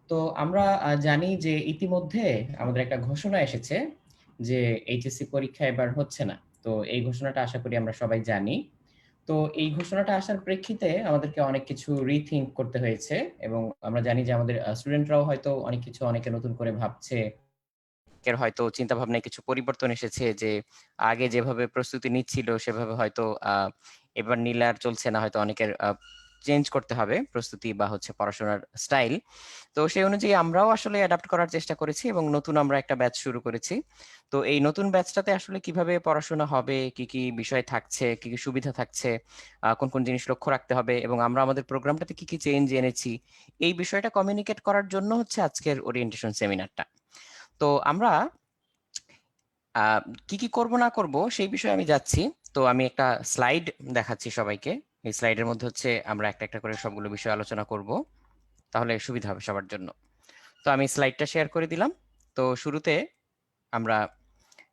তো আমরা জানি যে ইতিমধ্যে আমাদের একটা ঘোষণা এসেছে যে এইচএসসি পরীক্ষা এবার হচ্ছে না। তো এই ঘোষণাটা আশা করি আমরা সবাই জানি। তো এই ঘোষণাটা আসার প্রেক্ষিতে আমাদেরকে অনেক কিছু রিথিঙ্ক করতে হয়েছে এবং আমরা জানি যে আমাদের স্টুডেন্টরাও হয়তো অনেক কিছু অনেকে নতুন করে ভাবছে। এর হয়তো চিন্তা ভাবনায় কিছু পরিবর্তন এসেছে যে আগে যেভাবে প্রস্তুতি নিচ্ছিল সেভাবে হয়তো এবার নিলে আর চলছে না, হয়তো অনেকের চেঞ্জ করতে হবে প্রস্তুতি বা হচ্ছে পড়াশোনার স্টাইল। তো সেই অনুযায়ী আমরাও আসলে অ্যাডাপ্ট করার চেষ্টা করেছি এবং নতুন আমরা একটা ব্যাচ শুরু করেছি। তো এই নতুন ব্যাচটাতে আসলে কিভাবে পড়াশোনা হবে, কি কি বিষয় থাকছে, কি কি সুবিধা থাকছে, কোন কোন জিনিস লক্ষ্য রাখতে হবে এবং আমরা আমাদের প্রোগ্রামটাতে কি কি চেঞ্জ এনেছি, এই বিষয়টা কমিউনিকেট করার জন্য হচ্ছে আজকের ওরিয়েন্টেশন সেমিনারটা। তো আমরা আহ, কি কি করব না করব সেই বিষয়ে আমি যাচ্ছি। তো আমি একটা স্লাইড দেখাচ্ছি সবাইকে। এই স্লাইডের মধ্যে হচ্ছে আমরা একটা একটা করে সবগুলো বিষয় আলোচনা করব, তাহলে সুবিধা হবে সবার জন্য। তো আমি স্লাইডটা শেয়ার করে দিলাম। তো শুরুতে আমরা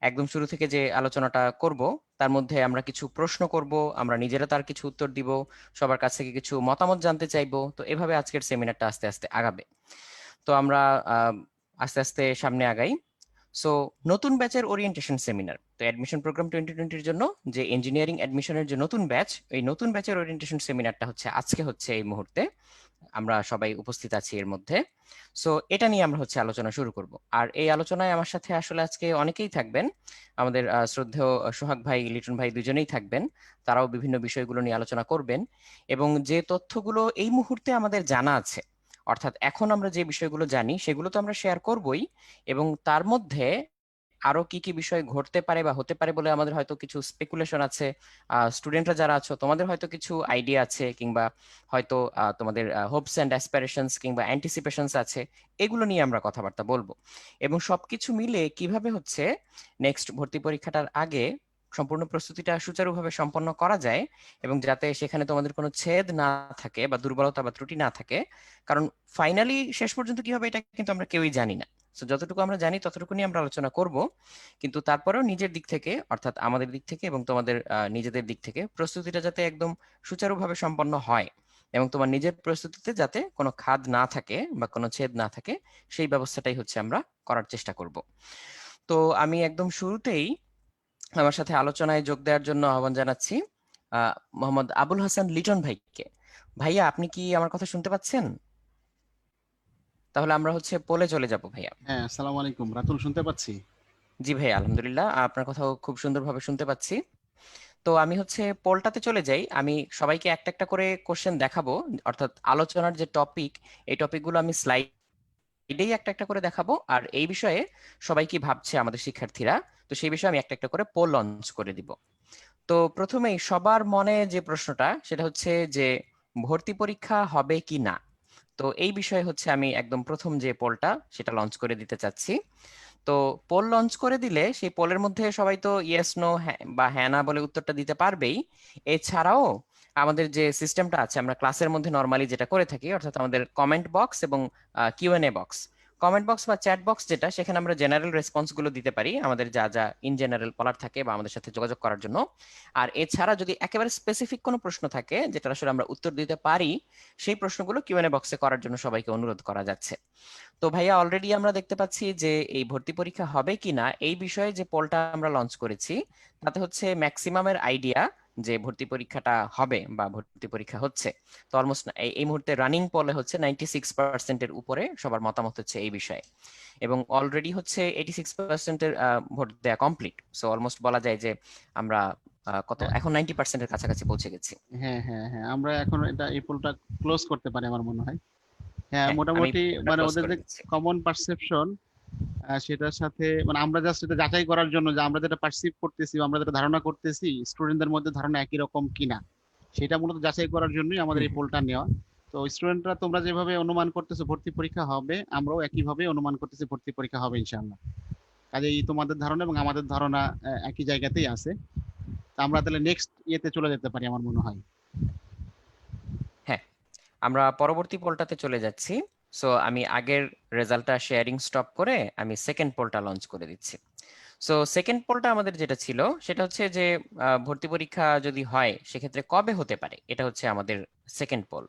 একদম শুরু থেকে যে আলোচনাটা করব তার মধ্যে আমরা কিছু প্রশ্ন করব, আমরা নিজেরা তার কিছু উত্তর দিব, সবার কাছ থেকে কিছু মতামত জানতে চাইবো। তো এভাবে আজকের সেমিনারটা আস্তে আস্তে আগাবে। তো আমরা আহ, আস্তে আস্তে সামনে আগাই। সো নতুন ব্যাচের ওরিয়েন্টেশন সেমিনার, তো অ্যাডমিশন প্রোগ্রাম 2020-র জন্য যে ইঞ্জিনিয়ারিং অ্যাডমিশনের যে নতুন ব্যাচ, এই নতুন ব্যাচের ওরিয়েন্টেশন সেমিনারটা হচ্ছে আজকে, হচ্ছে এই মুহূর্তে আমরা সবাই উপস্থিত আছি এর মধ্যে। সো এটা নিয়ে আমরা হচ্ছে আলোচনা শুরু করব। আর এই আলোচনায় আমার সাথে আসলে আজকে অনেকেই থাকবেন। আমাদের শ্রদ্ধেয় সোহাগ ভাই, লিটন ভাই দুজনেই থাকবেন। তারাও বিভিন্ন বিষয়গুলো নিয়ে আলোচনা করবেন এবং যে তথ্যগুলো এই মুহূর্তে আমাদের জানা আছে, অর্থাৎ এখন আমরা যে বিষয়গুলো জানি সেগুলো তো আমরা শেয়ার করবই, এবং তার মধ্যে আরো কি কি বিষয় ঘটতে পারে বা হতে পারে বলে আমাদের হয়তো কিছু স্পেকুলেশন আছে। স্টুডেন্টরা যারা আছো তোমাদের হয়তো কিছু আইডিয়া আছে, কিংবা হয়তো তোমাদের হোপস অ্যান্ড অ্যাসপিরেশনস কিংবা অ্যান্টিসিপেশনস আছে, এগুলো নিয়ে আমরা কথাবার্তা বলবো। এবং সবকিছু মিলে কিভাবে হচ্ছে নেক্সট ভর্তি পরীক্ষাটার আগে সম্পূর্ণ প্রস্তুতিটা সুচারুভাবে সম্পন্ন করা যায়, এবং যাতে সেখানে তোমাদের কোনো ছেদ না থাকে বা দুর্বলতা বা ত্রুটি না থাকে। কারণ ফাইনালি শেষ পর্যন্ত কি হবে এটা কিন্তু আমরা কেউই জানি না। তো যতটুকু আমরা জানি ততটুকু নিয়ে আমরা আলোচনা করব। কিন্তু তারপরেও নিজের দিক থেকে, অর্থাৎ আমাদের দিক থেকে এবং তোমাদের নিজেদের দিক থেকে প্রস্তুতিটা যাতে একদম সুচারুভাবে সম্পন্ন হয় এবং তোমার নিজের প্রস্তুতিতে যাতে কোনো খাদ না থাকে বা কোনো ছেদ না থাকে, সেই ব্যবস্থাটাই হচ্ছে আমরা করার চেষ্টা করব। তো আমি একদম শুরুতেই আমার সাথে আলোচনায় যোগ দেওয়ার জন্য আহ্বান জানাচ্ছি মোহাম্মদ আবুল হাসান লিটন ভাইকে। ভাইয়া, আপনি কি আমার কথা শুনতে পাচ্ছেন? তাহলে আমরা হচ্ছে পোলে চলে যাব ভাইয়া। হ্যাঁ, আসসালামু আলাইকুম রাতুল, শুনতে পাচ্ছি। জি ভাই, আলহামদুলিল্লাহ আপনার কথাও খুব সুন্দরভাবে শুনতে পাচ্ছি। তো আমি হচ্ছে পোলটাতে চলে যাই। আমি সবাইকে একটা একটা করে কোশ্চেন দেখাবো, অর্থাৎ আলোচনার যে টপিক, এই টপিকগুলো আমি স্লাইডেই একটা একটা করে দেখাবো। আর এই বিষয়ে সবাই কি ভাবছে আমাদের শিক্ষার্থীরা, তো সেই বিষয়ে আমি একটা একটা করে পোল লঞ্চ করে দিব। তো প্রথমেই সবার মনে যে প্রশ্নটা সেটা হচ্ছে যে ভর্তি পরীক্ষা হবে কি না। তো এই বিষয়ে হচ্ছে আমি একদম প্রথম যে পোলটা সেটা লঞ্চ করে দিতে চাচ্ছি। তো পোল লঞ্চ করে দিলে সেই পোলের মধ্যে সবাই তো ইয়েস নো বা হ্যাঁ না বলে উত্তরটা দিতে পারবেই। এছাড়াও আমাদের যে সিস্টেমটা আছে আমরা ক্লাসের মধ্যে নর্মালি যেটা করে থাকি, অর্থাৎ আমাদের কমেন্ট বক্স এবং কিউএনএ বক্স, কমেন্ট বক্স বা চ্যাট বক্স যেটা, সেখানে আমরা জেনারেল রেসপন্স গুলো দিতে পারি আমাদের যা যা ইন জেনারেল বলার থাকে বা আমাদের সাথে যোগাযোগ করার জন্য। আর এছাড়া যদি একেবারে স্পেসিফিক কোনো প্রশ্ন থাকে যেটা আসলে আমরা উত্তর দিতে পারি, সেই প্রশ্নগুলো কিউএনএ বক্সে করার জন্য সবাইকে অনুরোধ করা যাচ্ছে। তো ভাইয়া, অলরেডি আমরা দেখতে পাচ্ছি যে এই ভর্তি পরীক্ষা হবে কিনা এই বিষয়ে যে পোলটা আমরা লঞ্চ করেছি, তাতে হচ্ছে ম্যাক্সিমামের আইডিয়া যে ভর্তি পরীক্ষাটা হবে বা ভর্তি পরীক্ষা হচ্ছে। তো অলমোস্ট এই মুহূর্তে রানিং পোলে হচ্ছে 96%-এর উপরে সবার মতামত হচ্ছে এই বিষয়ে। এবং অলরেডি হচ্ছে 86%-এর ভোট দেওয়া কমপ্লিট। সো অলমোস্ট বলা যায় যে আমরা কত হ্যাঁ, এখন 90%-এর কাছাকাছি পৌঁছে গেছি। হ্যাঁ, হ্যাঁ, হ্যাঁ, আমরা এখন এই পোলটা ক্লোজ করতে পারি আমার মনে হয়। হ্যাঁ, হ্যাঁ, আমি মোটামুটি পোলটা মানে ক্লোজ ওদের করে যে দিচ্ছি। কমন পারসেপশন, সেটার সাথে মানে আমরা জাস্ট এটা যাচাই করার জন্য যে আমরা যেটা পারসিভ করতেছি বা আমরা যেটা ধারণা করতেছি স্টুডেন্টদের মধ্যে ধারণা একই রকম কিনা, সেটা মূলত যাচাই করার জন্যই আমাদের হুম এই হুম। পোলটা নেওয়া। তো স্টুডেন্টরা তোমরা যেভাবে অনুমান করতেছো ভর্তি পরীক্ষা হবে, আমরাও একইভাবে অনুমান করতেছি ভর্তি পরীক্ষা হবে ইনশাআল্লাহ। কাজেই তোমাদের ধারণা এবং আমাদের ধারণা একই জায়গাতেই আছে। তা আমরা তাহলে নেক্সট ইয়েতে চলে যেতে পারি আমার মনে হয়। হ্যাঁ, আমরা পরবর্তী পোলটাতে চলে যাচ্ছি। সো আমি আগের রেজাল্টটা শেয়ারিং স্টপ করে আমি সেকেন্ড পোলটা লঞ্চ করে দিচ্ছি। সো সেকেন্ড পোলটা আমাদের যেটা ছিল সেটা হচ্ছে যে ভর্তি পরীক্ষা যদি হয় সেক্ষেত্রে কবে হতে পারে, এটা হচ্ছে আমাদের সেকেন্ড পোল।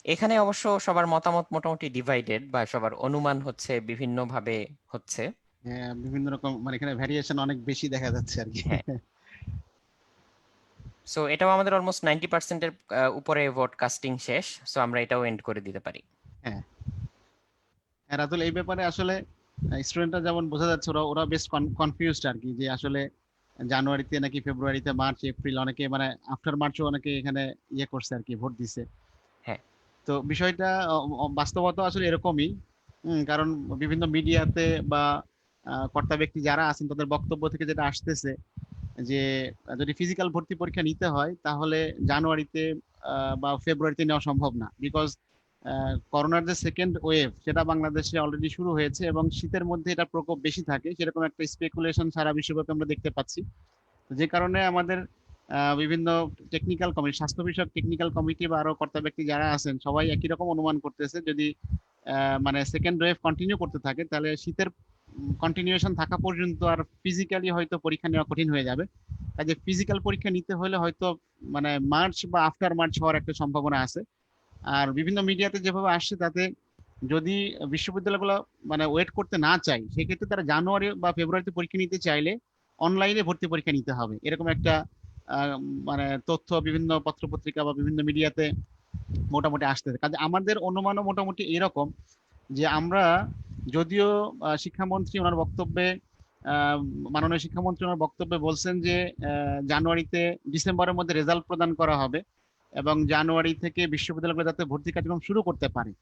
এখানে অবশ্য সবার মতামত মোটামুটি ডিভাইডেড, বা সবার অনুমান হচ্ছে বিভিন্ন ভাবে হচ্ছে। বিভিন্ন রকম মানে এখানে ভ্যারিয়েশন অনেক বেশি দেখা যাচ্ছে আর কি। হ্যাঁ, সো এটাও আমাদের অলমোস্ট 90% এর উপরে ভোট কাস্টিং শেষ, সো আমরা এটাও এন্ড করে দিতে পারি। হ্যাঁ, হ্যাঁ, রাতুল, এই ব্যাপারে আসলে স্টুডেন্টরা যেমন বোঝা যাচ্ছে ওরা ওরা বেশ কনফিউজড আর কি, যে আসলে জানুয়ারিতে নাকি ফেব্রুয়ারিতে, মার্চ, এপ্রিল, অনেকে মানে আফটার মার্চও অনেকে এখানে ইয়ে করছে আর কি, ভোট দিছে। হ্যাঁ, তো বিষয়টা বাস্তবতা আসলে এরকমই। কারণ বিভিন্ন মিডিয়াতে বা কর্তা ব্যক্তি যারা আছেন তাদের বক্তব্য থেকে যেটা আসতেছে যে যদি ফিজিক্যাল ভর্তি পরীক্ষা নিতে হয় তাহলে জানুয়ারিতে বা ফেব্রুয়ারিতে নেওয়া সম্ভব না, বিকজ করোনার যে সেকেন্ড ওয়েভ সেটা বাংলাদেশে অলরেডি শুরু হয়েছে এবং শীতের মধ্যে এটা প্রকোপ বেশি থাকে, সেরকম একটা স্পেকুলেশন সারা বিশ্বব্যাপী আমরা দেখতে পাচ্ছি। তো যে কারণে আমাদের বিভিন্ন টেকনিক্যাল কমিটি, স্বাস্থ্য বিষয়ক টেকনিক্যাল কমিটি বা আরো কর্তা ব্যক্তি যারা আছেন সবাই একই রকম অনুমান করতেছে, যদি মানে সেকেন্ড ওয়েভ কন্টিনিউ করতে থাকে তাহলে শীতের কন্টিনিউয়েশন থাকা পর্যন্ত আর ফিজিক্যালি হয়তো পরীক্ষা নেওয়া কঠিন হয়ে যাবে। কাজে ফিজিক্যাল পরীক্ষা নিতে হলে হয়তো মানে মার্চ বা আফটার মার্চ হওয়ার একটা সম্ভাবনা আছে। আর বিভিন্ন মিডিয়াতে যেভাবে আসছে তাতে যদি বিশ্ববিদ্যালয়গুলো মানে ওয়েট করতে না চায় সেক্ষেত্রে তারা জানুয়ারি বা ফেব্রুয়ারিতে পরীক্ষা নিতে চাইলে অনলাইনে ভর্তি পরীক্ষা নিতে হবে, এরকম একটা আহ, মানে তথ্য বিভিন্ন পত্রপত্রিকা বা বিভিন্ন মিডিয়াতে মোটামুটি আসতেছে। কাজে আমাদের অনুমানও মোটামুটি এরকম যে আমরা যদিও শিক্ষামন্ত্রী ওনার বক্তব্যে আহ, মাননীয় শিক্ষামন্ত্রী ওনার বক্তব্যে বলছেন যে জানুয়ারিতে ডিসেম্বরের মধ্যে রেজাল্ট প্রদান করা হবে এবং জানুয়ারি থেকে বিশ্ববিদ্যালয়গুলো যাতে ভর্তি কার্যক্রম শুরু করতে পারে,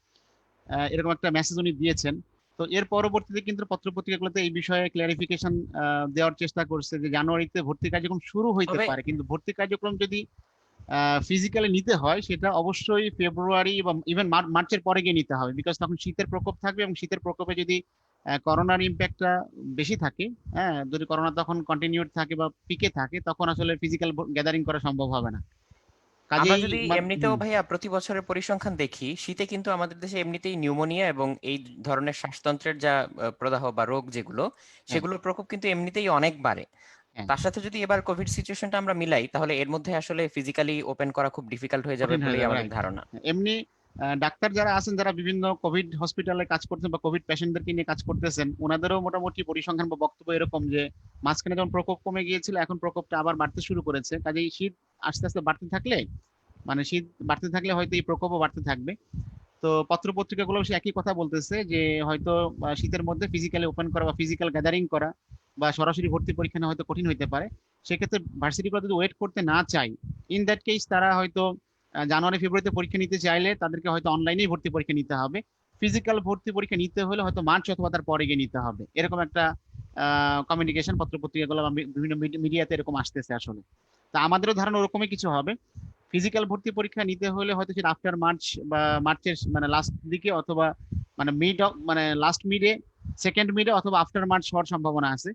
এরকম একটা মেসেজ উনি দিয়েছেন। তো এর পরবর্তীতে কিন্তু পত্রপত্রিকাগুলোতে এই বিষয়ে ক্লারিফিকেশন দেওয়ার চেষ্টা করছে যে জানুয়ারিতে ভর্তি কার্যক্রম শুরু হইতে তবে পারে, কিন্তু ভর্তি কার্যক্রম যদি ফিজিক্যালি নিতে হয় সেটা অবশ্যই ফেব্রুয়ারি বা ইভেন মার্চের পরে গিয়ে নিতে হবে, বিকজ তখন শীতের প্রকোপ থাকবে এবং শীতের প্রকোপে যদি করোনার ইম্প্যাক্টটা বেশি থাকে, হ্যাঁ, যদি করোনা তখন কন্টিনিউড থাকে বা পিকে থাকে তখন আসলে ফিজিক্যাল গ্যাদারিং করা সম্ভব হবে না। আমরা কাজেই যদি এমনিতেও ভাইয়া প্রতি বছরের পরিসংখ্যান দেখি, শীতে কিন্তু আমাদের দেশে এমনিতেই নিউমোনিয়া এবং এই ধরনের শ্বাসতন্ত্রের যা প্রদাহ বা রোগ যেগুলো, হ্যাঁ, সেগুলোর প্রকোপ কিন্তু এমনিতেই অনেক বাড়ে। হ্যাঁ, তার সাথে যদি এবার কোভিড সিচুয়েশনটা আমরা মিলাই, তাহলে এর মধ্যে আসলে ফিজিক্যালি ওপেন করা খুব ডিফিকাল্ট হয়ে যাবে কঠিন হয়ে বলেই যাবে, আমাদের রাইট। ধারণা। এমনি ডাক্তার যারা আছেন যারা বিভিন্ন কোভিড হসপিটালে কাজ করছেন বা কোভিড পেশেন্টদেরকে নিয়ে কাজ করতেছেন ওনাদেরও মোটামুটি পরিসংখ্যান বা বক্তব্য এরকম যে মাঝখানে যখন প্রকোপ কমে গিয়েছিল এখন প্রকোপটা আবার বাড়তে শুরু করেছে। কাজেই শীত আস্তে আস্তে বাড়তে থাকলে মানে শীত বাড়তে থাকলে হয়তো এই প্রকোপও বাড়তে থাকবে। তো পত্রপত্রিকাগুলো সে একই কথা বলতেছে যে হয়তো শীতের মধ্যে ফিজিক্যালি ওপেন করা বা ফিজিক্যাল গ্যাদারিং করা বা সরাসরি ভর্তি পরীক্ষা নেওয়া হয়তো কঠিন হতে পারে। সেক্ষেত্রে ভার্সিটিগুলো যদি ওয়েট করতে না চায়, ইন দ্যাট কেস তারা হয়তো জানুয়ারি ফেব্রুয়ারিতে পরীক্ষা নিতে চাইলে তাদেরকে হয়তো অনলাইনেই ভর্তি পরীক্ষা নিতে হবে। ফিজিক্যাল ভর্তি পরীক্ষা নিতে হলে হয়তো মার্চ অথবা তার পরে গিয়ে নিতে হবে, এরকম একটা কমিউনিকেশন পত্রপত্রিকাগুলো বা বিভিন্ন মিডিয়াতে এরকম আসতেছে আসলে। তা আমাদেরও ধারণা ওরকমই কিছু হবে। ফিজিক্যাল ভর্তি পরীক্ষা নিতে হলে হয়তো সেটা আফটার মার্চ বা মার্চের মানে লাস্ট দিকে অথবা মানে মানে লাস্ট মিডে, সেকেন্ড মিডে অথবা আফটার মার্চ হওয়ার সম্ভাবনা আছে।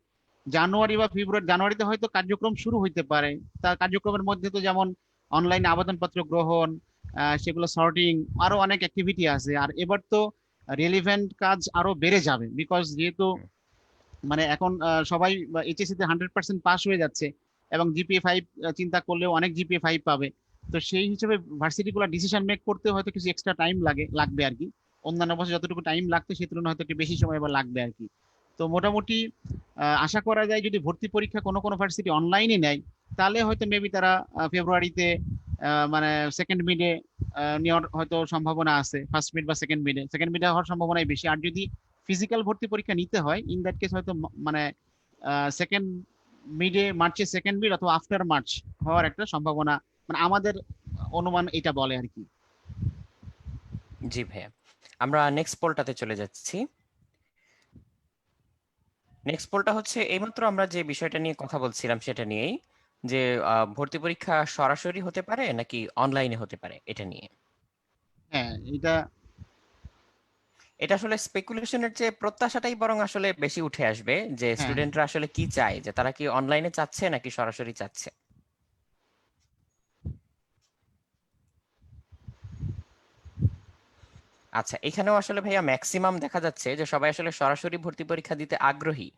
জানুয়ারি বা ফেব্রুয়ারি, জানুয়ারিতে হয়তো কার্যক্রম শুরু হইতে পারে। তার কার্যক্রমের মধ্যে তো যেমন অনলাইনে আবেদনপত্র গ্রহণ, সেগুলো সর্টিং, আরো অনেক অ্যাক্টিভিটি আছে। আর এবার তো রেলিভেন্ট কাজ আরো বেড়ে যাবে, বিকজ যেহেতু মানে এখন সবাই এইচএসসি তে 100% পাস হয়ে যাচ্ছে এবং জিপিএ 5 চিন্তা করলেও অনেক জিপিএ 5 পাবে। তো সেই হিসেবে ভার্সিটি গুলো ডিসিশন মেক করতে হয়তো কিছু এক্সট্রা টাইম লাগবে আর কি। অন্যান্য বছর যতটুকু টাইম লাগতো সেই তুলনায় হয়তো একটু বেশি সময় এবার লাগবে আর কি। তো মোটামুটি আশা করা যায় যদি ভর্তি পরীক্ষা কোনো কোনো ভার্সিটি অনলাইনে নেয় তাহলে হয়তো মেবি তারা ফেব্রুয়ারিতে মানে সেকেন্ড মিডে নেওয়ার হয়তো সম্ভাবনা আছে। ফার্স্ট মিড বা সেকেন্ড মিডে হওয়ার সম্ভাবনাই বেশি। আর যদি ফিজিক্যাল ভর্তি পরীক্ষা নিতে হয় ইন দ্যাট কেস হয়তো মানে সেকেন্ড মিডে, মার্চের সেকেন্ড মিড অথবা আফটার মার্চ হওয়ার একটা সম্ভাবনা, মানে আমাদের অনুমান এটা বলে আর কি। জি ভাইয়া, আমরা নেক্সট পোলটাতে চলে যাচ্ছি। নেক্সট পোলটা হচ্ছে এইমাত্র আমরা যে বিষয়টা নিয়ে কথা বলছিলাম সেটা নিয়েই, যে ভর্তি পরীক্ষা সরাসরি হতে পারে নাকি অনলাইনে হতে পারে, এটা নিয়ে। হ্যাঁ, এটা এটা আসলে স্পেকুলেশনের চেয়ে প্রত্যাশাটাই বরং আসলে বেশি উঠে আসবে, যে হ্যাঁ, স্টুডেন্টরা আসলে কি চায়, যে তারা কি অনলাইনে চাচ্ছে নাকি সরাসরি চাচ্ছে। আচ্ছা, এখানেও আসলে ভাইয়া ম্যাক্সিমাম দেখা যাচ্ছে যে সবাই আসলে সরাসরি ভর্তি পরীক্ষা দিতে আগ্রহী।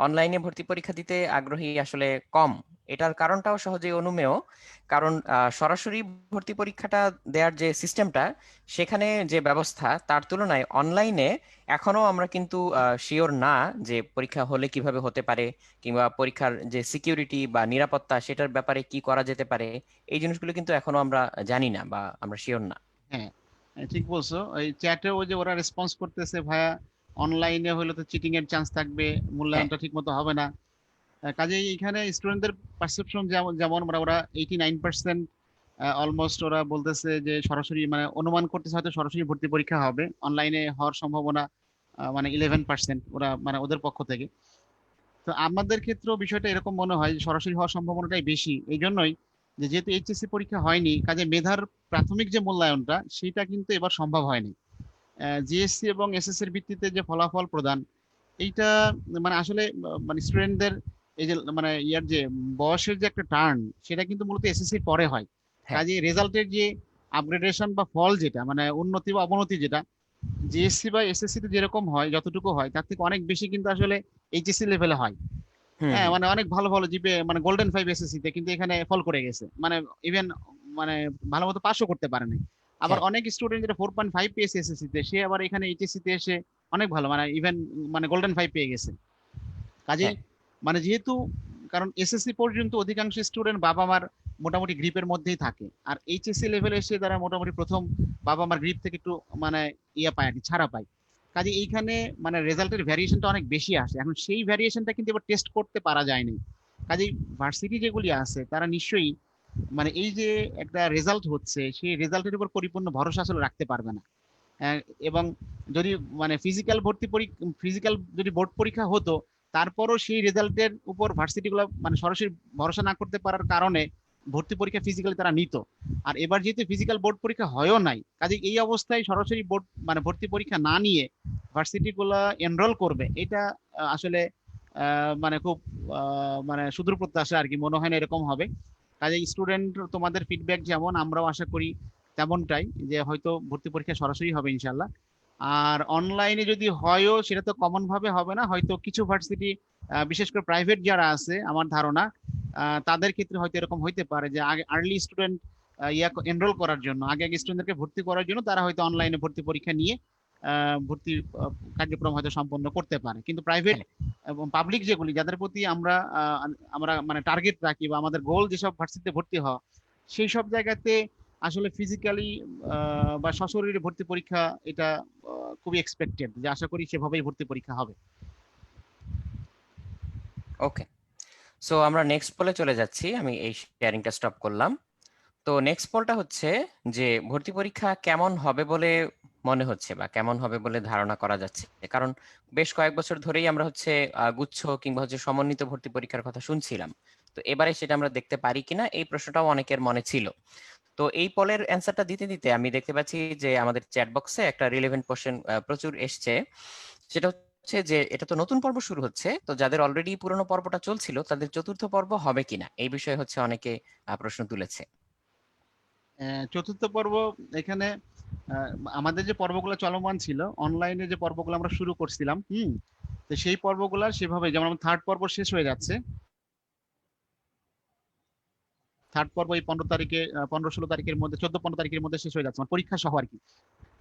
অনলাইনে ভর্তি পরীক্ষা দিতে আগ্রহী আসলে কম। এটার কারণটাও সহজেই অনুমেয়। কারণ সরাসরি ভর্তি পরীক্ষাটা দেওয়ার যে সিস্টেমটা, সেখানে যে ব্যবস্থা তার তুলনায় অনলাইনে এখনো আমরা কিন্তু শিওর না যে পরীক্ষা হলে কিভাবে হতে পারে, কিংবা পরীক্ষার যে সিকিউরিটি বা নিরাপত্তা সেটার ব্যাপারে কি করা যেতে পারে, এই জিনিসগুলো কিন্তু এখনো আমরা জানি না বা আমরা শিওর না। হ্যাঁ, ঠিক বলছো। ওই চ্যাটে ওই যে ওরা রেসপন্স করতেছে ভাইয়া, অনলাইনে হলে তো চিটিং এর চান্স থাকবে, হ্যাঁ। মূল্যায়নটা ঠিক মতো হবে না। কাজেই এখানে স্টুডেন্টদের পারসেপশন যেমন যেমন ওরা 89% অলমোস্ট ওরা বলতেছে যে সরাসরি মানে অনুমান করতেছে হয়তো সরাসরি ভর্তি পরীক্ষা হবে, অনলাইনে হওয়ার সম্ভাবনা মানে 11% ওরা মানে ওদের পক্ষ থেকে। তো আমাদের ক্ষেত্রেও বিষয়টা এরকম মনে হয় যে সরাসরি হওয়ার সম্ভাবনাটাই বেশি। এই জন্যই যে যেহেতু এইচএসসি পরীক্ষা হয়নি, কাজে মেধার প্রাথমিক যে মূল্যায়নটা সেটা কিন্তু এবার সম্ভব হয়নি। জিএসসি এবং এসএসসি এর ভিত্তিতে যে ফলাফল প্রদান, এইটা মানে আসলে মানে স্টুডেন্টদের এই যে মানে ইয়ার যে বয়সের যে একটা টার্ন, সেটা কিন্তু মূলত এসএসসির পরে হয়। হ্যাঁ। কাজে রেজাল্টের যে আপগ্রেডেশন বা ফল যেটা মানে উন্নতি বা অবনতি যেটা জিএসসি বা এসএসসি তে যেরকম হয়, যতটুকু হয় তার থেকে অনেক বেশি কিন্তু আসলে এইচএসসি লেভেলে হয়। হুম হ্যাঁ, হুম। মানে অনেক ভালো ভালো জিপে মানে গোল্ডেন 5 এসএসসি তে কিন্তু এখানে ফল করে গেছে, মানে ইভেন মানে ভালো মতো পাসও করতে পারেনি। আবার হ্যাঁ। অনেক স্টুডেন্ট যেটা 4.5 পেয়েছে এসএসসি তে, সে আবার এখানে এইচএসসি তে এসে অনেক ভালো মানে ইভেন মানে গোল্ডেন 5 পেয়ে গেছে। কাজেই হ্যাঁ। মানে যেহেতু কারণ এসএসসি পর্যন্ত অধিকাংশ স্টুডেন্ট বাবা মার মোটামুটি গ্রিপের মধ্যেই থাকে, আর এইচএসসি লেভেলে এসে তারা মোটামুটি প্রথম বাবা মার গ্রিপ থেকে একটু মানে ইয়ে পায় আর কি, ছাড়া পায়। কাজে এইখানে মানে রেজাল্টের ভ্যারিয়েশনটা অনেক বেশি আসে। এখন সেই ভ্যারিয়েশনটা কিন্তু এবার টেস্ট করতে পারা যায়নি। কাজেই ভার্সিটি যেগুলি আছে তারা নিশ্চয়ই মানে এই যে একটা রেজাল্ট হচ্ছে সেই রেজাল্টের উপর পরিপূর্ণ ভরসা আসলে রাখতে পারবে না। আহ, এবং যদি মানে ফিজিক্যাল যদি বোর্ড পরীক্ষা হতো, তারপরও সেই রেজাল্টের উপর ভার্সিটি গুলো মানে সরাসরি ভরসা না করতে পারার কারণে ভর্তি পরীক্ষা ফিজিক্যালি তারা নিত। আর এবার যেহেতু ফিজিক্যাল বোর্ড পরীক্ষা হয়ও নাই, কাজে এই অবস্থায় সরাসরি বোর্ড মানে ভর্তি পরীক্ষা না নিয়ে ভার্সিটি গুলা এনরোল করবে, এটা আসলে মানে খুব মানে সুদূর প্রত্যাশা আর কি, মনে হয় না এরকম হবে। কাজে স্টুডেন্ট তোমাদের ফিডব্যাক যেমন আমরাও আশা করি তেমনটাই, যে হয়তো ভর্তি পরীক্ষা সরাসরি হবে ইনশাল্লাহ। আর অনলাইনে যদি হয়ও সেটা তো কমন ভাবে হবে না, হয়তো কিছু ভার্সিটি বিশেষ করে প্রাইভেট যারা আছে আমার ধারণা তাদের ক্ষেত্রে হয়তো এরকম হইতে পারে যে আগে আর্লি স্টুডেন্ট ইয়া এনরোল করার জন্য, আগে আগে স্টুডেন্টদেরকে ভর্তি করার জন্য তারা হয়তো অনলাইনে ভর্তি পরীক্ষা নিয়ে ভর্তি কার্যক্রম হয়তো সম্পন্ন করতে পারে। কিন্তু প্রাইভেট হ্যাঁ। এবং পাবলিক যেগুলি যাদের প্রতি আমরা আমরা মানে টার্গেট রাখি বা আমাদের গোল যেসব ভার্সিটিতে ভর্তি হওয়া, সেই সব জায়গাতে আসলে ফিজিক্যালি বা সশরীরে ভর্তি পরীক্ষা এটা খুবই এক্সপেক্টেড, যে আশা করি সেভাবেই ভর্তি পরীক্ষা হবে। ওকে। সো আমরা নেক্সট পলে চলে যাচ্ছি, আমি এই শেয়ারিংটা স্টপ করলাম। তো নেক্সট পলটা হচ্ছে যে ভর্তি পরীক্ষা কেমন হবে বলে মনে হচ্ছে বা কেমন হবে বলে ধারণা করা যাচ্ছে। কারণ বেশ কয়েক বছর ধরেই আমরা হচ্ছে গুচ্ছ কিংবা হচ্ছে সমন্বিত ভর্তি পরীক্ষার কথা শুনছিলাম। তো এবারে সেটা আমরা দেখতে পারি কিনা এই প্রশ্নটাও অনেকের মনে ছিল। তো এই পলের অ্যান্সারটা দিতে দিতে আমি দেখতে পাচ্ছি যে আমাদের চ্যাট বক্সে একটা রিলেভেন্ট কোশ্চেন প্রচুর এসছে। সেটা হচ্ছে যে এটা তো নতুন পর্ব শুরু হচ্ছে, তো যাদের অলরেডি পুরোনো পর্বটা চলছিল তাদের চতুর্থ পর্ব হবে কিনা এই বিষয়ে হচ্ছে অনেকে প্রশ্ন তুলেছে। চতুর্থ পর্ব এখানে আহ, আমাদের যে পর্বগুলো চলমান ছিল, অনলাইনে যে পর্বগুলো আমরা শুরু করছিলাম, তো সেই পর্বগুলো সেভাবে যেমন থার্ড পর্ব শেষ হয়ে যাচ্ছে, থার্ড পর্ব এই 15 তারিখে 15-16 তারিখের মধ্যে, 14-15 তারিখের মধ্যে শেষ হয়ে যাচ্ছে মানে পরীক্ষা সহ আর কি।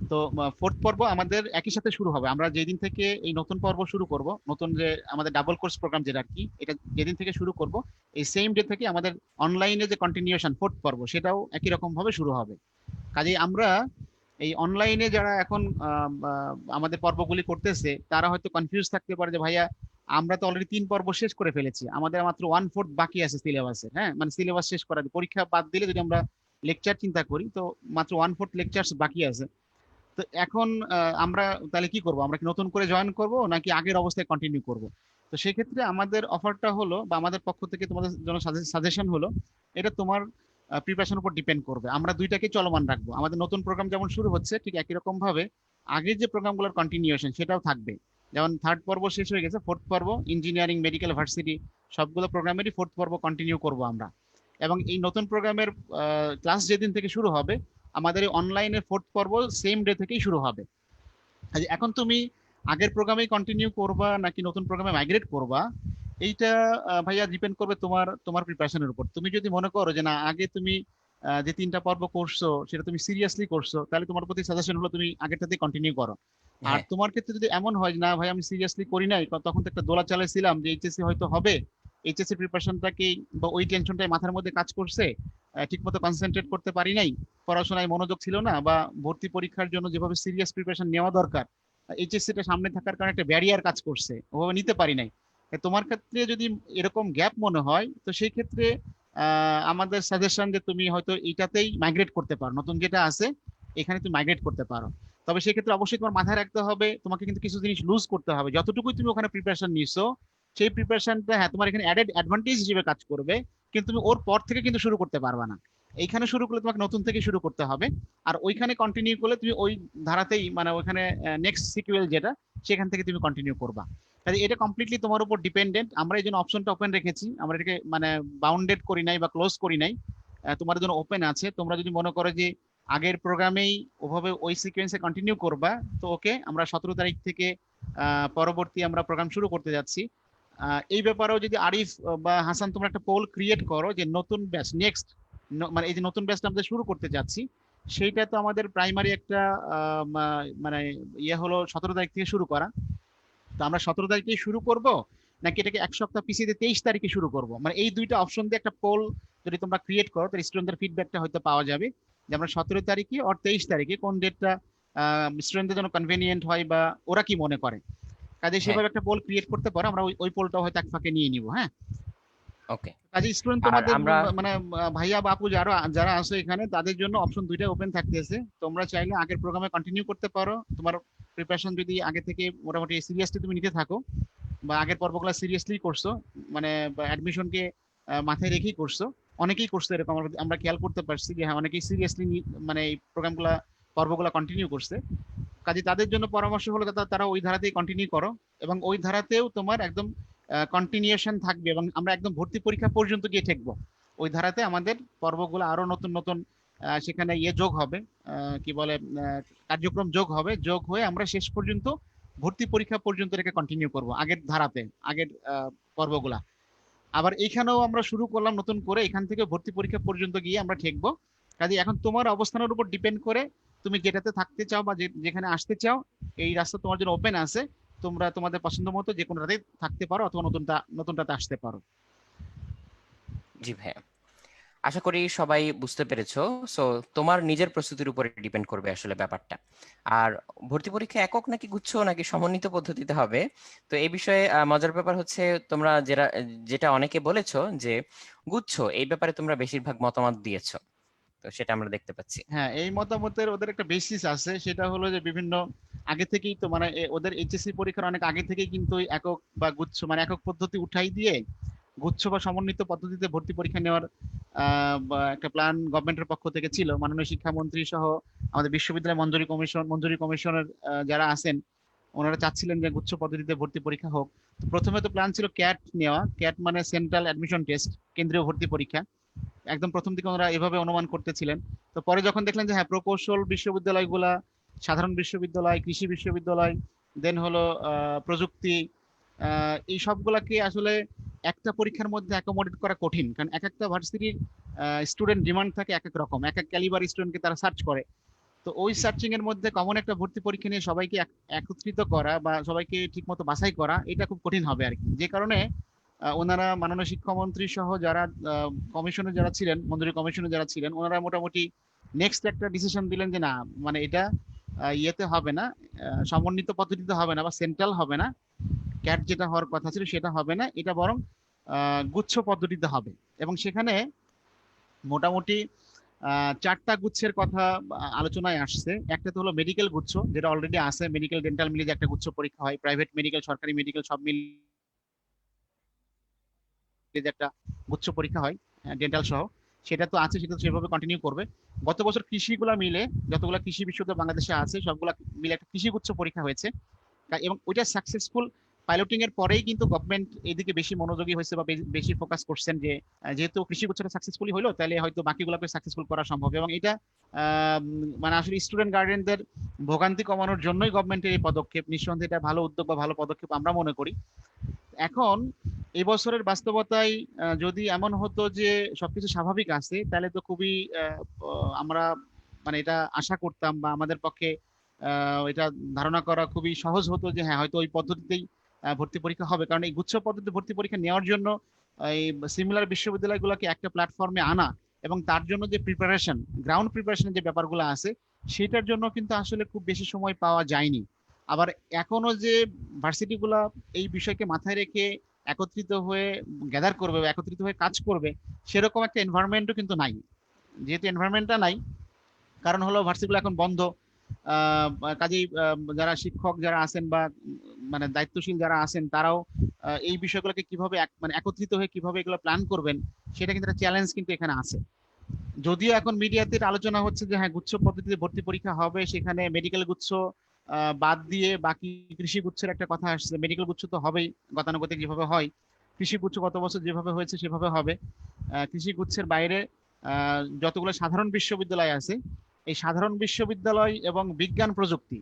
তো ফোর্থ পর্ব আমাদের একই সাথে শুরু হবে। আমরা যেদিন থেকে এই নতুন পর্ব শুরু করব, নতুন যে আমাদের ডাবল কোর্স প্রোগ্রাম যেটা আর কি, এটা যেদিন থেকে শুরু করব এই সেম ডে থেকে আমাদের অনলাইনে যে কন্টিনিউশন ফোর্থ পর্ব সেটাও একই রকম ভাবে শুরু হবে। কাজেই আমরা এই অনলাইনে যারা এখন আমাদের পর্বগুলি করতেছে তারা হয়তো কনফিউজ থাকতে পারে যে ভাইয়া আমরা তো অলরেডি 3 পর্ব শেষ করে ফেলেছি, আমাদের মাত্র 1/4 বাকি আছে সিলেবাসে। হ্যাঁ, মানে সিলেবাস শেষ করা, পরীক্ষা বাদ দিলে যদি আমরা লেকচার চিন্তা করি তো মাত্র 1/4 লেকচার বাকি আছে। তো এখন আমরা তাহলে কি করব, আমরা কি নতুন করে জয়েন করব নাকি আগের অবস্থায় কন্টিনিউ করব? তো সেক্ষেত্রে আমাদের অফারটা হলো বা আমাদের পক্ষ থেকে তোমাদের জন্য সাজেশন হলো, এটা তোমার প্রিপারেশন উপর ডিপেন্ড করবে। আমরা দুইটাকে চলমান রাখবো, আমাদের নতুন প্রোগ্রাম যেমন শুরু হচ্ছে ঠিক একই রকম ভাবে আগের যে প্রোগ্রামগুলোর কন্টিনিউশন সেটাও থাকবে। যেমন থার্ড পর্ব শেষ হয়ে গেছে, ফোর্থ পর্ব ইঞ্জিনিয়ারিং মেডিকেল ভার্সিটি সবগুলো প্রোগ্রামেরই ফোর্থ পর্ব কন্টিনিউ করব আমরা। এবং এই নতুন প্রোগ্রামের ক্লাস যেদিন থেকে শুরু হবে আমাদের এই অনলাইনে ফোর্থ পর্ব সেম ডে থেকেই শুরু হবে। এখন তুমি আগের প্রোগ্রামেই কন্টিনিউ করবা নাকি নতুন প্রোগ্রামে মাইগ্রেট করবা, এইটা ভাইয়া ডিপেন্ড করবে তোমার তোমার প্রিপারেশনের উপর। তুমি যদি মনে করো যে না আগে তুমি যে 3টা পর্ব করছো সেটা তুমি সিরিয়াসলি করছো, তাহলে তোমার প্রতি সাজেশন হলো তুমি আগেরটাতে কন্টিনিউ করো। আর হ্যাঁ, তোমার ক্ষেত্রে যদি এমন হয় যে না ভাই আমি সিরিয়াসলি করি নাই, তখন তো একটা দোলা চালাইছিলাম যে এইচএসসি হয়তো হবে, এইচএসসি প্রিপারেশনটাকে বা ওই টেনশনটাই মাথার মধ্যে কাজ করছে, ঠিকমতো কনসেন্ট্রেট করতে পারি নাই, পড়াশোনায় মনোযোগ ছিল না, বা ভর্তি পরীক্ষার জন্য যেভাবে সিরিয়াস প্রিপারেশন নেওয়া দরকার এইচএসসিটা সামনে থাকার কারণে একটা ব্যারিয়ার কাজ করছে, ওভাবে নিতে পারি নাই। তোমার ক্ষেত্রে যদি এরকম গ্যাপ মনে হয়, তো সেই ক্ষেত্রে আমাদের সাজেশন যে তুমি হয়তো এইটাতেই মাইগ্রেট করতে পারো, নতুন যেটা আছে এখানে তুমি মাইগ্রেট করতে পারো। তবে সেই ক্ষেত্রে অবশ্যই তোমার মাথায় রাখতে হবে তোমাকে কিন্তু কিছু জিনিস লুজ করতে হবে। যতটুকুই তুমি ওখানে প্রিপারেশন নিছো সেই প্রিপারেশনটা হ্যাঁ তোমার এখানে অ্যাডেড অ্যাডভান্টেজ হিসেবে কাজ করবে, কিন্তু তুমি ওর পর থেকে কিন্তু শুরু করতে পারবে না। এইখানে শুরু করলে তোমাকে নতুন থেকে শুরু করতে হবে, আর ওইখানে কন্টিনিউ করলে তুমি ওই ধারাতেই মানে ওইখানে নেক্সট সিকুয়েল যেটা সেখান থেকে তুমি কন্টিনিউ করবা। কাজে এটা কমপ্লিটলি তোমার উপর ডিপেন্ডেন্ট। আমরা এই জন্য অপশনটা ওপেন রেখেছি, আমরা এটাকে মানে বাউন্ডেড করি নাই বা ক্লোজ করি নাই, তোমাদের জন্য ওপেন আছে। তোমরা যদি মনে করো যে আগের প্রোগ্রামেই ওভাবে ওই সিকোয়েন্সে কন্টিনিউ করবা, তো ওকে, আমরা 17 তারিখ থেকে পরবর্তী আমরা প্রোগ্রাম শুরু করতে যাচ্ছি। এই ব্যাপারেও যদি আরিফ বা হাসান তোমরা একটা পোল ক্রিয়েট করো যে নতুন ব্যাচ নেক্সট, মানে এই যে নতুন ব্যাচটা আমরা শুরু করতে যাচ্ছি সেইটা তো আমাদের প্রাইমারি একটা মানে ইয়ে হলো 17 তারিখ থেকে শুরু করা। তো আমরা 17 তারিখে শুরু করব নাকি এটাকে এক সপ্তাহ পিছিয়ে দিয়ে 23 তারিখে শুরু করব, মানে এই দুইটা অপশন দিয়ে একটা পোল যদি তোমরা ক্রিয়েট করো তাহলে স্টুডেন্টদের ফিডব্যাকটা হয়তো পাওয়া যাবে যে আমরা 17 তারিখে আর 23 তারিখে কোন ডেটটা স্টুডেন্টদের জন্য কনভেনিয়েন্ট হয় বা ওরা কি মনে করে। কাজে হ্যাঁ, সেভাবে একটা পোল ক্রিয়েট করতে পারো, আমরা ওই পোলটা হয়তো এক ফাঁকে নিয়ে নিব। হ্যাঁ, ওকে। কাজে স্টুডেন্ট আর তোমাদের আমরা মানে ভাইয়া বাপু যারা যারা আছে এখানে তাদের জন্য অপশন দুইটা ওপেন থাকতেছে। তোমরা চাইলে আগের প্রোগ্রামে কন্টিনিউ করতে পারো, তোমার প্রিপারেশন যদি আগে থেকে মোটামুটি সিরিয়াসলি তুমি নিতে থাকো বা আগের পর্বগুলো সিরিয়াসলি করছো, মানে অ্যাডমিশনকে মাথায় রেখেই করছো। অনেকেই করছে এরকম, আমরা খেয়াল করতে পারছি যে হ্যাঁ অনেকেই সিরিয়াসলি মানে এই প্রোগ্রামগুলা পর্বগুলা কন্টিনিউ করছে। কাজে তাদের জন্য পরামর্শ হলো তারা ওই ধারাতেই কন্টিনিউ করো, এবং ওই ধারাতেও তোমার একদম কন্টিনিউশন থাকবে, এবং আমরা একদম ভর্তি পরীক্ষা পর্যন্ত গিয়ে ঠেকবো। ওই ধারাতে আমাদের পর্বগুলো আরো নতুন নতুন সেখানে ইয়ে যোগ হবে, কি বলে কার্যক্রম যোগ হবে, যোগ হয়ে আমরা শেষ পর্যন্ত ভর্তি পরীক্ষা পর্যন্ত রেখে কন্টিনিউ করব আগের ধারাতে, আগের পর্বগুলা। আবার এইখানেও আমরা শুরু করলাম নতুন করে, এখান থেকে ভর্তি পরীক্ষা পর্যন্ত গিয়ে আমরা ঠেকবো। কাজে এখন তোমার অবস্থানের উপর ডিপেন্ড করে তুমি যেটাতে থাকতে চাও বা যেখানে আসতে চাও, এই রাস্তা তোমার জন্য ওপেন আছে। তোমরা তোমাদের পছন্দ মতো যে কোনোটাতে থাকতে পারো অথবা নতুনটাতে আসতে পারো। জি ভাইয়া, আশা করি সবাই বুঝতে পেরেছো। সো তোমার নিজের প্রস্তুতির উপরে ডিপেন্ড করবে আসলে ব্যাপারটা। আর ভর্তি পরীক্ষা একক নাকি গুচ্ছ নাকি সমন্বিত পদ্ধতিতে হবে, তো এই বিষয়ে মজার ব্যাপার হচ্ছে তোমরা যেটা অনেকে বলেছো যে গুচ্ছ, এই ব্যাপারে তোমরা বেশিরভাগ মতামত দিয়েছো, তো সেটা আমরা দেখতে পাচ্ছি। হ্যাঁ, এই মতামতের ওদের একটা বেসিস আছে, সেটা হলো যে বিভিন্ন আগে থেকেই তো মানে ওদের এইচএসসি পরীক্ষার অনেক আগে থেকেই কিন্তু ওই একক বা গুচ্ছ মানে একক পদ্ধতি উঠাই দিয়ে গুচ্ছ বা সমন্বিত পদ্ধতিতে ভর্তি পরীক্ষা নেওয়ার বা একটা প্ল্যান গভর্নমেন্টের পক্ষ থেকে ছিল। মাননীয় শিক্ষামন্ত্রী সহ আমাদের বিশ্ববিদ্যালয় মঞ্জুরি কমিশনের যারা আছেন ওনারা চাচ্ছিলেন যে গুচ্ছ পদ্ধতিতে ভর্তি পরীক্ষা হোক। তো প্রথমে তো প্ল্যান ছিল ক্যাট নেওয়া, ক্যাট মানে সেন্ট্রাল অ্যাডমিশন টেস্ট, কেন্দ্রীয় ভর্তি পরীক্ষা। একদম প্রথম দিকে ওনারা এভাবে অনুমান করতেছিলেন। তো পরে যখন দেখলেন যে হ্যাঁ প্রকৌশল বিশ্ববিদ্যালয়গুলা, সাধারণ বিশ্ববিদ্যালয়, কৃষি বিশ্ববিদ্যালয়, দেন হলো প্রযুক্তি, এই সবগুলাকে আসলে একটা পরীক্ষার মধ্যে অ্যাকোমোডেট করা কঠিন, কারণ এক একটা ভার্সিটির স্টুডেন্ট ডিমান্ড থাকে এক এক রকম, এক এক ক্যালিবার স্টুডেন্টকে তারা সার্চ করে। তো ওই সার্চিং এর মধ্যে কমন একটা ভর্তি পরীক্ষা নিয়ে সবাইকে একত্রিত করা বা সবাইকে ঠিকমতো বাছাই করা এটা খুব কঠিন হবে আর কি। যে কারণে ওনারা মাননীয় শিক্ষামন্ত্রী সহ যারা কমিশনে যারা ছিলেন, মঞ্জুরি কমিশনে যারা ছিলেন, ওনারা মোটামুটি নেক্সট একটা ডিসিশন দিলেন যে না মানে এটা ইয়েতে হবে না, সমন্বিত পদ্ধতিতে হবে না বা সেন্ট্রাল হবে না, ক্যাট যেটা হওয়ার কথা ছিল সেটা হবে না, এটা বরং গুচ্ছ পদ্ধতিতে হবে। এবং সেখানে মোটামুটি 4টা গুচ্ছের কথা আলোচনায় আসছে। একটা তো হলো মেডিকেল গুচ্ছ, যেটা অলরেডি আছে, মেডিকেল ডেন্টাল মিলিয়ে যে একটা গুচ্ছ পরীক্ষা হয়, প্রাইভেট মেডিকেল সরকারি মেডিকেল সব মিলিয়ে যে একটা গুচ্ছ পরীক্ষা হয় ডেন্টাল সহ, সেটা তো আছে, সেটা তো সেভাবে কন্টিনিউ করবে। গত বছর কৃষিগুলা মিলে যতগুলা কৃষি বিশ্ববিদ্যালয় বাংলাদেশে আছে সবগুলা মিলে একটা কৃষি গুচ্ছ পরীক্ষা হয়েছে, এবং ওইটা সাকসেসফুল পাইলটিং এর পরেই কিন্তু গভর্নমেন্ট এদিকে বেশি মনোযোগী হয়েছে বা বেশি ফোকাস করছেন যে যেহেতু কৃষি গুচ্ছটা সাকসেসফুলি হলো, তাহলে হয়তো বাকিগুলোকে সাকসেসফুল করা সম্ভব। এবং এটা মানে আসলে স্টুডেন্ট গার্ডিয়ানদের ভোগান্তি কমানোর জন্যই গভর্নমেন্টের এই পদক্ষেপ। নিঃসন্দেহে এটা ভালো উদ্যোগ বা ভালো পদক্ষেপ আমরা মনে করি। এখন এই বছরের বাস্তবতায় যদি এমন হতো যে সবকিছু স্বাভাবিক আছে, তাহলে তো খুবই আমরা মানে এটা আশা করতাম বা আমাদের পক্ষে এটা ধারণা করা খুবই সহজ হতো যে হ্যাঁ হয়তো ওই পদ্ধতিতেই ভর্তি পরীক্ষা হবে। কারণ এই গুচ্ছ পদ্ধতি ভর্তি পরীক্ষা নেওয়ার জন্য এই সিমিলার বিশ্ববিদ্যালয়গুলোকে একটা প্ল্যাটফর্মে আনা এবং তার জন্য যে প্রিপারেশন, গ্রাউন্ড প্রিপারেশনের যে ব্যাপারগুলো আছে, সেটার জন্য কিন্তু আসলে খুব বেশি সময় পাওয়া যায়নি। আবার এখনো যে ভার্সিটিগুলা এই বিষয়কে মাথায় রেখে একত্রিত হয়ে গ্যাদার করবে বা একত্রিত হয়ে কাজ করবে, সেরকম একটা এনভায়রনমেন্টও কিন্তু নাই। যেহেতু এনভায়রনমেন্টটা নাই, কারণ হলো ভার্সিটিগুলো এখন বন্ধ। কাজেই যারা শিক্ষক যারা আছেন বা মানে দায়িত্বশীল যারা আছেন, তারাও এই বিষয়গুলোকে কিভাবে মানে একত্রিত হয়ে কিভাবে এগুলো প্ল্যান করবেন, সেটা কিন্তু একটা চ্যালেঞ্জ কিন্তু এখানে আছে। যদিও এখন মিডিয়াতে আলোচনা হচ্ছে যে হ্যাঁ গুচ্ছ পদ্ধতিতে ভর্তি পরীক্ষা হবে, সেখানে মেডিকেল গুচ্ছ বাদ দিয়ে বাকি কৃষি গুচ্ছের একটা কথা আসছে। মেডিকেল গুচ্ছ তো হবেই গতানুগতিক যেভাবে হয়, কৃষি গুচ্ছ গত বছর যেভাবে হয়েছে সেভাবে হবে। কৃষি গুচ্ছের বাইরে যতগুলো সাধারণ বিশ্ববিদ্যালয় আছে, এই সাধারণ বিশ্ববিদ্যালয় এবং বিজ্ঞান প্রযুক্তি,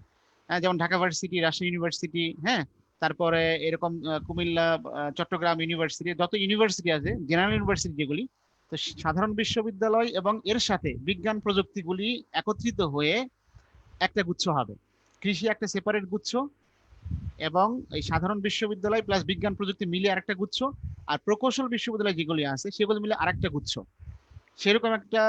যেমন ঢাকা ভার্সিটি, রাজশাহী ইউনিভার্সিটি, হ্যাঁ, তারপরে এরকম কুমিল্লা, চট্টগ্রাম ইউনিভার্সিটি, যত ইউনিভার্সিটি আছে জেনারেল ইউনিভার্সিটি যেগুলি, তো সাধারণ বিশ্ববিদ্যালয় এবং এর সাথে বিজ্ঞান প্রযুক্তিগুলি একত্রিত হয়ে একটা গুচ্ছ হবে। কৃষি একটা সেপারেট গুচ্ছ, এবং এই সাধারণ বিশ্ববিদ্যালয় প্লাস বিজ্ঞান প্রযুক্তি মিলে আরেকটা গুচ্ছ, আর প্রকৌশল বিশ্ববিদ্যালয় যেগুলি আছে সেগুলো মিলে আরেকটা গুচ্ছ। সেরকম একটা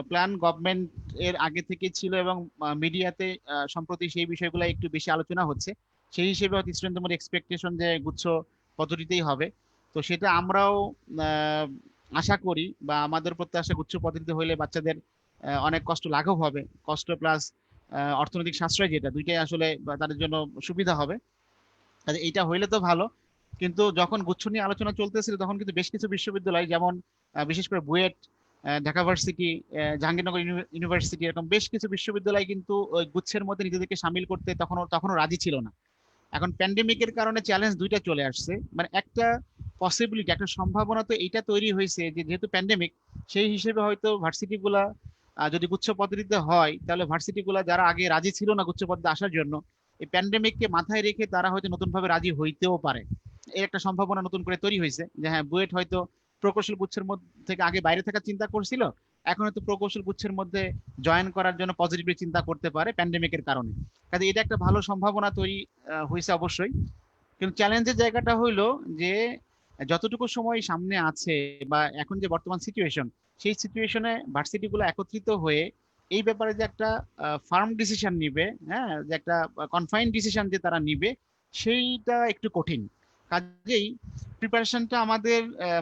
প্ল্যান গভর্নমেন্ট এর আগে থেকে ছিল, এবং মিডিয়াতে সম্প্রতি সেই বিষয়গুলো একটু বেশি আলোচনা হচ্ছে। সেই হিসেবে হয়তো স্টুডেন্টদের মধ্যে এক্সপেকটেশন যে গুচ্ছ পদ্ধতিতেই হবে। তো সেটা আমরাও আহ, আশা করি, বা আমাদের প্রত্যাশা গুচ্ছ পদ্ধতিতে হইলে বাচ্চাদের অনেক কষ্ট লাঘব হবে। কষ্ট প্লাস অর্থনৈতিক সাশ্রয়, যেটা দুইটাই আসলে তাদের জন্য সুবিধা হবে। কাজে এইটা হইলে তো ভালো। কিন্তু যখন গুচ্ছ নিয়ে আলোচনা চলতেছিল, তখন কিন্তু বেশ কিছু বিশ্ববিদ্যালয়, যেমন বিশেষ করে বুয়েট, ঢাকা ভার্সিটি, জাহাঙ্গীরনগর ইউনিভার্সিটি, এরকম বেশ কিছু বিশ্ববিদ্যালয় কিন্তু ওই গুচ্ছের মধ্যে নিজেদেরকে সামিল করতে তখনও রাজি ছিল না। এখন প্যান্ডেমিকের কারণে চ্যালেঞ্জ দুইটা চলে আসছে। মানে একটা পসিবিলিটি, একটা সম্ভাবনা তো এইটা তৈরি হয়েছে যে যেহেতু প্যান্ডেমিক, সেই হিসেবে হয়তো ভার্সিটি গুলা যদি গুচ্ছ পদ্ধতিতে হয়, তাহলে ভার্সিটি গুলা যারা আগে রাজি ছিল না গুচ্ছ পদ্ধতি আসার জন্য, এই প্যান্ডেমিককে মাথায় রেখে তারা হয়তো নতুন ভাবে রাজি হইতেও পারে। এর একটা সম্ভাবনা নতুন করে তৈরি হয়েছে যে হ্যাঁ বুয়েট হয়তো প্রকৌশল গুচ্ছের মধ্যে থেকে আগে বাইরে থাকার চিন্তা করছিল, এখন হয়তো প্রকৌশল গুচ্ছের মধ্যে জয়েন করার জন্য পজিটিভলি চিন্তা করতে পারে প্যান্ডেমিকের কারণে। কাজে এটা একটা ভালো সম্ভাবনা তৈরি হয়েছে অবশ্যই। কিন্তু চ্যালেঞ্জের জায়গাটা হইলো যে যতটুকু সময় সামনে আছে বা এখন যে বর্তমান সিচুয়েশন, সেই সিচুয়েশনে ভার্সিটি গুলো একত্রিত হয়ে এই ব্যাপারে যে একটা ফার্ম ডিসিশন নিবে, হ্যাঁ, যে একটা কনফাইন ডিসিশন যে তারা নিবে, সেইটা একটু কঠিন। কাজেই প্রিপারেশনটা আমাদের,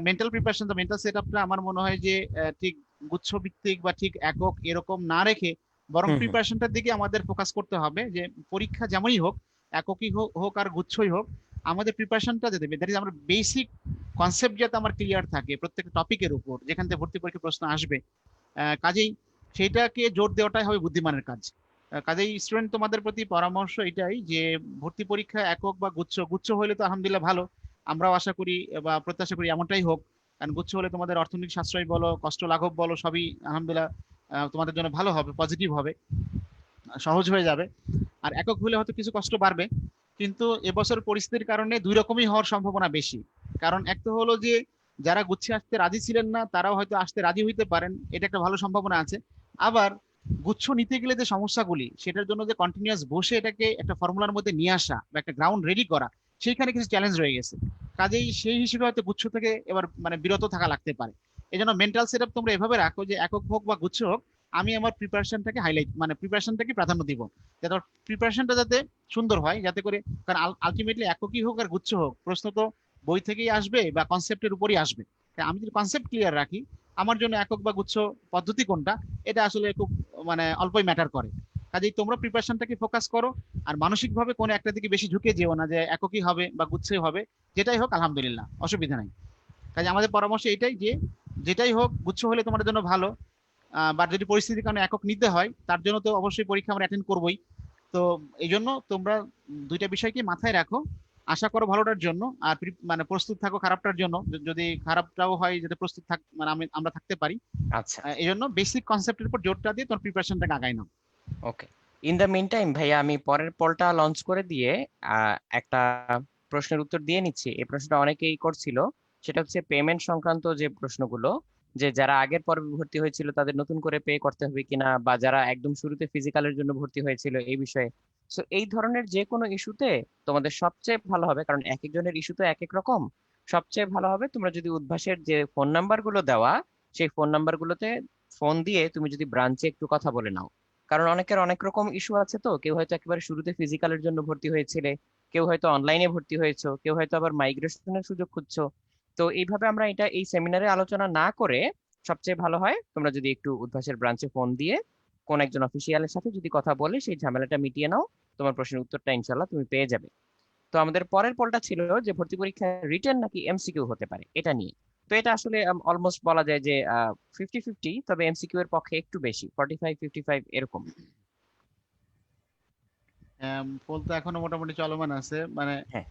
মেন্টাল প্রিপারেশন, মেন্টাল সেট আপটা আমার মনে হয় যে ঠিক গুচ্ছ ভিত্তিক বা ঠিক একক এরকম না রেখে, বরং হুম হুম প্রিপারেশনটার দিকে আমাদের ফোকাস করতে হবে। যে পরীক্ষা যেমনই হোক, এককই হোক আর গুচ্ছই হোক, আমাদের প্রিপারেশনটা যে দেবে, দ্যাট ইজ আমার বেসিক কনসেপ্ট যাতে আমার ক্লিয়ার থাকে প্রত্যেকটা টপিকের উপর, যেখান থেকে ভর্তি পরীক্ষা প্রশ্ন আসবে। কাজেই সেইটাকে জোর দেওয়াটাই হবে বুদ্ধিমানের কাজ। কাজেই স্টুডেন্ট, তোমাদের প্রতি পরামর্শ এটাই যে ভর্তি পরীক্ষা একক বা গুচ্ছ, গুচ্ছ হলে তো আলহামদুলিল্লাহ ভালো, আমরাও আশা করি বা প্রত্যাশা করি এমনটাই হোক। কারণ গুচ্ছ হলে তোমাদের অর্থনৈতিক সাশ্রয় বলো, কষ্ট লাঘব বলো, সবই আলহামদুলিল্লাহ তোমাদের জন্য ভালো হবে, পজিটিভ হবে, সহজ হয়ে যাবে। আর একক হলে হয়তো কিছু কষ্ট বাড়বে, কিন্তু এবছর পরিস্থিতির কারণে দুই রকমই হওয়ার সম্ভাবনা বেশি। কারণ এক তো হলো যে যারা গুচ্ছে আসতে রাজি ছিলেন না, তারাও হয়তো আসতে রাজি হইতে পারেন, এটা একটা ভালো সম্ভাবনা আছে। আবার গুচ্ছ নিতে গেলে যে সমস্যাগুলি, সেটার জন্য যে কন্টিনিউয়াস বসে এটাকে একটা ফর্মুলার মধ্যে নিয়ে আসা বা একটা গ্রাউন্ড রেডি করা, সেইখানে কিছু চ্যালেঞ্জ রয়ে গেছে। কাজেই সেই হিসেবে হয়তো গুচ্ছ থেকে এবার মানে বিরত থাকা লাগতে পারে। এই জন্য মেন্টাল সেট আপ তোমরা এভাবে রাখো যে একক হোক বা গুচ্ছ হোক, আমি আমার প্রিপারেশনটাকে হাইলাইট, মানে প্রিপারেশনটাকে প্রাধান্য দিব, যাতে প্রিপারেশনটা যাতে সুন্দর হয়, যাতে করে, কারণ আলটিমেটলি এককই হোক আর গুচ্ছ হোক, প্রশ্ন তো বই থেকেই আসবে বা কনসেপ্টের উপরই আসবে। তাই আমি যদি কনসেপ্ট ক্লিয়ার রাখি, আমার জন্য একক বা গুচ্ছ পদ্ধতি কোনটা, এটা আসলে খুব মানে অল্পই ম্যাটার করে। কাজেই তোমরা প্রিপারেশনটাকে ফোকাস করো, আর মানসিকভাবে কোনো একটা দিকে বেশি ঝুঁকে যেও না যে এককই হবে বা গুচ্ছই হবে, যেটাই হোক আলহামদুলিল্লাহ, অসুবিধা নাই। কাজে আমাদের পরামর্শ এটাই যে যেটাই হোক গুচ্ছ হলে তোমাদের জন্য ভালো। বা যদি পরিস্থিতির কারণে একক নিতে হয়, তার জন্য তো অবশ্যই পরীক্ষা আমরা অ্যাটেন্ড করবোই। তো এই জন্য তোমরা দুইটা বিষয়কে মাথায় রাখো, আশা করো ভালোটার জন্য, আর মানে প্রস্তুত থাকো খারাপটার জন্য, যদি খারাপটাও হয় যাতে প্রস্তুত থাক মানে আমরা থাকতে পারি। আচ্ছা, এই জন্য বেসিক কনসেপ্টের উপর জোরটা দিয়ে তোমার প্রিপারেশনটাকে আগাই নাও। ওকে। ইন দ্য মিন টাইম ভাইয়া, আমি পরের পলটা লঞ্চ করে দিয়ে একটা প্রশ্নের উত্তর দিয়ে নিচ্ছি। এই প্রশ্নটা অনেকেই করছিল, সেটা হচ্ছে পেমেন্ট সংক্রান্ত যে প্রশ্নগুলো, যে যারা আগের পর্বে ভর্তি হয়েছিল তাদের নতুন করে পে করতে হবে কিনা, বা যারা একদম শুরুতে ফিজিক্যালের জন্য ভর্তি হয়েছিল এই বিষয়ে। সো এই ধরনের যে কোনো ইস্যুতে তোমাদের সবচেয়ে ভালো হবে, কারণ এক একজনের ইস্যু তো এক এক রকম, সবচেয়ে ভালো হবে তোমরা যদি উদ্ভাসের যে ফোন নাম্বার গুলো দেওয়া, সেই ফোন নাম্বার গুলোতে ফোন দিয়ে তুমি যদি ব্রাঞ্চে একটু কথা বলে নাও। কারণ অনেকের অনেক রকম ইস্যু আছে, তো কেউ হয়তো একেবারে শুরুতে ফিজিক্যালের জন্য ভর্তি হয়েছিলে, কেউ হয়তো অনলাইনে ভর্তি হয়েছো, কেউ হয়তো আবার মাইগ্রেশনের সুযোগ খুঁজছো। তো এইভাবে আমরা এটা এই সেমিনারে আলোচনা না করে সবচেয়ে ভালো হয় তোমরা যদি একটু উদ্ভাসের ব্রাঞ্চে ফোন দিয়ে কোন একজন অফিসিয়ালের সাথে যদি কথা বলে সেই ঝামেলাটা মিটিয়ে নাও, তোমার প্রশ্নের উত্তরটা ইনশাল্লাহ তুমি পেয়ে যাবে। তো আমাদের পরের পলটা ছিল যে ভর্তি পরীক্ষা রিটেন নাকি এমসিকিউ হতে পারে এটা নিয়ে। তো এটা আসলে অলমোস্ট বলা যায় যে 50-50, তবে এমসিকিউ এর পক্ষে একটু বেশি, 45-55 এরকম। পোল তো এখনো মোটামুটি চলমান আছে, মানে হ্যাঁ,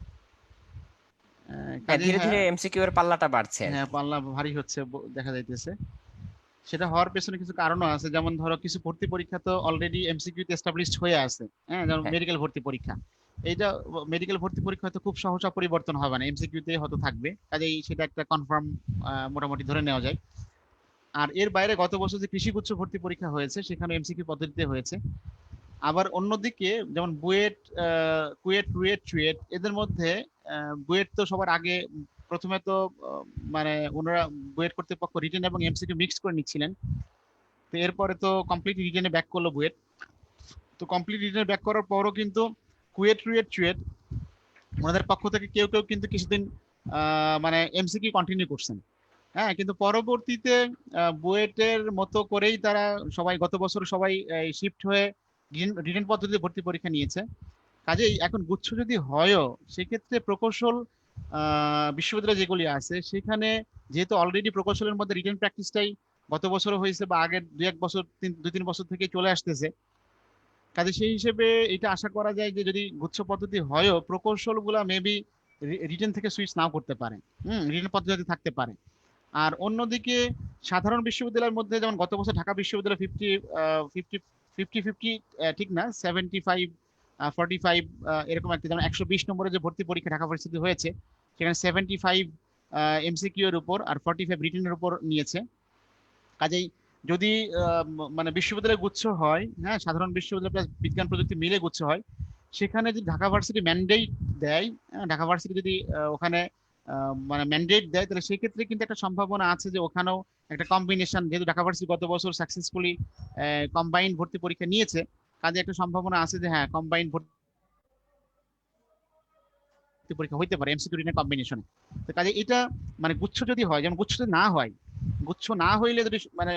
হ্যাঁ, কাজেই ধীরে ধীরে হ্যাঁ, এমসিকিউ এর পাল্লাটা বাড়ছে আর হ্যাঁ কি। পাল্লা ভারী হচ্ছে দেখা যাইতেছে। সেটা হওয়ার পেছনে কিছু কারণও আছে, যেমন ধরো কিছু ভর্তি পরীক্ষা তো অলরেডি এমসিকিউ তে এস্টাবলিশড হয়ে আছে। হ্যাঁ, যেমন হ্যাঁ, মেডিকেল ভর্তি পরীক্ষা। এইটা মেডিকেল ভর্তি পরীক্ষা হয়তো খুব সহজা পরিবর্তন হবে না, এমসিকিউ তে হয়তো থাকবে, কাজেই সেটা একটা কনফার্ম মোটামুটি ধরে নেওয়া যায়। আর এর বাইরে গত বছর যে কৃষিগুচ্ছ ভর্তি পরীক্ষা হয়েছে সেখানে এমসিকিউ পদ্ধতিতে হয়েছে। আবার অন্যদিকে যেমন বুয়েট, কুয়েট, রুয়েট, চুয়েট এদের মধ্যে বুয়েট তো সবার আগে প্রথমে তো মানে ওনারা বুয়েট কর্তৃপক্ষ রিটেন এবং এমসিকিউ মিক্স করে নিচ্ছিলেন। তো এরপরে তো কমপ্লিট রিটেনে ব্যাক করলো বুয়েট। তো কমপ্লিট রিটেনে ব্যাক করার পরও কিন্তু কুয়েট, রুয়েট, চুয়েট ওনাদের পক্ষ থেকে কেউ কেউ কিন্তু কিছুদিন মানে এমসিকিউ কন্টিনিউ করছেন। হ্যাঁ, কিন্তু পরবর্তীতে বুয়েটের মতো করেই তারা সবাই গত বছর সবাই শিফট হয়ে রিটেন পদ্ধতিতে ভর্তি পরীক্ষা নিয়েছে। কাজেই এখন গুচ্ছ যদি হয়ও, সেক্ষেত্রে প্রকৌশল বিশ্ববিদ্যালয় যেগুলি আছে সেখানে যেহেতু অলরেডি প্রকৌশলের মধ্যে রিটেন প্র্যাকটিসটাই গত বছরও হয়েছে বা আগের 2-1 বছর 2-3 বছর থেকে চলে আসতেছে, কাজে সেই হিসেবে এটা আশা করা যায় যে যদি গুচ্ছ পদ্ধতি হয়ও প্রকৌশল গুলা মেবি রিটেন থেকে সুইচ নাও করতে পারে, রিটেন পদ্ধতি থাকতে পারে। আর অন্যদিকে সাধারণ বিশ্ববিদ্যালয়ের মধ্যে যেমন গত বছর ঢাকা বিশ্ববিদ্যালয় ফিফটি ফিফটি ফিফটি ঠিক না, 75-45 এরকম একটা, যেমন 120 নম্বরের যে ভর্তি পরীক্ষা ঢাকা ভার্সিটি হয়েছে সেখানে 75 এমসিকিউ এর উপর আর 45 রিটেনের উপর নিয়েছে। কাজেই যদি মানে বিশ্ববিদ্যালয় গুচ্ছ হয়, হ্যাঁ সাধারণ বিশ্ববিদ্যালয় প্লাস বিজ্ঞান প্রযুক্তি মিলে গুচ্ছ হয়, সেখানে যদি ঢাকা ভার্সিটি ম্যান্ডেট দেয়, ঢাকা ভার্সিটি যদি ওখানে মানে ম্যান্ডেট দেয়, তাহলে সেক্ষেত্রে কিন্তু একটা সম্ভাবনা আছে যে ওখানেও একটা কম্বিনেশন, যেহেতু ঢাকা ভার্সিটি গত বছর সাকসেসফুলি কম্বাইন্ড ভর্তি পরীক্ষা নিয়েছে, কাজে একটা সম্ভাবনা আছে যে হ্যাঁ কম্বাইন্ড ভর্তি পরীক্ষা হইতে পারে এমসিকিউ রিটেন কম্বিনেশনে। তো কাজে এটা মানে গুচ্ছ যদি হয়, যেমন গুচ্ছ যদি না হয়, গুচ্ছ না হইলে যদি মানে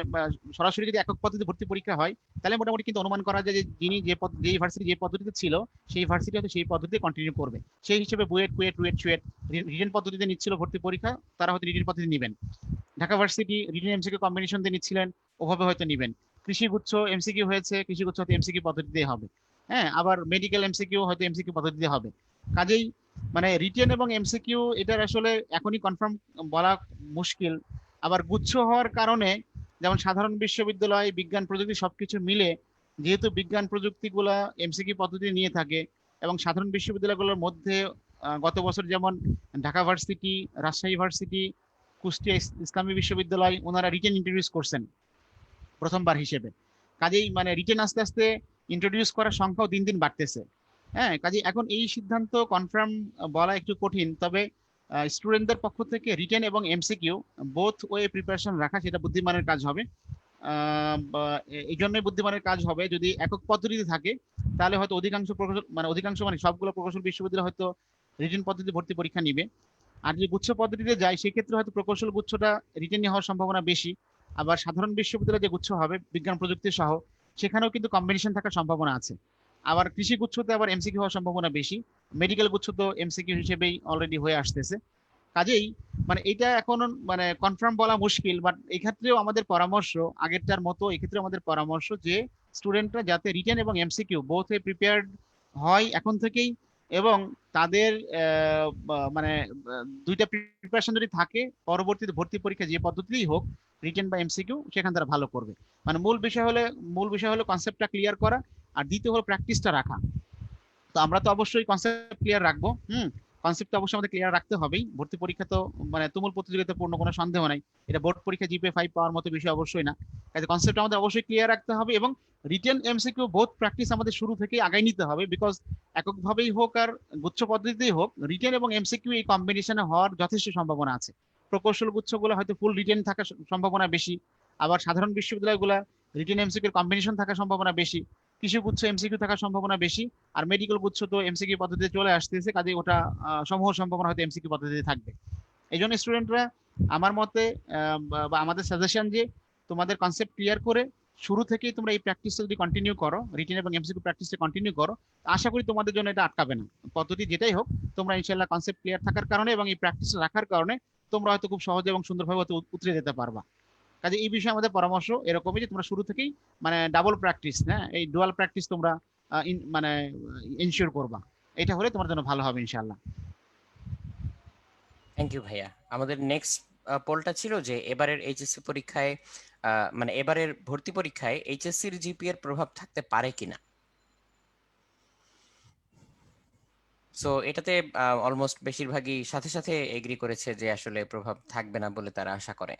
সরাসরি যদি একক পদ্ধতি ভর্তি পরীক্ষা হয়, তাহলে মোটামুটি কিন্তু অনুমান করা যায় যে যিনি যে ভার্সিটি যে পদ্ধতিতে ছিল সেই ভার্সিটি হয়তো সেই পদ্ধতি কন্টিনিউ করবে। সেই হিসেবে বুয়েট, কুয়েট, রুয়েট, চুয়েট রিটেন পদ্ধতিতে নিচ্ছিল ভর্তি পরীক্ষা, তারা হয়তো রিটেন পদ্ধতি নিবেন। Dhaka varsity written MCQ combination দিয়ে নিচ্ছিলেন, ওভাবে হয়তো নিবেন। কৃষি গুচ্ছ এমসিকিউ হয়েছে, কৃষি গুচ্ছ হয়তো এমসিকিউ পদ্ধতিতে হবে। হ্যাঁ, আবার মেডিকেল এমসিকিউ হয়তো এমসিকিউ পদ্ধতিতে হবে। কাজেই মানে রিটেন এবং এমসিকিউ এটার আসলে এখনই কনফার্ম বলা মুশকিল। আবার গুচ্ছ হওয়ার কারণে যেমন সাধারণ বিশ্ববিদ্যালয় বিজ্ঞান প্রযুক্তি সবকিছু মিলে, যেহেতু বিজ্ঞান প্রযুক্তিগুলা এমসিকিউ পদ্ধতি নিয়ে থাকে এবং সাধারণ বিশ্ববিদ্যালয়গুলোর মধ্যে গত বছর যেমন ঢাকা ভার্সিটি, রাজশাহী ভার্সিটি, কুষ্টিয়া ইসলামী বিশ্ববিদ্যালয় ওনারা রিটেন ইন্ট্রোডিউস করছেন প্রথমবার হিসেবে। কাজেই মানে রিটেন আস্তে আস্তে ইন্ট্রোডিউস করার সংখ্যাও দিন দিন বাড়তেছে। হ্যাঁ, কাজে এখন এই সিদ্ধান্ত কনফার্ম বলা একটু কঠিন, তবে স্টুডেন্টদের পক্ষ থেকে রিটেন এবং এমসিকিউ বোথ ওয়ে প্রিপারেশন রাখা সেটা বুদ্ধিমানের কাজ হবে। এই জন্যই বুদ্ধিমানের কাজ হবে, যদি একক পদ্ধতিতে থাকে তাহলে হয়তো অধিকাংশ প্রকৌশল মানে অধিকাংশ মানে সবগুলো প্রকৌশল বিশ্ববিদ্যালয় হয়তো রিটেন পদ্ধতি ভর্তি পরীক্ষা নিবে। আর যদি গুচ্ছ পদ্ধতিতে যায় সেক্ষেত্রে হয়তো প্রকৌশল গুচ্ছটা রিটেনে হওয়ার সম্ভাবনা বেশি। আবার সাধারণ বিশ্ববিদ্যালয়ে যে গুচ্ছ হবে বিজ্ঞান প্রযুক্তি সহ সেখানেও কিন্তু কম্বিনেশন থাকার সম্ভাবনা আছে। আবার কৃষি গুচ্ছতে আবার এমসিকিউ হওয়ার সম্ভাবনা বেশি। মেডিকেল গুচ্ছ তো এমসিকিউ হিসেবেই অলরেডি হয়ে আসতেছে। কাজেই মানে এটা এখন মানে কনফার্ম বলা মুশকিল, বাট এই ক্ষেত্রেও আমাদের পরামর্শ আগেরটার মতো, এক্ষেত্রে আমাদের পরামর্শ যে স্টুডেন্টরা যাতে রিটেন এবং এমসিকিউ বোথ প্রিপেয়ার্ড হয় এখন থেকেই, এবং তাদের মানে দুইটা প্রিপারেশন যদি থাকে, পরবর্তীতে ভর্তি পরীক্ষা যে পদ্ধতিতেই হোক, রিটেন বা এমসিকিউ, সেখানে তারা ভালো করবে। মানে মূল বিষয় হলো কনসেপ্টটা ক্লিয়ার করা, আর দ্বিতীয় হলো প্র্যাকটিসটা রাখা। তো আমরা তো অবশ্যই কনসেপ্ট ক্লিয়ার রাখবো। কনসেপ্ট তো অবশ্যই আমাদের ক্লিয়ার রাখতে হবেই। ভর্তি পরীক্ষা তো মানে তুমুল প্রতিযোগিতাপূর্ণ, কোনো সন্দেহ নাই। এটা বোর্ড পরীক্ষা জিপিএ 5 পাওয়ার মতো বিষয় অবশ্যই না। কাজে কনসেপ্ট আমাদের অবশ্যই ক্লিয়ার রাখতে হবে, এবং রিটেন এমসিকিউ বোথ প্র্যাকটিস আমাদের শুরু থেকেই আগাই নিতে হবে। বিকজ এককভাবেই হোক আর গুচ্ছ পদ্ধতিতেই হোক, রিটেন এবং এমসিকিউ এই কম্বিনেশনে হওয়ার যথেষ্ট সম্ভাবনা আছে। প্রকৌশল গুচ্ছগুলো হয়তো ফুল রিটেন থাকার সম্ভাবনা বেশি, আবার সাধারণ বিশ্ববিদ্যালয়গুলো রিটেন এমসিকিউর কম্বিনেশন থাকার সম্ভাবনা বেশি, কৃষি গুচ্ছ এমসিকিউ থাকার সম্ভাবনা বেশি, আর মেডিকেল গুচ্ছ তো এমসিকিউ পদ্ধতিতে চলে আসতেছে, কাজে ওটা সমূহ সম্ভাবনা হয়তো এমসিকিউ পদ্ধতিতে থাকবে। এই জন্য স্টুডেন্টরা আমার মতে বা আমাদের সাজেশন যে তোমাদের কনসেপ্ট ক্লিয়ার করে শুরু থেকেই তোমরা এই প্র্যাকটিসটা যদি কন্টিনিউ করো, রিটেন এবং এমসিকিউ প্র্যাকটিসটা কন্টিনিউ করো, আশা করি তোমাদের জন্য এটা আটকাবে না। পদ্ধতি যেটাই হোক, তোমরা ইনশাল্লাহ কনসেপ্ট ক্লিয়ার থাকার কারণে এবং এই প্র্যাকটিস রাখার কারণে তোমরা হয়তো খুব সহজে এবং সুন্দরভাবে হয়তো উতরে যেতে পারবা। কাজে এই বিষয়ে আমাদের পরামর্শ এরকমই যে তোমরা শুরু থেকেই মানে ডাবল প্র্যাকটিস, হ্যাঁ, এই ডুয়াল প্র্যাকটিস তোমরা মানে ইনশিওর করবা। এটা হলে তোমার জন্য ভালো হবে ইনশাআল্লাহ। থ্যাংক ইউ ভাইয়া। আমাদের নেক্সট পোলটা ছিল যে এবারের এইচএসসি পরীক্ষায় মানে এবারের ভর্তি পরীক্ষায় এইচএসসির জিপিএ এর প্রভাব থাকতে পারে কিনা। সো এটাতে অলমোস্ট বেশিরভাগই সাথে সাথে এগ্রি করেছে যে আসলে প্রভাব থাকবে না বলে তারা আশা করে।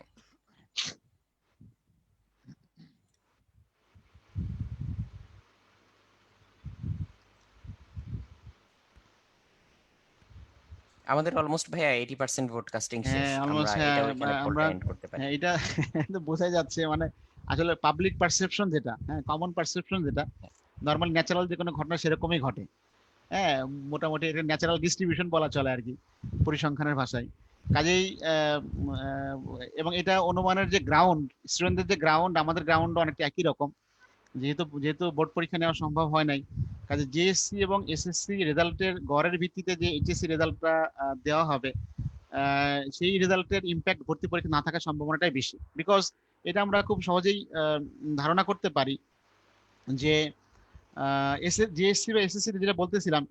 আমাদের অলমোস্ট ভাইয়া 80% ভোট কাস্টিং শেষ। হ্যাঁ আমরা অলমোস্ট, হ্যাঁ এটাও এখানে আমরা, পোলটা এন্ড করতে পারি। হ্যাঁ এটা তো বোঝা যাচ্ছে, মানে আসলে পাবলিক পারসেপশন যেটা, হ্যাঁ কমন পারসেপশন যেটা, নর্মাল ন্যাচারাল যে কোনো ঘটনা সেরকমই ঘটে। হ্যাঁ, মোটামুটি এটা ন্যাচারাল ডিস্ট্রিবিউশন বলা চলে আর কি, পরিসংখ্যানের ভাষায়। কাজেই এবং এটা অনুমানের যে গ্রাউন্ড, স্টুডেন্টদের যে গ্রাউন্ড, আমাদের গ্রাউন্ড অনেকটা একই রকম। যেহেতু যেহেতু বোর্ড পরীক্ষা নেওয়া সম্ভব হয় নাই, কাজে জেএসসি এবং এসএসসি রেজাল্টের গড়ের ভিত্তিতে যে এইচএসসি রেজাল্টটা দেওয়া হবে, সেই রেজাল্টের ইম্প্যাক্ট ভর্তি পরীক্ষা না থাকার সম্ভাবনাটাই বেশি। বিকজ এটা আমরা খুব সহজেই ধারণা করতে পারি যে জেএসসি বা এসএসসি যেটা বলতেছিলাম,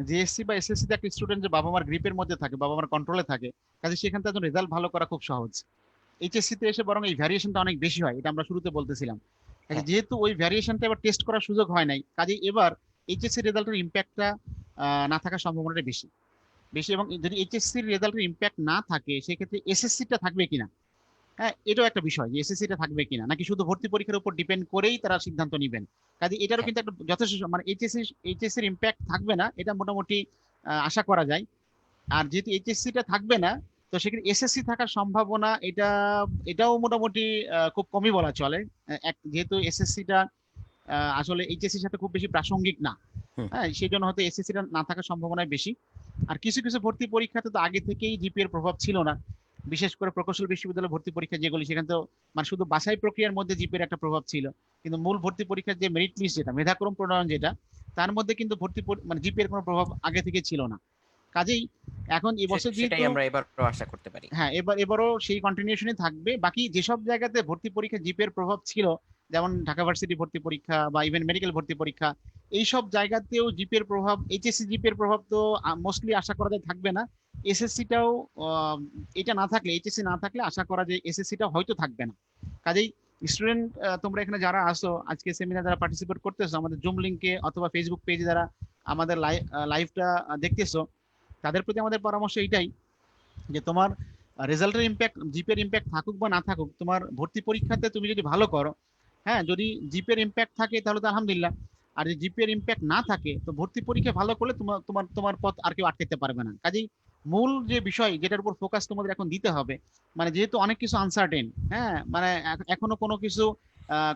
জেএসসি বা এসএসসি তে একটা স্টুডেন্ট যে বাবা মার গ্রিপের মধ্যে থাকে, বাবা মার কন্ট্রোলে থাকে, কাজে সেখান থেকে রেজাল্ট ভালো করা খুব সহজ। এইচএসসি তে এসে বরং এই ভ্যারিয়েশনটা অনেক বেশি হয়, এটা আমরা শুরুতে বলতেছিলাম। কাজে হ্যাঁ, যেহেতু ওই ভ্যারিয়েশনটা এবার টেস্ট করার সুযোগ হয় নাই, কাজে এবার এইচএসসি রেজাল্টের ইম্প্যাক্টটা না থাকার সম্ভাবনাটা বেশি বেশি। এবং যদি এইচএসসি রেজাল্টের ইম্প্যাক্ট না থাকে, সেক্ষেত্রে এসএসসিটা থাকবে কিনা, হ্যাঁ এটাও একটা বিষয় যে এসএসসিটা থাকবে কিনা, নাকি শুধু ভর্তি পরীক্ষার উপর ডিপেন্ড করেই তারা সিদ্ধান্ত নেবেন। কাজে এটারও হ্যাঁ, কিন্তু একটা যথেষ্ট মানে এইচএসসির ইম্প্যাক্ট থাকবে না, এটা মোটামুটি আশা করা যায়। আর যেহেতু এইচএসসিটা থাকবে না, তো সেক্ষেত্রে এসএসসি থাকার সম্ভাবনা এটাও মোটামুটি খুব কমই বলা চলে। যেহেতু এসএসসিটা আসলে এইচএসসির সাথে খুব বেশি প্রাসঙ্গিক না, হুম, হ্যাঁ সেই জন্য হয়তো এসএসসিটা না থাকার সম্ভাবনা বেশি। আর কিছু কিছু ভর্তি পরীক্ষাতে তো আগে থেকেই জিপিএ এর প্রভাব ছিল না, বিশেষ করে প্রকৌশল বিশ্ববিদ্যালয় ভর্তি পরীক্ষা যেগুলি, সেখানে তো মানে শুধু বাছাই প্রক্রিয়ার মধ্যে জিপিএর একটা প্রভাব ছিল। কিন্তু মূল ভর্তি পরীক্ষার যে মেরিট লিস্ট, যেটা মেধাক্রম প্রণয়ন যেটা, তার মধ্যে কিন্তু মানে জিপিএর কোনো প্রভাব আগে থেকে ছিল না। কাজেই এখন এবছর সেটাই যেহেতু, আমরা এবারও আশা করতে পারি। হ্যাঁ এবারও সেই কন্টিনিউশনই থাকবে। বাকি যেসব জায়গাতে ভর্তি পরীক্ষা জিপিএর প্রভাব ছিল, যেমন ঢাকা ভার্সিটি ভর্তি পরীক্ষা বা ইভেন মেডিকেল ভর্তি পরীক্ষা, এইসব জায়গাতেও জিপিএর প্রভাব, এইচএসসি জিপিএর প্রভাব তো মোস্টলি আশা করা যায় থাকবে না। এসএসসিটাও এটা না থাকলে, এইচএসসি না থাকলে আশা করা যায় এসএসসিটা হয়তো থাকবে না। কাজেই স্টুডেন্ট, তোমরা এখানে যারা আসো, আজকে সেমিনার যারা পার্টিসিপেট করতেছো, আমাদের জুম লিঙ্কে অথবা ফেসবুক পেজে যারা আমাদের লাইভটা দেখতেছো, তাদের প্রতি আমাদের পরামর্শ এইটাই যে তোমার রেজাল্টের ইম্প্যাক্ট, জিপিএর ইম্প্যাক্ট থাকুক বা না থাকুক, তোমার ভর্তি পরীক্ষাতে তুমি যদি ভালো করো, হ্যাঁ যদি জিপিএর ইম্প্যাক্ট থাকে তাহলে তো আলহামদুলিল্লাহ। আর যদি জিপিএর ইম্প্যাক্ট না থাকে, তো ভর্তি পরীক্ষা ভালো করলে তোমার তোমার তোমার পথ আর কেউ আটকাতে পারবে না। কাজেই মূল যে বিষয় যেটার উপর ফোকাস তোমাদের এখন দিতে হবে, মানে যেহেতু অনেক কিছু আনসার্টেন, হ্যাঁ মানে এখনো কোনো কিছু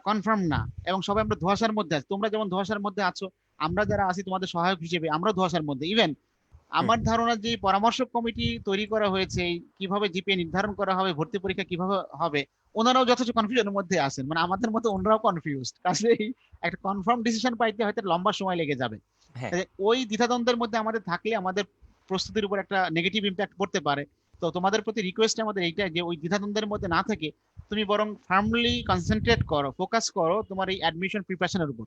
কনফার্ম না, এবং সবাই আমরা ধোঁয়াশার মধ্যে আছি। তোমরা যেমন ধোঁয়াশার মধ্যে আছো, আমরা যারা আছি তোমাদের সহায়ক হিসেবে, আমরা ধোঁয়াশার মধ্যে। ইভেন হুম, আমার ধারণা যে পরামর্শক কমিটি তৈরি করা হয়েছে, কিভাবে জিপিএ নির্ধারণ করা হবে, ভর্তি পরীক্ষা কিভাবে হবে, ওনারাও যথেষ্ট কনফিউশনের মধ্যে আছেন, মানে আমাদের মতো ওনারাও কনফিউজড। কাজেই একটা কনফার্ম ডিসিশন পাইতে হয়তো লম্বা সময় লেগে যাবে। হ্যাঁ, ওই দ্বিধাদ্বন্দ্বের মধ্যে আমাদের থাকলে আমাদের প্রস্তুতির উপর একটা নেগেটিভ ইম্প্যাক্ট পড়তে পারে। তো তোমাদের প্রতি রিকোয়েস্ট আমাদের এইটাই যে ওই দ্বিধাদ্বন্দ্বের মধ্যে না থেকে তুমি বরং ফার্মলি কনসেন্ট্রেট করো, ফোকাস করো তোমার এই অ্যাডমিশন প্রিপারেশনের উপর।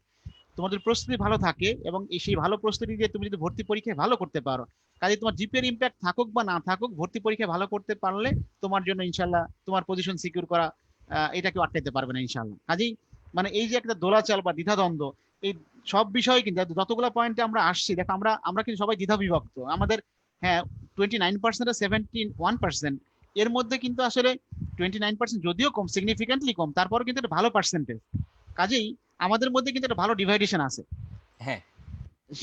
তোমার যদি প্রস্তুতি ভালো থাকে এবং সেই ভালো প্রস্তুতি দিয়ে তুমি যদি ভর্তি পরীক্ষায় ভালো করতে পারো, কাজে তোমার জিপিএর ইম্প্যাক্ট থাকুক বা না থাকুক, ভর্তি পরীক্ষায় ভালো করতে পারলে তোমার জন্য ইনশাল্লাহ তোমার পজিশন সিকিউর করা এটা কেউ আটকাইতে পারবে না ইনশাল্লাহ। কাজেই মানে এই যে একটা দোলাচল বা দ্বিধাদ্বন্দ্ব, এই সব বিষয়ে কিন্তু যতগুলো পয়েন্টে আমরা আসছি, দেখো আমরা আমরা কিন্তু সবাই দ্বিধা বিভক্ত আমাদের। হ্যাঁ, 29% আর 71%, এর মধ্যে কিন্তু আসলে 29% যদিও কম, সিগনিফিকেন্টলি কম, তারপরে কিন্তু একটা ভালো পার্সেন্টেজ। কাজেই আমাদের মধ্যে কিন্তু একটা ভালো ডিভাইডেশন আছে। হ্যাঁ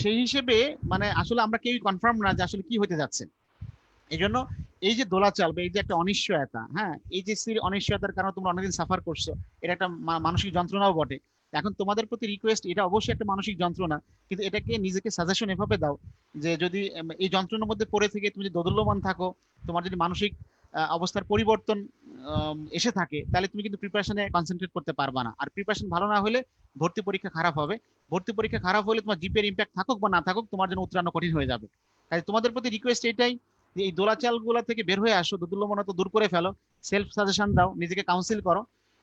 সেই হিসেবে মানে আসলে আমরা কেউই কনফার্ম না যে আসলে কি হতে যাচ্ছে। এই জন্য এই যে দোলাচল বা এই যে একটা অনিশ্চয়তা, হ্যাঁ, এই যে অনিশ্চয়তার কারণে তোমরা অনেকদিন সাফার করছো, এটা একটা মানসিক যন্ত্রণাও বটে। এখন তোমাদের প্রতি রিকোয়েস্ট, এটা অবশ্যই একটা মানসিক যন্ত্রণা, কিন্তু এটাকে নিজেকে সাজেশন এভাবে দাও যে যদি এই যন্ত্রণার মধ্যে পড়ে থেকে তুমি যদি দোদুল্যমান থাকো, তোমার যদি মানসিক অবস্থার পরিবর্তন এসে থাকে, তাহলে তুমি কিন্তু প্রিপারেশনে কনসেন্ট্রেট করতে পারবা না। আর প্রিপারেশন ভালো না হলে ভর্তি পরীক্ষা খারাপ হবে। ভর্তি পরীক্ষা খারাপ হলে তোমার জিপিএর ইম্প্যাক্ট থাকুক বা না থাকুক, তোমার জন্য উত্তরানো কঠিন হয়ে যাবে। তাই তোমাদের প্রতি রিকোয়েস্ট এটাই যে এই দোলাচাল গুলা থেকে বের হয়ে আসো, দোদুল্যমনতা দূর করে ফেলো, সেলফ সাজেশন দাও, নিজেকে কাউন্সিল করো,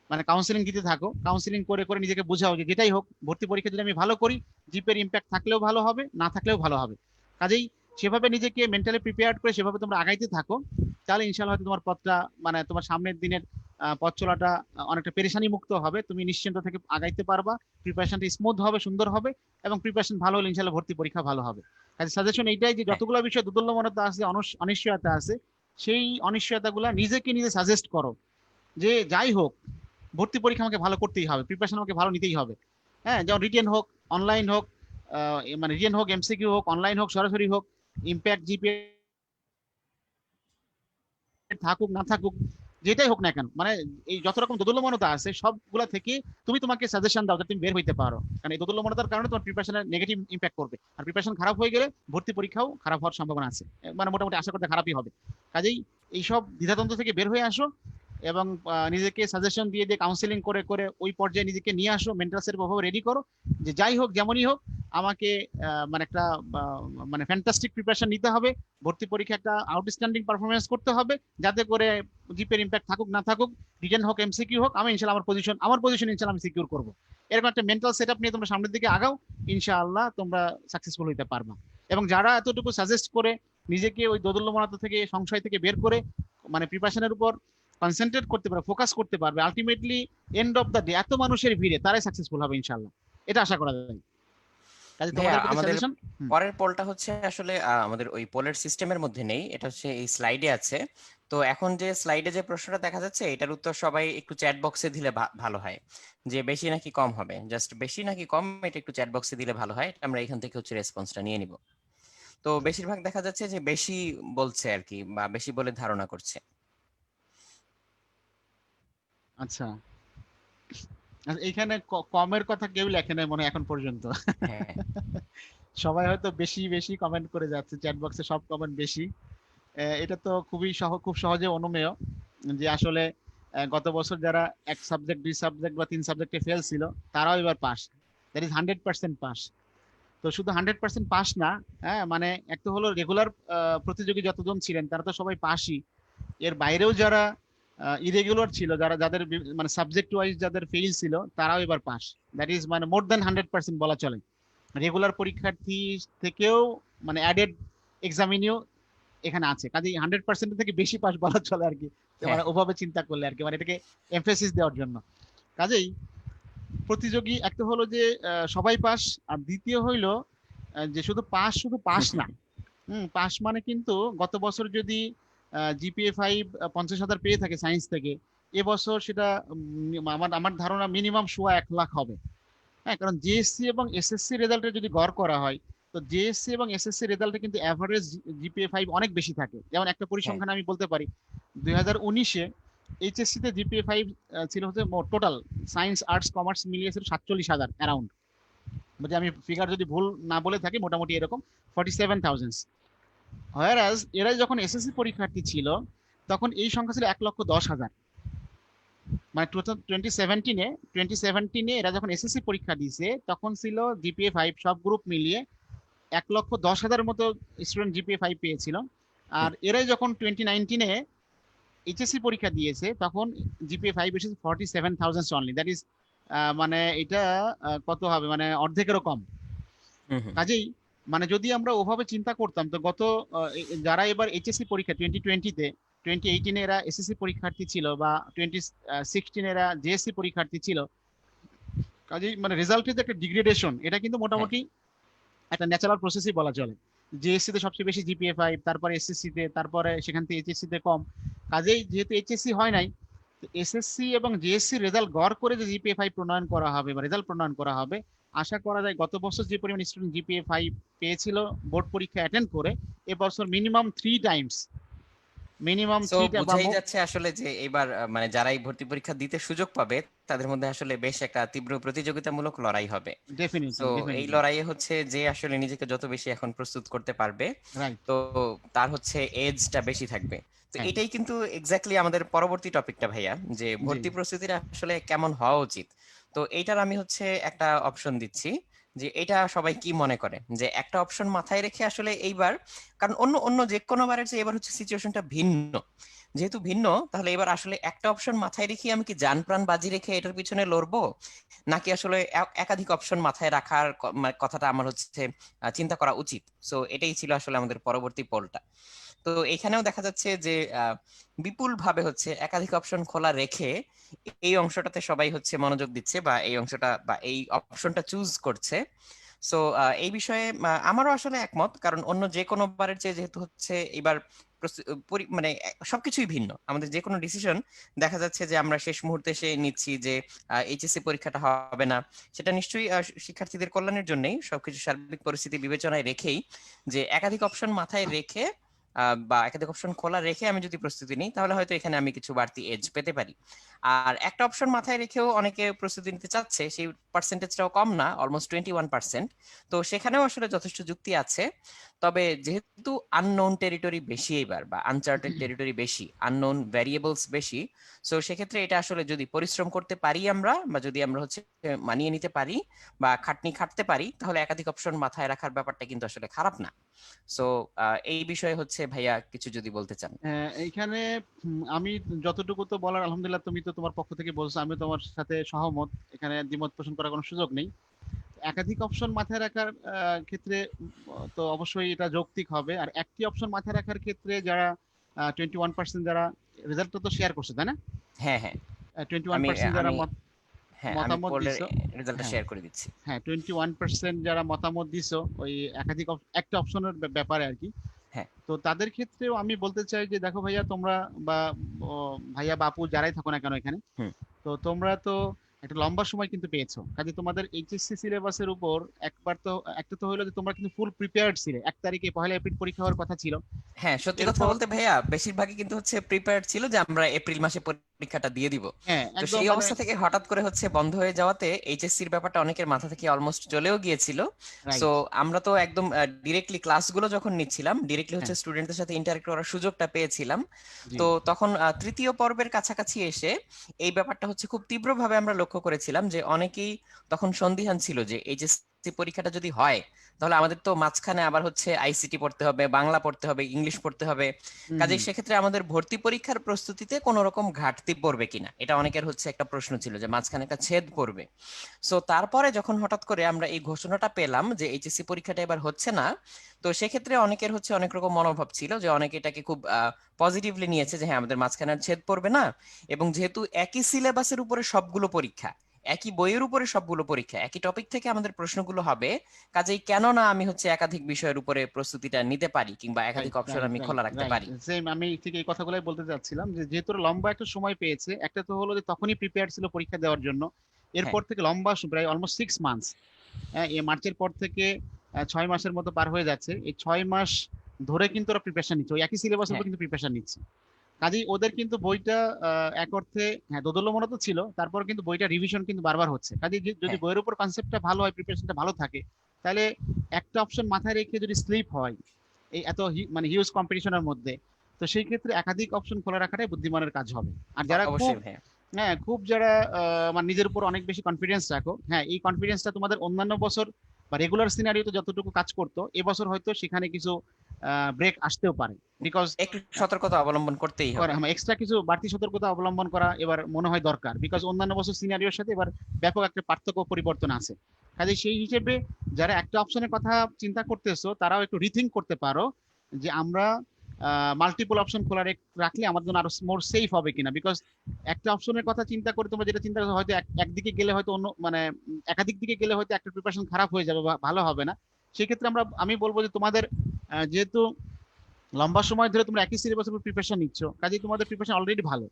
মানে কাউন্সিলিং দিতে থাকো, কাউন্সিলিং করে করে নিজেকে বোঝাও যে যেটাই হোক ভর্তি পরীক্ষা যদি আমি ভালো করি, জিপিএর ইম্প্যাক্ট থাকলেও ভালো হবে, না থাকলেও ভালো হবে। কাজেই সেভাবে নিজেকে মেন্টালি প্রিপেয়ার করে সেভাবে তোমরা আগাইতে থাকো, তাহলে ইনশাআল্লাহ হয়তো তোমার পথটা মানে তোমার সামনের দিনের পথ চলাটা অনেকটা পেরেশানি মুক্ত হবে, তুমি নিশ্চিন্ত থেকে আগাইতে পারবা, প্রিপারেশনটা স্মুথ হবে, সুন্দর হবে, এবং প্রিপারেশন ভালো হলে ইনশাআল্লাহ ভর্তি পরীক্ষা ভালো হবে। কাজে সাজেশন এইটাই যে হ্যাঁ যতগুলো বিষয় দোদুল্যমনতা আছে, অনিশ্চয়তা আছে, সেই অনিশ্চয়তা গুলা নিজেকে নিজে সাজেস্ট করো যে যাই হোক ভর্তি পরীক্ষা আমাকে ভালো করতেই হবে, প্রিপারেশন আমাকে ভালো নিতেই হবে। হ্যাঁ, যেমন রিটেন হোক, অনলাইন হোক, মানে রিটেন হোক, এমসিকিউ হোক, অনলাইন হোক, সরাসরি হোক, ইম্প্যাক্ট জিপিএ থাকুক না থাকুক, যেটাই হোক না কেন, মানে এই যত রকম দোদুল্যমনতা আছে সবগুলা থেকে তুমি তোমাকে সাজেশন দাও যাতে তুমি বের হইতে পারো। কারণ এই দোদুল্যমনতার কারণে তোমার প্রিপারেশনের নেগেটিভ ইম্প্যাক্ট করবে, আর প্রিপারেশন খারাপ হয়ে গেলে ভর্তি পরীক্ষাও খারাপ হওয়ার সম্ভাবনা আছে, মানে মোটামুটি আশা করতে খারাপই হবে। কাজেই এইসব দ্বিধাদ্বন্দ্ব থেকে বের হয়ে আসো এবং নিজেকে সাজেশন দিয়ে দিয়ে কাউন্সিলিং করে করে ওই পর্যায়ে নিজেকে নিয়ে আসো, মেন্টাল সেট ভাবে রেডি করো যে যাই হোক যেমনই হোক আমাকে মানে একটা মানে ফ্যান্টাস্টিক প্রিপারেশন নিতে হবে, ভর্তি পরীক্ষা একটা আউটস্ট্যান্ডিং পারফরমেন্স করতে হবে, যাতে করে জিপের ইম্প্যাক্ট থাকুক না থাকুক, রিটেন হোক এমসিকিউ হোক, আমি ইনশাআল্লাহ আমার পজিশন ইনশাআল্লাহ আমি সিকিউর করবো। এরকম একটা মেন্টাল সেটআপ নিয়ে তোমরা সামনের দিকে আগাও, ইনশাআল্লাহ তোমরা সাকসেসফুল হইতে পারবা। এবং যারা এতটুকু সাজেস্ট করে নিজেকে ওই দোদুল্যমনতা থেকে, সংশয় থেকে বের করে মানে প্রিপারেশনের উপর কনসেন্ট্রেট করতে পারবে, ফোকাস করতে পারবে, ultimately end of the day এত মানুষের ভিড়ে তারাই সাকসেসফুল হবে ইনশাআল্লাহ, এটা আশা করা যায়। কাজে ভাইয়া তোমাদের প্রতি আমাদের সাজেশন। পরের পোলটা হচ্ছে আসলে আমাদের ওই পোলের সিস্টেমের মধ্যে নেই, এটা হচ্ছে এই স্লাইডে আছে। তো এখন যে স্লাইডে যে প্রশ্নটা দেখা যাচ্ছে এটার উত্তর সবাই একটু চ্যাট বক্সে দিলে ভালো হয়, যে বেশি নাকি কম হবে, জাস্ট বেশি নাকি কম এটা একটু চ্যাট বক্সে দিলে ভালো হয়, আমরা এখান থেকে হচ্ছে রেসপন্সটা নিয়ে নিব। তো বেশিরভাগ দেখা যাচ্ছে যে বেশি বলছে আর কি, বা বেশি বলে ধারণা করছে। আচ্ছা, এইখানে কমের কথা কেউ লেখে নাই মনে হয় এখন পর্যন্ত। হ্যাঁ সবাই হয়তো বেশি বেশি কমেন্ট করে যাচ্ছে চ্যাট বক্সে, সব কমেন্ট বেশি। এটা তো খুব সহজে অনুমেয় যে আসলে গত বছর যারা এক সাবজেক্ট, দুই সাবজেক্ট বা তিন সাবজেক্টে ফেল ছিল, তারাও এবার পাস, দ্যাট ইজ 100% পাস। তো শুধু 100% পাস না, হ্যাঁ, মানে এক তো হলো রেগুলার প্রতিযোগী যতজন ছিলেন তারা তো সবাই পাসই, এর বাইরেও যারা ইরেগুলার ছিল, যাদের মানে সাবজেক্ট ওয়াইজ যাদের ফেল ছিল, তারাও এবার পাস, দ্যাট ইজ মানে মোর দেন 100% বলা চলে। রেগুলার পরীক্ষার্থী থেকেও মানে অ্যাডেড এক্সামিনেও এখানে আছে, কাজে 100% থেকে বেশি পাস বলা চলে আর কি, হ্যাঁ মানে ওভাবে চিন্তা করলে আর কি, মানে এটাকে এমফেসিস দেওয়ার জন্য। কাজেই প্রতিযোগী একটা হলো যে সবাই পাস, আর দ্বিতীয় হইলো যে শুধু পাস না, পাস মানে কিন্তু গত বছর যদি জিপিএ 5 50,000 পেয়ে থাকে সায়েন্স থেকে, এবছর সেটা আমার আমার ধারণা মিনিমাম 1,00,000 হবে। হ্যাঁ, কারণ জিএসসি এবং এসএসসি রেজাল্টের যদি গড় করা হয়, তো জিএসসি এবং এসএসসি রেজাল্টে কিন্তু অ্যাভারেজ জিপিএ 5 অনেক বেশি থাকে। যেমন একটা হ্যাঁ পরিসংখ্যান আমি বলতে পারি, 2019-এ এইচএসসি তে জিপিএ 5 ছিল হচ্ছে টোটাল সায়েন্স আর্টস কমার্স মিলিয়ে ছিল 47,000 অ্যারাউন্ড, যদি আমি ফিগার যদি ভুল না বলে থাকি, মোটামুটি এরকম 47,000। হোয়ারাজ এরা যখন এসএসসি পরীক্ষার্থী ছিল তখন এই সংখ্যা ছিল 1,10,000। মানে 2017-এ এরা যখন এসএসসি পরীক্ষা দিয়েছে তখন ছিল জিপিএ 5 সব গ্রুপ মিলিয়ে 1,10,000 মতো স্টুডেন্ট জিপিএ 5 পেয়েছিল। আর এরাই যখন 2019-এ এইচএসসি পরীক্ষা দিয়েছে তখন জিপিএ 5 এসেছে 47,000 অনলি, দ্যাট ইজ মানে এটা কত হবে, মানে অর্ধেকেরও কম। হুম হুম কাজেই মানে যদি আমরা ওভাবে চিন্তা করতাম, তো গত যারা এবার এইচএসসি পরীক্ষা 2020-তে, 2018 এরা এসএসসি পরীক্ষার্থী ছিল, বা 2016 এরা জেএসসি পরীক্ষার্থী ছিল, কাজেই মানে রেজাল্টের যে একটা ডিগ্রেডেশন, এটা কিন্তু হ্যাঁ মোটামুটি একটা ন্যাচারাল প্রসেসই বলা চলে। জিএসসি তে সবচেয়ে বেশি জিপিএ 5, তারপরে এসএসসি তে, তারপরে সেখান থেকে এইচএসসি তে কম। কাজেই যেহেতু এইচএসসি হয় নাই, এসএসসি এবং জিএসসি রেজাল্ট গড় করে যে জিপিএ 5 প্রণয়ন করা হবে বা রেজাল্ট প্রণয়ন করা হবে, আশা করা যায় গত বছর যে পরিমাণ স্টুডেন্ট জিপিএ 5 পেয়েছিল বোর্ড পরীক্ষা অ্যাটেন্ড করে, এবছর মিনিমাম 3 টাইমস, মিনিমাম সো 3টা বা বুঝাই যাচ্ছে আসলে যে এবার মানে যারা এই ভর্তি পরীক্ষা দিতে সুযোগ পাবে তাদের মধ্যে আসলে বেশ একটা তীব্র প্রতিযোগিতামূলক লড়াই হবে। সো ডেফিনেটলি এই ডেফিনেটলি লড়াইয়ে হচ্ছে যে আসলে নিজেকে যত বেশি এখন প্রস্তুত করতে পারবে, রাইট। তো তার হচ্ছে এজটা বেশি থাকবে। তো হ্যাঁ, এটাই কিন্তু এক্স্যাক্টলি আমাদের পরবর্তী টপিকটা ভাইয়া, যে জি। ভর্তি প্রস্তুতিটা আসলে কেমন হওয়া উচিত। তো এইটার আমি হচ্ছে একটা অপশন দিচ্ছি, যে এটা সবাই কি মনে করে, যে একটা অপশন মাথায় রেখে আসলে এইবার, কারণ অন্য অন্য যে কোনো বারের যে এবার হচ্ছে সিচুয়েশনটা ভিন্ন, যেহেতু ভিন্ন, তাহলে এবার আসলে একটা অপশন মাথায় রেখে আমি কি জান প্রাণ বাজি রেখে এটার পিছনে লড়বো, নাকি আসলে একাধিক অপশন মাথায় রাখার মানে কথাটা আমার হচ্ছে চিন্তা করা উচিত। সো এটাই ছিল আসলে আমাদের পরবর্তী পোলটা। তো এখানেও দেখা যাচ্ছে যে বিপুল ভাবে হচ্ছে একাধিক অপশন খোলা রেখে এই অংশটাতে সবাই হচ্ছে মনোযোগ দিচ্ছে, বা এই অংশটা বা এই অপশনটা চুজ করছে। সো এই বিষয়ে আমারও আসলে একমত, কারণ অন্য যে কোনো বারের চেয়ে যেহেতু হচ্ছে এবার মানে সবকিছুই ভিন্ন, আমাদের যে কোনো ডিসিশন দেখা যাচ্ছে যে আমরা শেষ মুহূর্তে এসে নিচ্ছি যে এইচএসসি পরীক্ষাটা হবে না, সেটা নিশ্চয়ই শিক্ষার্থীদের কল্যাণের জন্যই, সবকিছু সার্বিক পরিস্থিতি বিবেচনায় রেখেই, যে একাধিক অপশন মাথায় রেখে বা একাধিক অপশন খোলা রেখে আমি যদি প্রস্তুতি নিই, তাহলে হয়তো এখানে আমি কিছু বাড়তি এজ পেতে পারি। আর একটা অপশন মাথায় রেখেও অনেকে প্রস্তুতি নিতে চাচ্ছে, সেই পার্সেন্টেজটাও কম না, অলমোস্ট 21%। তো সেখানেও আসলে যথেষ্ট যুক্তি আছে। তবে যেহেতু আননোন টেরিটরি বেশি এবার, বা আনচার্টেড টেরিটরি বেশি, আননোন ভ্যারিয়েবলস বেশি, সো সেক্ষেত্রে এটা আসলে যদি পরিশ্রম করতে পারি আমরা, বা যদি আমরা হচ্ছে মানিয়ে নিতে পারি বা খাটনি খাটতে পারি, তাহলে একাধিক অপশন মাথায় রাখার ব্যাপারটা কিন্তু আসলে খারাপ না। সো এই বিষয়ে হচ্ছে ভাইয়া কিছু যদি বলতে চান। এইখানে আমি যতটুকু তো বলার, আলহামদুলিল্লাহ তুমি তো তোমার পক্ষ থেকে বলছো, আমি তোমার সাথে সহমত, এখানে দ্বিমত পোষণ করার কোনো সুযোগ নেই। একাধিক অপশন মাথায় রাখার ক্ষেত্রে তো অবশ্যই এটা যৌক্তিক হবে। আর একটি অপশন মাথায় রাখার ক্ষেত্রে যারা 21% যারা রেজাল্টটা তো শেয়ার করছে, তাই না? হ্যাঁ হ্যাঁ, টোয়েন্টি ওয়ান আমি পার্সেন্ট যারা আমি হ্যাঁ আমি মতামত পোলের দিছো, রেজাল্টটা হ্যাঁ শেয়ার করে দিচ্ছি। হ্যাঁ, 21% যারা মতামত দিছো ওই একাধিক একটা অপশনের ব্যাপারে আর কি। হ্যাঁ তো তাদের ক্ষেত্রেও আমি বলতে চাই যে দেখো ভাইয়া, তোমরা বা ভাইয়া বাপু যারাই থাকো না কেন এখানে, হুম তো তোমরা তো একটা লম্বা সময় কিন্তু পেয়েছো। কাজে তোমাদের এইচএসসি সিলেবাসের উপর একবার তো, একটা তো হলো যে তোমরা কিন্তু ফুল প্রিপেয়ার্ড ছিলে, 1 তারিখে 1 এপ্রিল পরীক্ষা হওয়ার কথা ছিল। হ্যাঁ, সত্যি কথা এরপর বলতে ভাইয়া বেশিরভাগই কিন্তু হচ্ছে প্রিপেয়ার্ড ছিল যে আমরা এপ্রিল মাসে পরীক্ষাটা দিয়ে দিব। হ্যাঁ তো একদম সেই মানে অবস্থা থেকে হঠাৎ করে হচ্ছে বন্ধ হয়ে যাওয়াতে এইচএসসির ব্যাপারটা অনেকের মাথা থেকে অলমোস্ট চলেও গিয়েছিল। So right. আমরা তো একদম ডিরেক্টলি ক্লাসগুলো যখন নিচ্ছিলাম, ডিরেক্টলি হ্যাঁ, হচ্ছে স্টুডেন্টদের সাথে ইন্টারেক্ট করার সুযোগটা পেয়েছিলাম। জি। তো তখন তৃতীয় পর্বের কাছাকাছি এসে এই ব্যাপারটা হচ্ছে খুব তীব্রভাবে আমরা লক্ষ্য করেছিলাম, যে অনেকেই তখন সন্দিহান ছিল যে এইচএসসি পরীক্ষাটা যদি হয়, তাহলে আমাদের তো মাঝখানে আবার হচ্ছে আইসিটি পড়তে হবে, বাংলা পড়তে হবে, ইংলিশ পড়তে হবে। হুম কাজেই হুম সেক্ষেত্রে আমাদের ভর্তি পরীক্ষার প্রস্তুতিতে কোনো রকম ঘাটতি পড়বে কিনা, এটা অনেকের হচ্ছে একটা প্রশ্ন ছিল, যে মাঝখানে একটা ছেদ পড়বে। সো তারপরে যখন হঠাৎ করে আমরা এই ঘোষণাটা পেলাম যে এইচএসসি পরীক্ষাটা এবার হচ্ছে না, তো সেক্ষেত্রে অনেকের হচ্ছে অনেক রকম মনোভাব ছিল, যে অনেকে এটাকে খুব পজিটিভলি নিয়েছে, যে হ্যাঁ আমাদের মাঝখানে আর ছেদ পড়বে না, এবং যেহেতু একই সিলেবাসের উপরে সবগুলো পরীক্ষা, একই বইয়ের উপরে সবগুলো পরীক্ষা, একই টপিক থেকে আমাদের প্রশ্নগুলো হবে, কাজেই কেন না আমি হচ্ছে একাধিক বিষয়ের উপরে প্রস্তুতিটা নিতে পারি, কিংবা একাধিক রাইট অপশন রাইট আমি রাইট খোলা রাখতে রাইট পারি। সেম, আমি ঠিক এই কথাগুলোই বলতে চাচ্ছিলাম যে যেহেতু ওরা লম্বা একটা সময় পেয়েছে, একটা তো হলো যে তখনই প্রিপেয়ার ছিল পরীক্ষা দেওয়ার জন্য, হ্যাঁ এরপর থেকে লম্বা প্রায় অলমোস্ট 6 মান্থস, হ্যাঁ এই মার্চের পর থেকে 6 মাসের মতো পার হয়ে যাচ্ছে, এই 6 মাস ধরে কিন্তু ওরা প্রিপারেশন নিচ্ছে, ওই একই সিলেবাসের হ্যাঁ উপর কিন্তু প্রিপারেশন নিচ্ছে। কাজেই ওদের কিন্তু বইটা এক অর্থে হ্যাঁ দোদুল্যমান তো ছিল, তারপর কিন্তু বইটা রিভিশন কিন্তু বারবার হচ্ছে। কাজেই যদি হ্যাঁ বইয়ের উপর কনসেপ্টটা ভালো হয়, প্রিপারেশনটা ভালো থাকে, তাহলে একটা অপশন মাথায় রেখে যদি স্লিপ হয় এই এত মানে হিউজ কম্পিটিশনের মধ্যে, তো সেই ক্ষেত্রে একাধিক অপশন খোলা রাখাটাই বুদ্ধিমানের কাজ হবে। আর যারা খুব, অবশ্যই ভাইয়া। হ্যাঁ খুব যারা মানে নিজের উপর অনেক বেশি কনফিডেন্স রাখো, হ্যাঁ এই কনফিডেন্সটা তোমাদের অন্যান্য বছর বা রেগুলার সিনারিওতে যতটুকু কাজ করতো, এবছর হয়তো সেখানে কিছু ব্রেক আসতেও পারে, বিকজ একটু সতর্কতা অবলম্বন করতেই হবে। এক্সট্রা কিছু বাড়তি সতর্কতা অবলম্বন করা এবার মনে হয় দরকার, বিকজ অন্যান্য বছর সিনারিওর সাথে এবার ব্যাপক একটা পার্থক্য পরিবর্তন আছে। কাজে সেই হিসেবে যারা একটা অপশনের কথা চিন্তা করতেছো তারাও একটু রিথিঙ্ক করতে পারো যে আমরা মাল্টিপল অপশন খোলা রাখলে আমাদের জন্য আরো মোর সেফ হবে কিনা, বিকজ একটা অপশনের কথা চিন্তা করে তোমরা যেটা চিন্তা করছো হয়তো একদিকে গেলে হয়তো অন্য মানে একাধিক দিকে গেলে হয়তো একটা প্রিপারেশন খারাপ হয়ে যাবে বা ভালো হবে না। সেক্ষেত্রে আমি বলবো যে তোমাদের যেহেতু লম্বা সময় ধরে তোমরা একই সিলেবাসের উপর প্রিপারেশন নিচ্ছ, কাজেই তোমাদের প্রিপারেশন অলরেডি ভালো।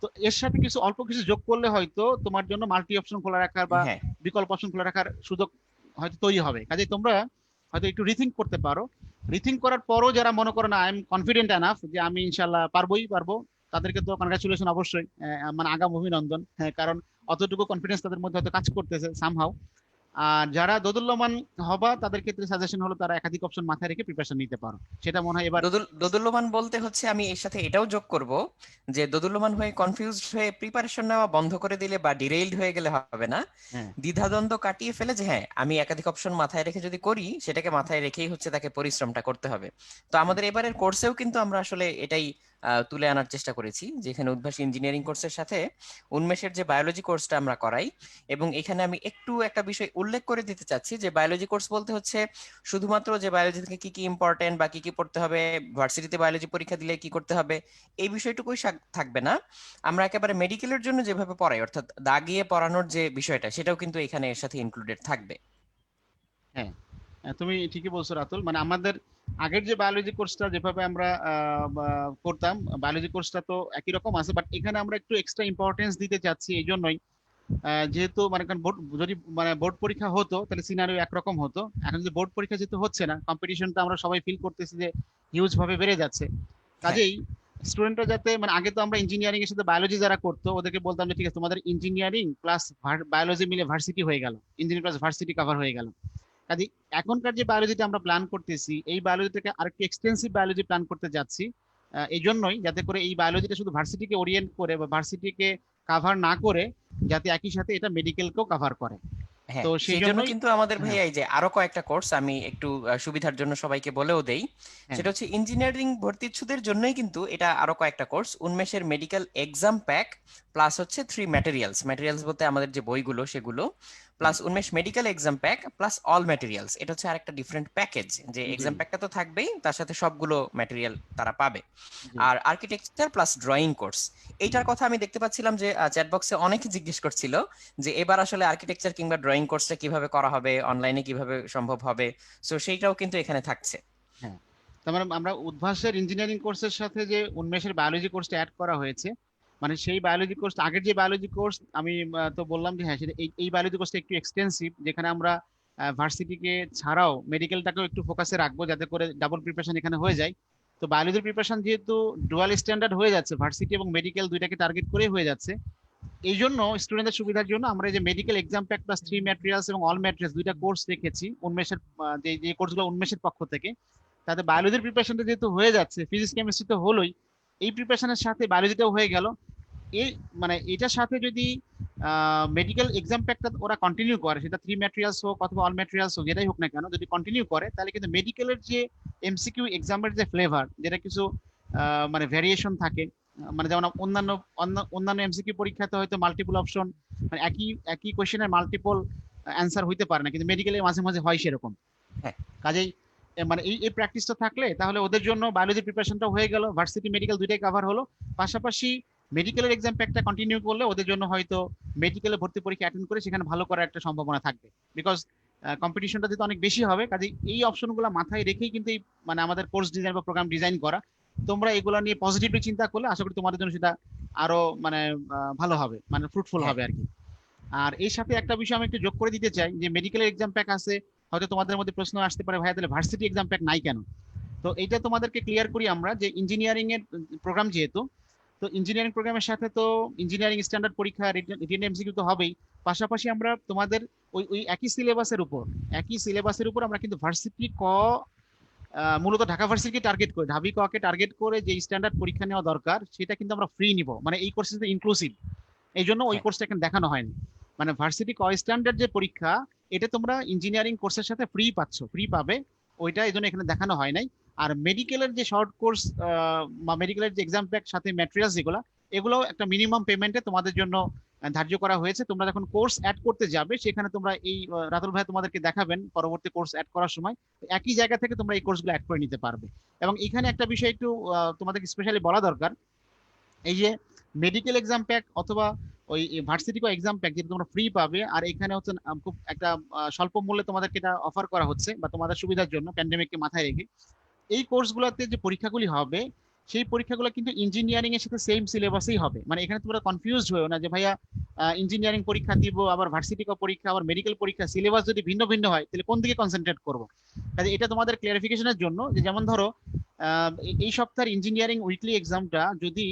তো এর সাথে কিছু অল্প কিছু যোগ করলে হয়তো তোমার জন্য মাল্টি অপশন খোলা রাখার বা হ্যাঁ, বিকল্প অপশন খোলা রাখার সুযোগ হয়তো তৈরি হবে। কাজেই তোমরা হয়তো একটু রিথিঙ্ক করতে পারো। রিথিঙ্ক করার পরও যারা মনে করো না আই এম কনফিডেন্ট এনাফ যে আমি ইনশাল্লাহ পারবো, তাদেরকে তো কনগ্রাচুলেশন অবশ্যই, মানে আগাম অভিনন্দন। হ্যাঁ, কারণ অতটুকু কনফিডেন্স তাদের মধ্যে হয়তো কাজ করতেছে সামহাউ। আর যারা দোদুল্যমান হবা তাদের ক্ষেত্রে সাজেশন হলো তারা একাধিক অপশন মাথায় রেখে প্রিপারেশন নিতে পারো, সেটা মনে হয় এবার। দোদুল্যমান বলতে হচ্ছে আমি এর সাথে এটাও যোগ করব যে দোদুল্যমান হয়ে কনফিউজড হয়ে প্রিপারেশন নেওয়া বন্ধ করে দিলে বা ডিরেইলড হয়ে গেলে হবে না। হ্যাঁ দ্বিধাদ্বন্দ্ব কাটিয়ে ফেলে যে হ্যাঁ আমি একাধিক অপশন মাথায় রেখে যদি করি, সেটাকে মাথায় রেখেই হচ্ছে তাকে পরিশ্রমটা করতে হবে। তো আমাদের এবারের কোর্সেও কিন্তু আমরা আসলে এটাই তুলে আনার চেষ্টা করেছি, যেখানে উদ্ভাসী ইঞ্জিনিয়ারিং কোর্সের সাথে উন্মেষের যে বায়োলজি কোর্সটা আমরা করাই। এবং এখানে আমি একটু একটা বিষয় উল্লেখ করে দিতে চাচ্ছি যে বায়োলজি কোর্স বলতে হচ্ছে শুধুমাত্র যে বায়োলজি থেকে কি কি ইম্পর্টেন্ট বা কি কি পড়তে হবে, ভার্সিটিতে বায়োলজি পরীক্ষা দিলে কি করতে হবে, এই বিষয়টুকুই থাকবে না। আমরা একেবারে মেডিকেলের জন্য যেভাবে পড়াই, অর্থাৎ দাগিয়ে পড়ানোর যে বিষয়টা, সেটাও কিন্তু এখানে এর সাথে ইনক্লুডেড থাকবে। হ্যাঁ, তুমি ঠিকই বলছো রাতুল। মানে আমাদের আগের যে বায়োলজি কোর্সটা যেভাবে আমরা করতাম, বায়োলজি কোর্সটা তো একই রকম আছে, বাট এখানে আমরা একটু এক্সট্রা ইম্পর্টেন্স দিতে চাচ্ছি। এই জন্যই যেহেতু মানে যদি মানে বোর্ড পরীক্ষা হতো তাহলে সিনারিও একরকম হতো। এখন যদি বোর্ড পরীক্ষা যেহেতু হচ্ছে না, কম্পিটিশনটা আমরা সবাই ফিল করতেছি যে হিউজ ভাবে বেড়ে যাচ্ছে। হ্যাঁ, কাজেই স্টুডেন্টরা যাতে মানে আগে তো আমরা ইঞ্জিনিয়ারিং এর সাথে বায়োলজি যারা করতো ওদেরকে বলতাম যে ঠিক আছে তোমাদের ইঞ্জিনিয়ারিং প্লাস বায়োলজি মিলে ভার্সিটি হয়ে গেল, ইঞ্জিনিয়ারিং প্লাস ভার্সিটি কভার হয়ে গেল। কাজে এখনকার যে বায়োলজিটা আমরা প্ল্যান করতেছি এই বায়োলজিটাকে আরেকটু এক্সটেন্সিভ বায়োলজি প্ল্যান করতে যাচ্ছি। এই জন্যই যাতে করে এই বায়োলজিটা শুধু ভার্সিটিকে ওরিয়েন্ট করে বা ভার্সিটিকে কাভার না করে, যাতে একই সাথে এটা মেডিকেলকেও কাভার করে। হ্যাঁ, তো সেই সেই জন্য জন্যই কিন্তু আমাদের হ্যাঁ ভাইয়া এই যে আরো কয়েকটা কোর্স আমি একটু সুবিধার জন্য সবাইকে বলেও দেই। হ্যাঁ সেটা হচ্ছে ইঞ্জিনিয়ারিং ভর্তি ইচ্ছুদের জন্যই কিন্তু এটা আরো কয়েকটা কোর্স, উন্মেষের মেডিকেল এক্সাম প্যাক প্লাস হচ্ছে 3 ম্যাটেরিয়ালস, ম্যাটেরিয়ালস বলতে আমাদের যে বইগুলো সেগুলো, হ্যাঁ, প্লাস উন্মেষ medical exam pack plus all materials. এটা হচ্ছে আরেকটা ডিফারেন্ট প্যাকেজ, যে জি এক্সাম প্যাকটা তো থাকবেই, তার সাথে সবগুলো ম্যাটেরিয়াল তারা পাবে। জি আর আর্কিটেকচার প্লাস ড্রয়িং কোর্স, এইটার কথা আমি দেখতে পাচ্ছিলাম যে চ্যাট বক্সে অনেকে জিজ্ঞেস করছিল যে এবার আসলে আর্কিটেকচার কিংবা ড্রয়িং কোর্সটা কিভাবে করা হবে, অনলাইনে কিভাবে সম্ভব হবে। সো সেইটাও কিন্তু এখানে থাকছে। হ্যাঁ। তার মানে আমরা উদ্ভাসের ইঞ্জিনিয়ারিং কোর্সের সাথে যে উন্মেষের বায়োলজি কোর্সটা অ্যাড করা হয়েছে, মানে সেই বায়োলজি কোর্স আগের যে বায়োলজি কোর্স আমি তো বললাম যে হ্যাঁ সেটা এই বায়োলজি কোর্সটা একটু এক্সটেন্সিভ, যেখানে আমরা ভার্সিটিকে ছাড়াও মেডিকেলটাকেও একটু ফোকাসে রাখবো যাতে করে ডাবল প্রিপারেশন এখানে হয়ে যায়। তো বায়োলজির প্রিপারেশন যেহেতু ডুয়াল স্ট্যান্ডার্ড হয়ে যাচ্ছে, ভার্সিটি এবং মেডিকেল দুইটাকে টার্গেট করে হয়ে যাচ্ছে, এই জন্য স্টুডেন্টদের সুবিধার জন্য আমরা এই যে medical exam pack plus 3 materials এবং অল ম্যাটেরিয়ালস দুইটা কোর্স রেখেছি উন্মেষের যে যে কোর্সগুলো উন্মেষের পক্ষ থেকে। তাতে বায়োলজির প্রিপারেশনটা যেহেতু হয়ে যাচ্ছে, ফিজিক্স কেমিস্ট্রি তো হলোই, এই প্রিপারেশনের সাথে বায়োলজিটাও হয়ে গেল। এই মানে এটার সাথে যদি মেডিকেল এক্সাম প্যাকটা ওরা কন্টিনিউ করে, সেটা 3 ম্যাটেরিয়ালস হোক অথবা অল ম্যাটেরিয়ালস হোক যেটাই হোক না কেন, যদি কন্টিনিউ করে তাহলে কিন্তু মেডিকেলের যে এমসিকিউ এক্সামের যে ফ্লেভার, যেটা কিছু মানে ভ্যারিয়েশন থাকে, মানে যেমন অন্যান্য এমসিকিউ পরীক্ষাতে হয়তো মাল্টিপল অপশন মানে একই একই কোশ্চেনের মাল্টিপল অ্যান্সার হইতে পারে না, কিন্তু মেডিকেলে মাঝে মাঝে হয় সেরকম। হ্যাঁ, কাজেই মানে এই প্র্যাকটিসটা থাকলে তাহলে ওদের জন্য বায়োলজি প্রিপারেশনটা হয়ে গেল, ভার্সিটি মেডিকেল দুইটাই কভার হলো। পাশাপাশি মেডিকেলের এক্সাম প্যাকটা কন্টিনিউ করলে ওদের জন্য হয়তো মেডিকেলে ভর্তি পরীক্ষা অ্যাটেন্ড করে সেখানে ভালো করার একটা সম্ভাবনা থাকবে, বিকজ কম্পিটিশনটা যেহেতু অনেক বেশি হবে। কাজে এই অপশনগুলো মাথায় রেখেই কিন্তু এই মানে আমাদের কোর্স ডিজাইন বা প্রোগ্রাম ডিজাইন করা। তোমরা এগুলো নিয়ে পজিটিভলি চিন্তা করলে আশা করি তোমাদের জন্য সেটা আরো মানে ভালো হবে, মানে ফ্রুটফুল হ্যাঁ, হবে আর কি। আর এর সাথে একটা বিষয় আমি একটু যোগ করে দিতে চাই যে মেডিকেলের এক্সাম প্যাক আছে, হয়তো তোমাদের মধ্যে প্রশ্ন আসতে পারে ভাইয়া তাহলে ভার্সিটি এক্সাম প্যাক নাই কেন। তো এইটা তোমাদেরকে ক্লিয়ার করি আমরা যে ইঞ্জিনিয়ারিং এর প্রোগ্রাম যেহেতু, তো ইঞ্জিনিয়ারিং প্রোগ্রামের সাথে তো ইঞ্জিনিয়ারিং স্ট্যান্ডার্ড পরীক্ষা রিটেন এমসিকিউ তো হবেই। পাশাপাশি আমরা তোমাদের ওই একই সিলেবাসের উপর আমরা কিন্তু ভার্সিটি মূলত ঢাকা ভার্সিটিকে টার্গেট করে, ঢাবি কে টার্গেট করে যে স্ট্যান্ডার্ড পরীক্ষা নেওয়া দরকার সেটা কিন্তু আমরা ফ্রি নিব, মানে এই কোর্স ইনক্লুসিভ। এই জন্য ওই হ্যাঁ, কোর্সটা এখানে দেখানো হয়নি। মানে ভার্সিটি স্ট্যান্ডার্ড যে পরীক্ষা এটা তোমরা ইঞ্জিনিয়ারিং কোর্সের সাথে ফ্রি পাবে, ওইটা এই জন্য এখানে দেখানো হয় নাই। আর মেডিকেলের যে শর্ট কোর্স বা মেডিকেলের যে এক্সাম প্যাক সাথে ম্যাটেরিয়ালস যেগুলো, এগুলো একটা মিনিমাম পেমেন্টে তোমাদের জন্য ধার্য করা হয়েছে। তোমরা যখন কোর্স অ্যাড করতে যাবে সেখানে তোমরা এই রাতুল ভাই তোমাদেরকে দেখাবেন পরবর্তী কোর্স অ্যাড করার সময় একই জায়গা থেকে তোমরা এই কোর্সগুলো অ্যাড করে নিতে পারবে। এবং এখানে একটা বিষয় একটু তোমাদেরকে স্পেশালি বলা দরকার, এই যে মেডিকেল এক্সাম প্যাক অথবা ওই ভার্সিটিকো এক্সাম প্যাক যেটা তোমরা ফ্রি পাবে, আর এখানে হচ্ছে খুব একটা স্বল্প মূল্যে তোমাদেরকে এটা অফার করা হচ্ছে বা তোমাদের সুবিধার জন্য প্যান্ডেমিককে মাথায় রেখে। এই কোর্সগুলোতে যে পরীক্ষাগুলি হবে সেই পরীক্ষাগুলো কিন্তু ইঞ্জিনিয়ারিং এর সাথে সেম সিলেবাসেই হবে। মানে এখানে তোমরা কনফিউজড হয়েও না যে ভাইয়া ইঞ্জিনিয়ারিং পরীক্ষা দিব আবার ভার্সিটিকো পরীক্ষা আবার মেডিকেল পরীক্ষা, সিলেবাস যদি ভিন্ন ভিন্ন হয় তাহলে কোন দিকে কনসেন্ট্রেট করবো। কাজে এটা তোমাদের ক্লিয়ারিফিকেশনের জন্য যে যেমন ধরো এই সপ্তাহের ইঞ্জিনিয়ারিং উইকলি এক্সামটা যদি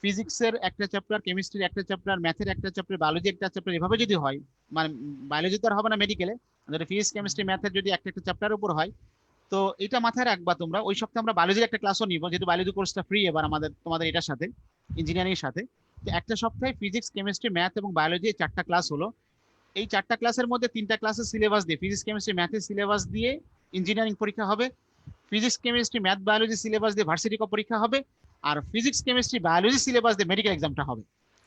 ফিজিক্সের একটা চ্যাপ্টার, কেমিস্ট্রির একটা চ্যাপ্টার, ম্যাথের একটা চ্যাপ্টার, বায়োলজি একটা চ্যাপ্টার এভাবে যদি হয়, মানে বায়োলজি তো আর হবে না মেডিকেলে, ফিজিক্স কেমিস্ট্রি ম্যাথের যদি একটা একটা চ্যাপ্টার উপর হয়, তো এটা মাথায় রাখবা তোমরা। ওই সপ্তাহে আমরা বায়োলজির একটা ক্লাসও নিব, যেহেতু বায়োলজি কোর্সটা ফ্রি এবার আমাদের তোমাদের এটার সাথে ইঞ্জিনিয়ারিং এর সাথে। তো একটা সপ্তাহে ফিজিক্স কেমিস্ট্রি ম্যাথ এবং বায়োলজি 4টা ক্লাস হলো। এই 4টা ক্লাসের মধ্যে 3টা ক্লাসের সিলেবাস দিয়ে, ফিজিক্স কেমিস্ট্রি ম্যাথের সিলেবাস দিয়ে ইঞ্জিনিয়ারিং পরীক্ষা হবে, physics chemistry math biology syllabus দিয়ে ভার্সিটিকো পরীক্ষা হবে, আর ফিজিক্স কেমিস্ট্রি বায়োলজি সিলেবাস দিয়ে মেডিকেল এক্সামটা হবে।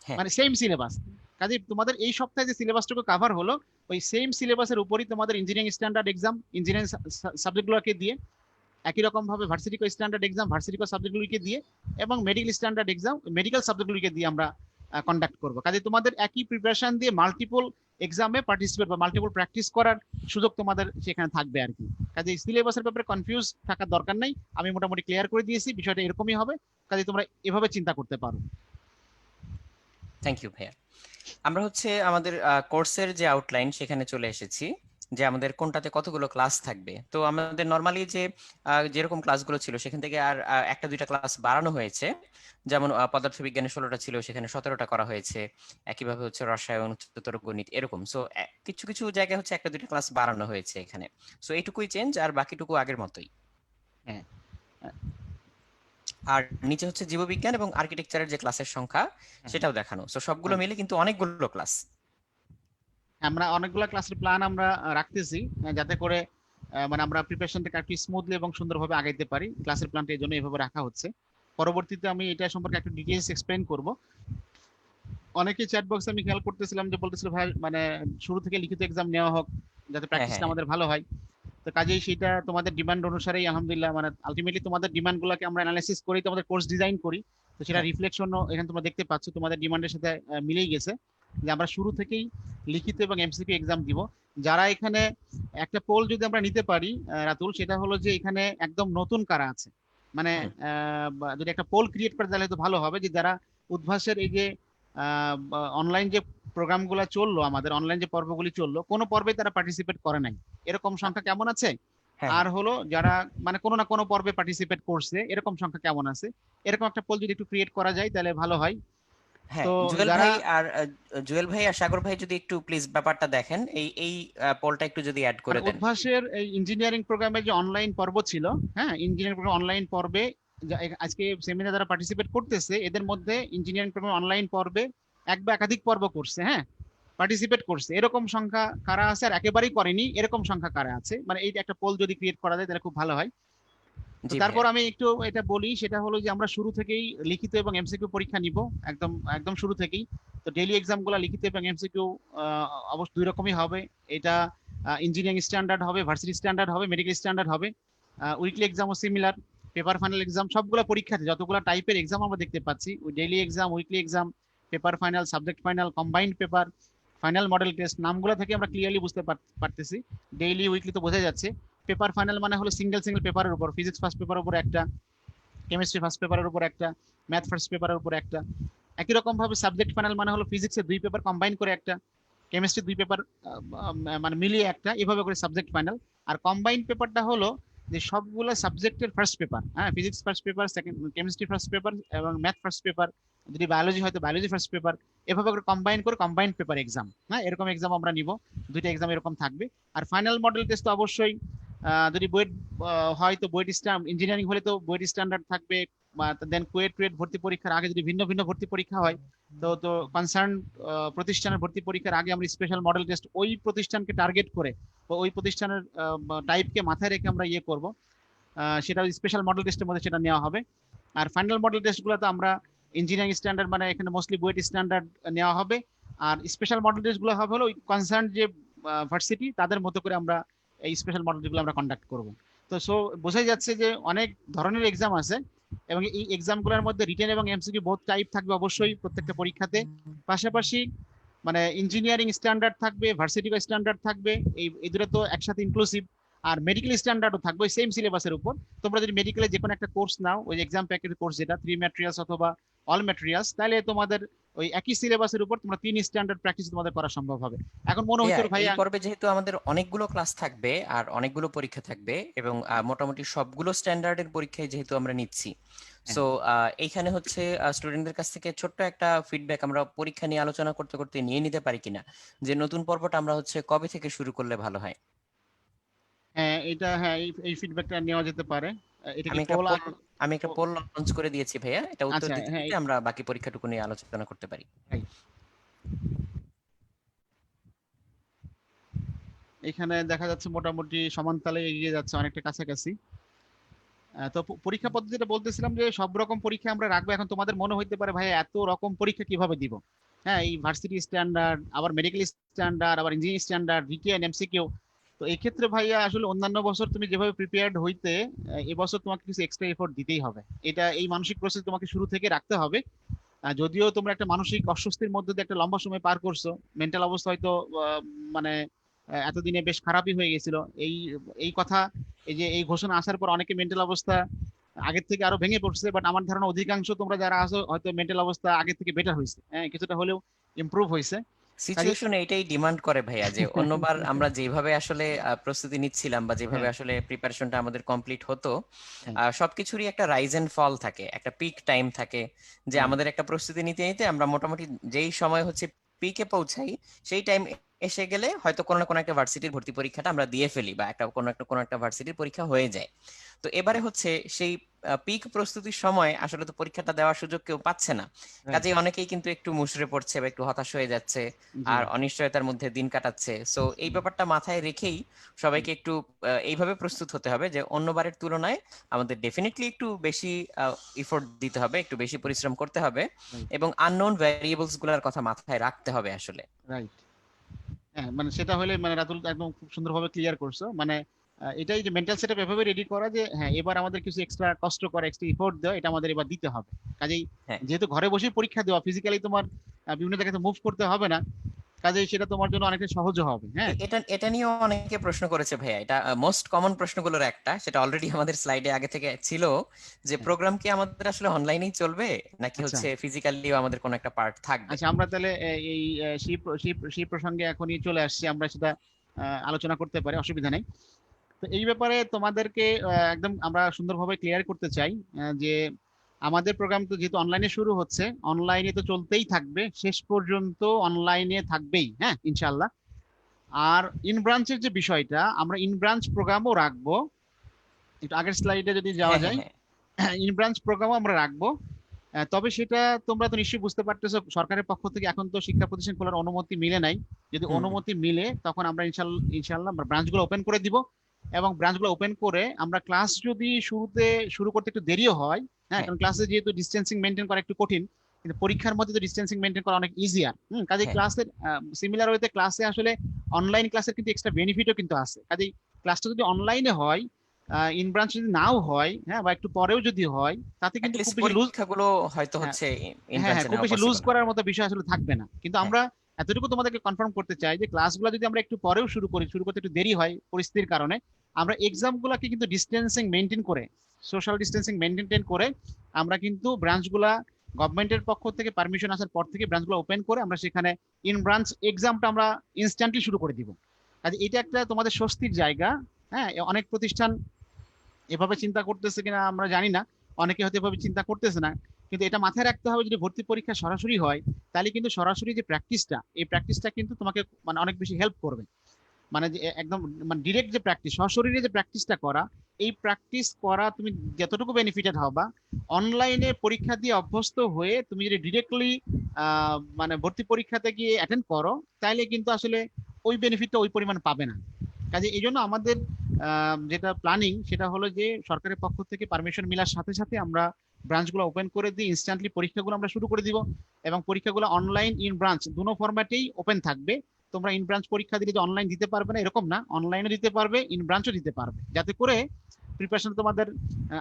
হ্যাঁ মানে সেম সিলেবাস। কাজে তোমাদের এই সপ্তাহে যে সিলেবাসটুকু কভার হলো ওই সেম সিলেবাসের উপরই তোমাদের ইঞ্জিনিয়ারিং স্ট্যান্ডার্ড এক্সাম ইঞ্জিনিয়ারিং সাবজেক্টগুলোকে দিয়ে, একই রকম ভাবে ভার্সিটিকো স্ট্যান্ডার্ড এক্সাম ভার্সিটিকো সাবজেক্টগুলিকে দিয়ে, এবং মেডিকেল স্ট্যান্ডার্ড এক্সাম মেডিকেল সাবজেক্টগুলিকে দিয়ে আমরা কন্ডাক্ট করবো। কাজে তোমাদের একই প্রিপারেশন দিয়ে মাল্টিপল এক্সামে পার্টিসিপেট বা মাল্টিপল প্র্যাকটিস করার সুযোগ তোমাদের সেখানে থাকবে আর কি। কাজে সিলেবাসের ব্যাপারে কনফিউজ থাকার দরকার নাই, আমি মোটামুটি ক্লিয়ার করে দিয়েছি, বিষয়টা এরকমই হবে। কাজে তোমরা এভাবে চিন্তা করতে পারো। থ্যাংক ইউ ভাইয়া। আমরা হচ্ছে আমাদের কোর্সের যে আউটলাইন সেখানে চলে এসেছি, যে আমাদের কোনটাতে কতগুলো ক্লাস থাকবে। তো আমাদের নর্মালি যে যেরকম ক্লাসগুলো ছিল সেখান থেকে আর একটা দুইটা ক্লাস বাড়ানো হয়েছে। যেমন পদার্থবিজ্ঞানে 16টা ছিল, সেখানে 17টা করা হয়েছে। একইভাবে হচ্ছে রসায়ন, উচ্চতর গণিত এরকম। সো কিছু কিছু জায়গায় হচ্ছে একটা দুইটা ক্লাস বাড়ানো হয়েছে এখানে। সো এইটুকুই চেঞ্জ, আর বাকিটুকু আগের মতোই। হ্যাঁ, আর নিচে হচ্ছে জীববিজ্ঞান এবং আর্কিটেকচারের যে ক্লাসের সংখ্যা সেটাও দেখানো। সো সবগুলো মিলে কিন্তু অনেকগুলো ক্লাস। আমরা অনেকগুলো ক্লাসের প্ল্যান আমরা রাখতেছি, যাতে করে মানে আমরা প্রিপারেশনটাকে একটু স্মুথলি এবং সুন্দরভাবে আগাইতে পারি। ক্লাসের প্ল্যানটা এই জন্য এভাবে রাখা হচ্ছে। পরবর্তীতে আমি এটা সম্পর্কে একটু ডিটেইলস এক্সপ্লেইন করব। অনেকে চ্যাট বক্সে আমি খেয়াল করতেছিলাম যে বলতেছিল ভাই মানে শুরু থেকে লিখিত এক্সাম নেওয়া হোক যাতে হ্যাঁ প্র্যাকটিসটা হ্যাঁ আমাদের ভালো হয়। তো কাজেই সেটা তোমাদের ডিমান্ড অনুসারেই আলহামদুলিল্লাহ, মানে আলটিমেটলি তোমাদের ডিমান্ডগুলোকে আমরা অ্যানালাইসিস করি, তোমাদের কোর্স ডিজাইন করি। তো সেটা হ্যাঁ রিফ্লেকশনও এখানে তোমরা দেখতে পাচ্ছ, তোমাদের ডিমান্ডের সাথে মিলেই গেছে যে আমরা শুরু থেকেই লিখিত এবং এমসিকিউ এক্সাম দিব। যারা এখানে একটা পোল যদি আমরা নিতে পারি রাতুল, সেটা হলো যে এখানে একদম নতুন কারা আছে, মানে হুম, যদি একটা পোল ক্রিয়েট করে তাহলে তো ভালো হবে, যে যারা উদ্ভাসের এই যে অনলাইন যে প্রোগ্রামগুলো চললো, আমাদের অনলাইন যে পর্বগুলি চললো, কোনো পর্বে তারা পার্টিসিপেট করে নাই, এরকম সংখ্যা কেমন আছে? হ্যাঁ আর হ্যাঁ হলো যারা মানে কোনো না কোনো পর্বে পার্টিসিপেট করছে, এরকম সংখ্যা কেমন আছে? এরকম একটা পোল যদি একটু ক্রিয়েট করা যায় তাহলে ভালো হয়। হ্যাঁ। তো জুয়েল যারা ভাই আর জুয়েল ভাই আর সাগর ভাই যদি একটু প্লিজ ব্যাপারটা দেখেন, এই এই পোলটা একটু যদি অ্যাড মানে করে দেন। উদ্ভাসের এই ইঞ্জিনিয়ারিং প্রোগ্রামের যে অনলাইন পর্ব ছিল, হ্যাঁ ইঞ্জিনিয়ারিং প্রোগ্রাম অনলাইন পর্বে আজকে সেমিনার যারা পার্টিসিপেট করতেছে এদের মধ্যে ইঞ্জিনিয়ারিং প্রোগ্রাম অনলাইন পর্বে এক বা একাধিক পর্ব করছে, হ্যাঁ পার্টিসিপেট করছে, এরকম সংখ্যা কারা আছে, আর একেবারেই করেনি এরকম সংখ্যা কারা আছে, মানে এই একটা পোল যদি ক্রিয়েট করা যায় তাহলে খুব ভালো হয়। তো জি তারপর ভাইয়া। আমি একটু এটা বলি, সেটা হলো যে আমরা শুরু থেকেই লিখিত এবং এমসিকিউ পরীক্ষা নিব, একদম একদম শুরু থেকেই। তো ডেইলি এক্সাম গুলা লিখিত এবং এমসিকিউ অবশ্য দুই রকমই হবে। এটা ইঞ্জিনিয়ারিং স্ট্যান্ডার্ড হবে, ভার্সিটি স্ট্যান্ডার্ড হবে, মেডিকেল স্ট্যান্ডার্ড হবে। উইকলি এক্সামও সিমিলার, পেপার ফাইনাল এক্সাম সবগুলো পরীক্ষাতে যতগুলো টাইপের এক্সাম আমরা দেখতে পাচ্ছি, ওই daily exam, weekly exam, paper final, subject final, combined paper, final model test, নামগুলো থেকে আমরা ক্লিয়ারলি বুঝতে পারতেছি। ডেইলি উইকলি তো বোঝা যাচ্ছে। পেপার ফাইনাল মানে হলো সিঙ্গেল সিঙ্গেল পেপারের উপর, ফিজিক্স ফার্স্ট পেপারের উপর একটা, কেমিস্ট্রি ফার্স্ট পেপারের উপর একটা, ম্যাথ ফার্স্ট পেপারের উপর একটা। একই রকম ভাবে সাবজেক্ট ফাইনাল মানে হলো ফিজিক্সের 2 পেপার কম্বাইন করে একটা, কেমিস্ট্রি 2 পেপার মানে মিলিয়ে একটা, এভাবে করে সাবজেক্ট ফাইনাল। আর কম্বাইন পেপারটা হলো যে সবগুলো সাবজেক্টের ফার্স্ট পেপার, হ্যাঁ physics first paper, second chemistry first paper এবং ম্যাথ ফার্স্ট পেপার, যদি বায়োলজি হয় তো বায়োলজি ফার্স্ট পেপার, এভাবে করে কম্বাইন্ড পেপার এক্সাম, হ্যাঁ এরকম এক্সাম আমরা নিব। 2টা এক্সাম এরকম থাকবে। আর ফাইনাল মডেল টেস্ট তো অবশ্যই যদি বুয়েট হয় তো বুয়েট স্ট্যান্ড, ইঞ্জিনিয়ারিং হলে তো বুয়েট স্ট্যান্ডার্ড থাকবে, দেন কুয়েট ভর্তি পরীক্ষার আগে যদি ভিন্ন ভিন্ন ভর্তি পরীক্ষা হয় তো তো কনসার্ন প্রতিষ্ঠানের ভর্তি পরীক্ষার আগে আমরা স্পেশাল মডেল টেস্ট ওই প্রতিষ্ঠানকে টার্গেট করে ওই প্রতিষ্ঠানের টাইপকে মাথায় রেখে আমরা ইয়ে করব। সেটা স্পেশাল মডেল টেস্টের মধ্যে সেটা নেওয়া হবে। আর ফাইনাল মডেল টেস্টগুলোতে আমরা ইঞ্জিনিয়ারিং স্ট্যান্ডার্ড মানে এখানে মোস্টলি বুয়েট স্ট্যান্ডার্ড নেওয়া হবে। আর স্পেশাল মডেল টেস্টগুলো হবে হলো ওই কনসার্ন যে ভার্সিটি তাদের মতো করে আমরা এই স্পেশাল মডেল যেগুলো আমরা কন্ডাক্ট করব। তো সো বোঝাই যাচ্ছে যে অনেক ধরনের এক্সাম আছে এবং এই এক্সামগুলোর মধ্যে রিটেন এবং এমসিকিউ বোথ টাইপ থাকবে অবশ্যই প্রত্যেকটা পরীক্ষাতে। পাশাপাশি মানে ইঞ্জিনিয়ারিং স্ট্যান্ডার্ড থাকবে, ভার্সিটি স্ট্যান্ডার্ড থাকবে, এই দুটো তো একসাথে ইনক্লুসিভ। আর মেডিকেল স্ট্যান্ডার্ডও থাকবে সেম সিলেবাসের উপর। তোমরা যদি মেডিকেলে যে কোনো একটা কোর্স নাও, ওই এক্সাম প্যাকেজ কোর্স যেটা 3 ম্যাটেরিয়ালস অথবা অল ম্যাটেরিয়ালস, তাহলে তোমাদের ওই একই সিলেবাসের উপর তোমরা 3 স্ট্যান্ডার্ড প্র্যাকটিস তোমাদের করা সম্ভব হবে। এখন মনে হচ্ছে এই ভাইয়া পর্বে যেহেতু আমাদের অনেকগুলো ক্লাস থাকবে আর অনেকগুলো পরীক্ষা থাকবে এবং মোটামুটি সবগুলো স্ট্যান্ডার্ডের পরীক্ষায় যেহেতু আমরা নিচ্ছি, সো এইখানে হচ্ছে স্টুডেন্টদের কাছ থেকে ছোট্ট একটা ফিডব্যাক আমরা পরীক্ষা নিয়ে আলোচনা করতে করতে নিয়ে নিতে পারি কিনা, যে নতুন পর্বটা আমরা হচ্ছে কবে থেকে শুরু করলে ভালো হয়। হ্যাঁ এটা হ্যাঁ এই ফিডব্যাকটা নেওয়া যেতে পারে। এটা কি আমি একটা পোল? আমি একটা পোল লঞ্চ করে দিয়েছি ভাইয়া, এটা উত্তর আচ্ছা দিতে হ্যাঁ দিতে আমরা বাকি পরীক্ষাটুকু নিয়ে আলোচনা করতে পারি। এখানে দেখা যাচ্ছে মোটামুটি সমান তালে এগিয়ে যাচ্ছে, অনেকটা কাছাকাছি। তো পরীক্ষা পদ্ধতিটা বলতেছিলাম যে সব রকম পরীক্ষা আমরা রাখবো। এখন তোমাদের মনে হইতে পারে ভাই এত রকম পরীক্ষা কিভাবে দিব। হ্যাঁ, এই ভার্সিটি স্ট্যান্ডার্ড, আবার মেডিকেল স্ট্যান্ডার্ড, আবার ইঞ্জিনিয়ারিং স্ট্যান্ডার্ড, রিটেন, এমসিকিউ। তো এই ক্ষেত্রে ভাইয়া আসলে অন্যান্য বছর তুমি যেভাবে প্রিপেয়ার্ড হইতে, এবছর তোমাকে কিছু এক্সট্রা এফোর্ট দিতেই হবে। এটা এই মানসিক প্রসেস তোমাকে শুরু থেকে রাখতে হবে। যদিও তোমরা একটা মানসিক অস্বস্তির মধ্যে দিয়ে একটা লম্বা সময় পার করছো, মেন্টাল অবস্থা হয়তো মানে এতদিনে বেশ খারাপই হয়ে গেছিল। এই এই কথা, এই যে এই ঘোষণা আসার পর অনেকে মেন্টাল অবস্থা আগের থেকে আরো ভেঙে পড়ছে, বাট আমার ধারণা অধিকাংশ তোমরা যারা আছো হয়তো মেন্টাল অবস্থা আগের থেকে বেটার হয়েছে, হ্যাঁ কিছুটা হলেও ইমপ্রুভ হয়েছে। সিচুয়েশন এটাই ডিমান্ড করে ভাইয়া, যে অন্যবার আমরা যেভাবে আসলে প্রস্তুতি নিচ্ছিলাম বা যেভাবে হ্যাঁ আসলে প্রিপারেশনটা আমাদের কমপ্লিট হতো, হ্যাঁ সবকিছুরই একটা রাইজ এন্ড ফল থাকে, একটা পিক টাইম থাকে, যে হ্যাঁ আমাদের একটা প্রস্তুতি নিতে নিতে আমরা মোটামুটি যেই সময় হচ্ছে পিকে পৌঁছাই, সেই টাইম এসে গেলে হয়তো কোনো না কোনো একটা ভার্সিটির ভর্তি পরীক্ষাটা আমরা দিয়ে ফেলি বা একটা কোনো একটা ভার্সিটির পরীক্ষা হয়ে যায়। তো এবারে হচ্ছে সেই পিক প্রস্তুতির সময় আসলে তো পরীক্ষাটা দেওয়ার সুযোগ কেউ পাচ্ছে না, রাইট। কাজেই অনেকেই কিন্তু একটু মুষড়ে পড়ছে বা একটু হতাশ হয়ে যাচ্ছে জি আর অনিশ্চয়তার মধ্যে দিন কাটাচ্ছে। সো এই ব্যাপারটা মাথায় রেখেই সবাইকে একটু এইভাবে প্রস্তুত হতে হবে যে অন্যবারের তুলনায় আমাদের ডেফিনেটলি একটু বেশি এফোর্ট দিতে হবে, একটু বেশি পরিশ্রম করতে হবে রাইট এবং আননোন ভ্যারিয়েবলস গুলার কথা মাথায় রাখতে হবে আসলে। রাইট। হ্যাঁ মানে সেটা হলে মানে রাতুল একদম খুব সুন্দরভাবে ক্লিয়ার করছো। মানে এটাই যে মেন্টাল সেটআপ এভাবে রেডি করা যে হ্যাঁ এবার আমাদের কিছু এক্সট্রা কষ্ট করে এক্সট্রা এফোর্ট দেওয়া, এটা আমাদের এবার দিতে হবে। কাজেই হ্যাঁ, যেহেতু ঘরে বসে পরীক্ষা দেওয়া, ফিজিক্যালি তোমার বিভিন্ন জায়গাতে মুভ করতে হবে না, কাজেই সেটা তোমার জন্য অনেকটা সহজ হবে। হ্যাঁ এটা এটা নিয়েও অনেকে প্রশ্ন করেছে ভাইয়া, এটা মোস্ট কমন প্রশ্নগুলোর একটা, সেটা অলরেডি আমাদের স্লাইডে আগে থেকে ছিল, যে হ্যাঁ। প্রোগ্রাম কি আমাদের আসলে অনলাইনেই চলবে নাকি আচ্ছা হচ্ছে ফিজিক্যালিও আমাদের কোনো একটা পার্ট থাকবে। আচ্ছা, আমরা তাহলে এই সেই প্রসঙ্গে এখনই চলে আসছি, আমরা সেটা আলোচনা করতে পারি, অসুবিধা নেই। তো এই ব্যাপারে তোমাদেরকে একদম আমরা সুন্দরভাবে ক্লিয়ার করতে চাই যে আমাদের প্রোগ্রাম তো যেহেতু অনলাইনে শুরু হচ্ছে, অনলাইনে তো চলতেই থাকবে, শেষ পর্যন্ত অনলাইনে থাকবেই, হ্যাঁ ইনশাল্লাহ। আর ইন ব্রাঞ্চের যে বিষয়টা, আমরা ইন ব্রাঞ্চ প্রোগ্রামও রাখবো। একটু আগের স্লাইডে যদি যাওয়া হ্যাঁ হ্যাঁ যায়, হ্যাঁ ইন ব্রাঞ্চ প্রোগ্রামও আমরা রাখবো। তবে সেটা তোমরা তো নিশ্চয়ই বুঝতে পারতেছো, সরকারের পক্ষ থেকে এখন তো শিক্ষা প্রতিষ্ঠান খোলার অনুমতি মিলে নাই। যদি হুম হুম। অনুমতি মিলে তখন আমরা ইনশাল্লাহ আমরা ব্রাঞ্চগুলো ওপেন করে দিব। এবং ব্রাঞ্চগুলো ওপেন করে আমরা ক্লাস যদি শুরু করতে একটু দেরিও হয়, হ্যাঁ হ্যাঁ কারণ ক্লাসে যেহেতু ডিস্টেন্সিং মেনটেন করা একটু কঠিন, কিন্তু পরীক্ষার মধ্যে তো ডিস্টেন্সিং মেনটেন করা অনেক ইজিয়ার। কাজে হ্যাঁ ক্লাসের সিমিলার ওয়েতে ক্লাসে আসলে অনলাইন ক্লাসের কিন্তু এক্সট্রা বেনিফিটও কিন্তু আছে। কাজে ক্লাসটা যদি অনলাইনে হয়, ইন ব্রাঞ্চ যদি নাও হয়, হ্যাঁ বা একটু পরেও যদি হয়, তাতে কিন্তু খুব অ্যাটলিস্ট বেশি লুজ, পরীক্ষাগুলো হয়তো হ্যাঁ হচ্ছে ইন হ্যাঁ হ্যাঁ ব্রাঞ্চে খুব নেওয়া বেশি লুজ পসিবল না। করার মতো বিষয় আসলে থাকবে না। কিন্তু হ্যাঁ আমরা এতটুকু তোমাদেরকে কনফার্ম করতে চাই যে ক্লাসগুলো যদি আমরা একটু পরেও শুরু করতে একটু দেরি হয় পরিস্থিতির কারণে, আমরা এক্সাম গুলাকে কিন্তু ডিস্টেন্সিং মেনটেন করে, সোশ্যাল ডিস্টেন্সিং মেনটেন করে আমরা কিন্তু ব্রাঞ্চগুলা গভর্নমেন্টের পক্ষ থেকে পারমিশন আসার পর থেকে ব্রাঞ্চগুলো ওপেন করে আমরা সেখানে ইন ব্রাঞ্চ এক্সামটা আমরা ইনস্ট্যান্টলি শুরু করে দিব। কাজে এটা একটা তোমাদের স্বস্তির জায়গা। হ্যাঁ অনেক প্রতিষ্ঠান এভাবে চিন্তা করতেছে কিনা আমরা জানি না, অনেকে হয়তো এভাবে চিন্তা করতেছে না। কিন্তু এটা মাথায় রাখতে হবে, যদি ভর্তি পরীক্ষা সরাসরি হয় তাহলে কিন্তু সরাসরি যে প্র্যাকটিসটা, এই প্র্যাকটিসটা কিন্তু তোমাকে মানে অনেক বেশি হেল্প করবে। মানে যে একদম মানে ডিরেক্ট যে প্র্যাকটিস, সশরীরে যে প্র্যাকটিসটা করা, এই প্র্যাকটিস করা তুমি যতটুকু বেনিফিটেড হবা, অনলাইনে পরীক্ষা দিয়ে অভ্যস্ত হয়ে তুমি যদি ডিরেক্টলি মানে ভর্তি পরীক্ষাতে গিয়ে অ্যাটেন্ড করো, তাইলে কিন্তু আসলে ওই বেনিফিটটা ওই পরিমাণ পাবে না। কাজে এই জন্য আমাদের যেটা প্ল্যানিং সেটা হলো যে সরকারের পক্ষ থেকে পারমিশন মিলার সাথে সাথে আমরা ব্রাঞ্চগুলো ওপেন করে দিই, ইনস্ট্যান্টলি পরীক্ষাগুলো আমরা শুরু করে দিব, এবং পরীক্ষাগুলো অনলাইন ইন ব্রাঞ্চ দুটো ফরম্যাটেই ওপেন থাকবে। তোমরা ইন ব্রাঞ্চ পরীক্ষা দিলে যে অনলাইন দিতে পারবে না এরকম না, অনলাইনে দিতে পারবে, ইন ব্রাঞ্চও দিতে পারবে, যাতে করে প্রিপারেশন তোমাদের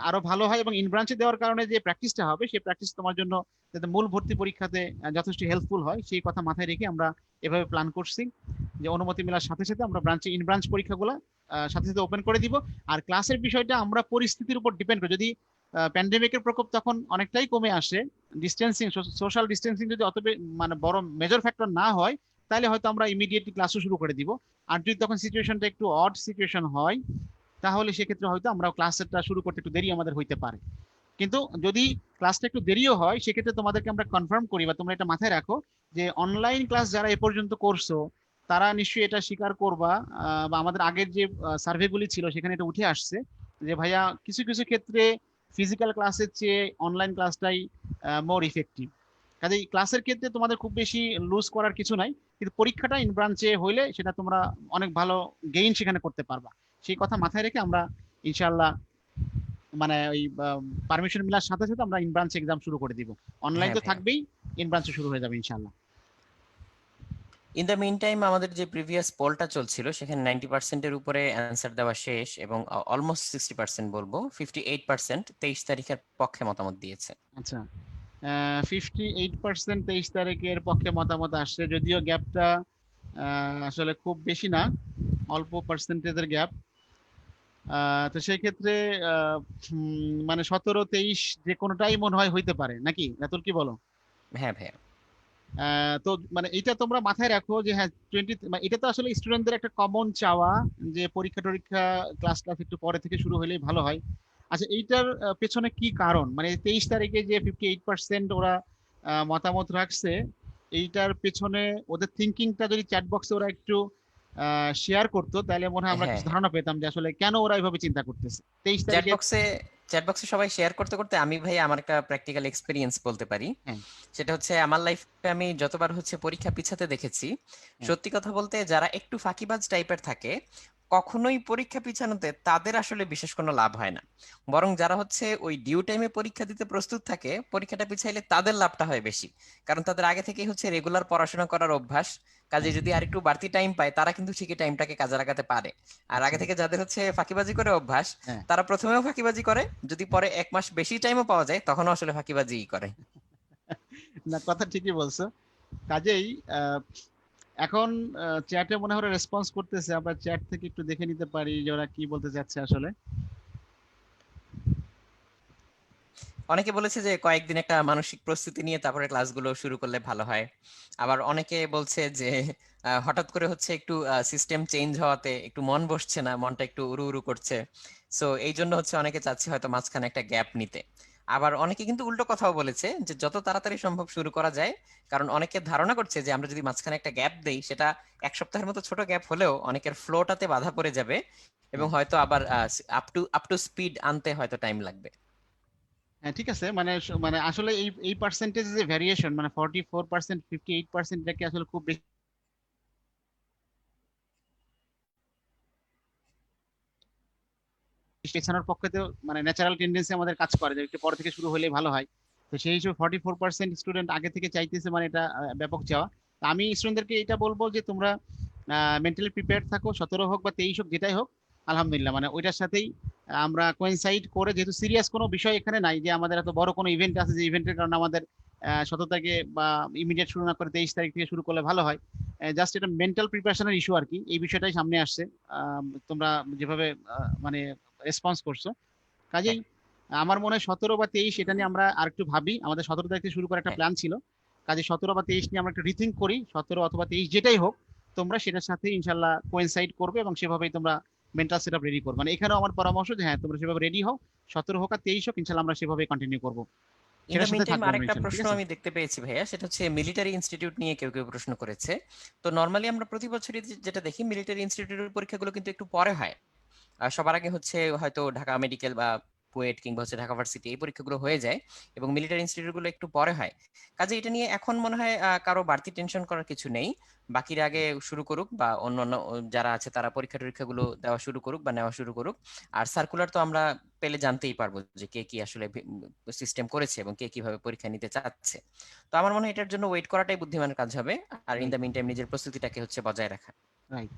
আরো ভালো হয়, এবং ইন ব্রাঞ্চে দেওয়ার কারণে যে প্র্যাকটিসটা হবে সেই প্র্যাকটিস তোমার জন্য যাতে মূল ভর্তি পরীক্ষাতে যথেষ্ট হেল্পফুল হয় সেই কথা মাথায় রেখে আমরা এভাবে প্ল্যান করছি যে অনুমতি মেলার সাথে সাথে আমরা ব্রাঞ্চে ইন ব্রাঞ্চ পরীক্ষাগুলো সাথে সাথে ওপেন করে দিব। আর ক্লাসের বিষয়টা আমরা পরিস্থিতির উপর ডিপেন্ড করি, যদি প্যান্ডেমিকের প্রকোপ তখন অনেকটাই কমে আসে, ডিস্টেন্সিং সোশ্যাল ডিস্টেন্সিং যদি অত মানে বড় মেজর ফ্যাক্টর না হয়, তাহলে হয়তো আমরা ইমিডিয়েটলি ক্লাসও শুরু করে দিব। আর যদি তখন সিচুয়েশনটা একটু অড সিচুয়েশন হয়, তাহলে সেক্ষেত্রে হয়তো আমরা ক্লাসটা শুরু করতে একটু দেরি আমাদের হইতে পারে। কিন্তু যদি ক্লাসটা একটু দেরিও হয়, সেক্ষেত্রে তোমাদেরকে আমরা কনফার্ম করি বা তোমরা এটা মাথায় রাখো যে অনলাইন ক্লাস যারা এ পর্যন্ত করছো তারা নিশ্চয়ই এটা স্বীকার করবা, বা আমাদের আগের যে সার্ভেগুলি ছিল সেখানে এটা উঠে আসছে যে ভাইয়া কিছু কিছু ক্ষেত্রে ফিজিক্যাল ক্লাসের চেয়ে অনলাইন ক্লাসটাই মোর ইফেক্টিভ। কাজেই ক্লাসের ক্ষেত্রে তোমাদের খুব বেশি লুজ করার কিছু নাই, কিন্তু পরীক্ষাটা ইন ব্রাঞ্চে হইলে সেটা তোমরা অনেক ভালো গেইন সেখানে করতে পারবা। সেই কথা মাথায় রেখে আমরা ইনশাআল্লাহ মানে ওই পারমিশন মিলার সাথে সাথে আমরা ইন ব্রাঞ্চ এক্সাম শুরু করে দিব। অনলাইন হ্যাঁ তো ভাইয়া। থাকবেই, ইন ব্রাঞ্চে শুরু হয়ে যাবে ইনশাআল্লাহ। ইন দ্য মিন টাইম আমাদের যে প্রিভিয়াস পোলটা চলছিল সেখানে 90% উপরে অ্যান্সার দেওয়া শেষ, এবং অলমোস্ট 60% বলবো, 58% 23 তারিখের পক্ষে মতামত দিয়েছে। আচ্ছা, 58% 23 তারিখের পক্ষে মতামত আসছে, যদিও গ্যাপটা আসলে খুব বেশি না, অল্প পার্সেন্টেজের গ্যাপ। তো সেই ক্ষেত্রে মানে 17-23 যে কোনোটাই মনে হয় হইতে পারে নাকি, রাতুল কি বলো? হ্যাঁ ভাইয়া। তো মানে এটা তোমরা মাথায় রাখো যে হ্যাঁ 20, এটা তো আসলে স্টুডেন্টদের একটা কমন চাওয়া যে পরীক্ষা টরীক্ষা ক্লাস ক্লাস একটু পরে থেকে শুরু হলেই ভালো হয়। আচ্ছা, এইটার পেছনে কি কারণ, মানে 23 তারিখে যে 58% ওরা মতামত রাখছে, এইটার পেছনে ওদের থিঙ্কিংটা যদি চ্যাট বক্সে ওরা একটু শেয়ার করতো তাহলে মনে হয় আমরা হ্যাঁ কিছু হ্যাঁ, ধারণা পেতাম যে আসলে কেন ওরা এইভাবে চিন্তা করতেছে তেইশ চ্যাট তারিখে বক্সে চ্যাট বক্সে সবাই শেয়ার করতে করতে আমি ভাই আমার একটা প্র্যাকটিক্যাল এক্সপিরিয়েন্স বলতে পারি। হ্যাঁ, সেটা হচ্ছে আমার লাইফে আমি যতবার হচ্ছে পরীক্ষা পিছাতে দেখেছি, হ্যাঁ, সত্যি কথা বলতে যারা একটু ফাঁকিবাজ টাইপের থাকে কখনোই পরীক্ষা পিছানোতে তাদের আসলে বিশেষ কোনো লাভ হয় না। বরং যারা হচ্ছে ওই ডিউ টাইমে পরীক্ষা দিতে প্রস্তুত থাকে পরীক্ষাটা পিছাইলে তাদের লাভটা হয় বেশি। কারণ তাদের আগে থেকেই হচ্ছে রেগুলার পড়াশোনা করার অভ্যাস, কাজে হ্যাঁ, যদি আরেকটু বাড়তি টাইম পায় তারা কিন্তু ঠিকই টাইমটাকে কাজে লাগাতে পারে। আর আচ্ছা, আগে থেকে যাদের হচ্ছে ফাঁকিবাজি করে অভ্যাস, হ্যাঁ, তারা প্রথমেও ফাঁকিবাজি করে, যদি পরে এক মাস বেশি টাইমও পাওয়া যায় তখনও আসলে ফাঁকিবাজিই করে। না কথা ঠিকই বলছো। কাজেই এখন চ্যাটে মনে হয় রেসপন্স করতেছে, আমরা চ্যাট থেকে একটু দেখে নিতে পারি যে ওরা কি বলতে চাচ্ছে আসলে। অনেকে বলেছে যে কয়েকদিন একটা মানসিক প্রস্তুতি নিয়ে তারপরে ক্লাসগুলো শুরু করলে ভালো হয়। আবার অনেকে বলছে যে হঠাৎ করে হচ্ছে একটু সিস্টেম চেঞ্জ হওয়াতে একটু মন বসছে না, মনটা একটু উড়ু উড়ু করছে। সো এই জন্য হচ্ছে অনেকে চাচ্ছে হয়তো মাঝখানে একটা গ্যাপ নিতে। আবার অনেকে কিন্তু উল্টো কথাও বলেছে যে যত তাড়াতাড়ি সম্ভব শুরু করা যায়, কারণ অনেকে ধারণা করছে যে আমরা যদি মাঝখানে একটা গ্যাপ দেই সেটা এক সপ্তাহের মতো ছোট গ্যাপ হলেও অনেকের ফ্লোটাতে বাধা পড়ে যাবে, এবং হ্যাঁ, হয়তো আবার আপ টু স্পিড আনতে হয়তো টাইম লাগবে। হ্যাঁ, ঠিক আছে, মানে মানে আসলে এই এই পার্সেন্টেজ যে ভ্যারিয়েশন, মানে 44%, 58%, এটাকে আসলে খুব বেশি পেছানোর পক্ষে তো মানে ন্যাচারাল টেন্ডেন্সি আমাদের কাজ করে যে একটু পর থেকে শুরু হলে ভালো হয়। তো সেই হিসেবে 44% স্টুডেন্ট আগে থেকে চাইতেছে, মানে এটা ব্যাপক চাওয়া। তা আমি স্টুডেন্টদেরকে এটা বলবো যে তোমরা মেন্টালি প্রিপেয়ার থাকো, 17 হোক বা 23 হোক যেটাই হোক, আলহামদুলিল্লাহ মানে ওইটার সাথেই আমরা কোয়েনসাইড করে, যেহেতু সিরিয়াস কোনো বিষয় এখানে নাই যে আমাদের এত বড় কোনো ইভেন্ট আছে যে ইভেন্টের কারণে আমাদের 17 তারিখে বা ইমিডিয়েট শুরু না করে 23 তারিখ থেকে শুরু করলে ভালো হয়। জাস্ট এটা মেন্টাল প্রিপারেশনের ইস্যু আর কি, এই বিষয়টাই সামনে আসছে। তোমরা যেভাবে মানে রেসপন্স করছো, হ্যাঁ কাজেই আমার মনে হয় 17 বা 23 এটা নিয়ে আমরা আরেকটু ভাবি। আমাদের 17 তারিখ থেকে শুরু করার একটা হ্যাঁ। প্ল্যান ছিল, কাজে 17 বা 23 নিয়ে আমরা একটু রিথিঙ্ক করি। 17 অথবা 23 যেটাই হোক, তোমরা সেটার সাথে ইনশাল্লাহ কোয়েনসাইড করবে এবং সেভাবেই তোমরা মেন্টাল সেট আপ রেডি করবে। মানে এখানেও আমার পরামর্শ যে হ্যাঁ তোমরা সেভাবে রেডি হও, 17 হোক আর 23 হোক, ইনশাল্লাহ আমরা সেভাবে কন্টিনিউ করবো, ইন দ্য সেটার মিন সাথে টাইম থাকবো আমরা আরেকটা ইনশাল্লাহ, ঠিক প্রশ্ন আছে? আমি দেখতে পেয়েছি ভাইয়া, সেটা হচ্ছে মিলিটারি ইনস্টিটিউট নিয়ে কেউ কেউ প্রশ্ন করেছে। তো নর্মালি আমরা প্রতি বছরই যেটা দেখি মিলিটারি ইনস্টিটিউটের পরীক্ষাগুলো কিন্তু একটু পরে হয়। সবার আগে হচ্ছে হয়তো ঢাকা মেডিকেল বা বুয়েট কিংবা হচ্ছে ঢাকা ভার্সিটি এই পরীক্ষাগুলো হয়ে যায় এবং মিলিটারি ইনস্টিটিউট গুলো একটু পরে হয়। কাজে এটা নিয়ে এখন মনে হয় কারো বাড়তি টেনশন করার কিছু নেই। বাকিরা আগে শুরু করুক বা অন্যান্য যারা আছে তারা পরীক্ষা টরীক্ষাগুলো দেওয়া শুরু করুক বা নেওয়া শুরু করুক। আর সার্কুলার তো আমরা পেলে জানতেই পারবো যে কে কি আসলে সিস্টেম করেছে এবং কে কিভাবে পরীক্ষা নিতে চাচ্ছে। তো আমার মনে হয় এটার জন্য ওয়েট করাটাই বুদ্ধিমানের কাজ হবে, আর ইন দ্য মিন টাইম নিজের প্রস্তুতিটাকে হচ্ছে বজায় রাখা। রাইট।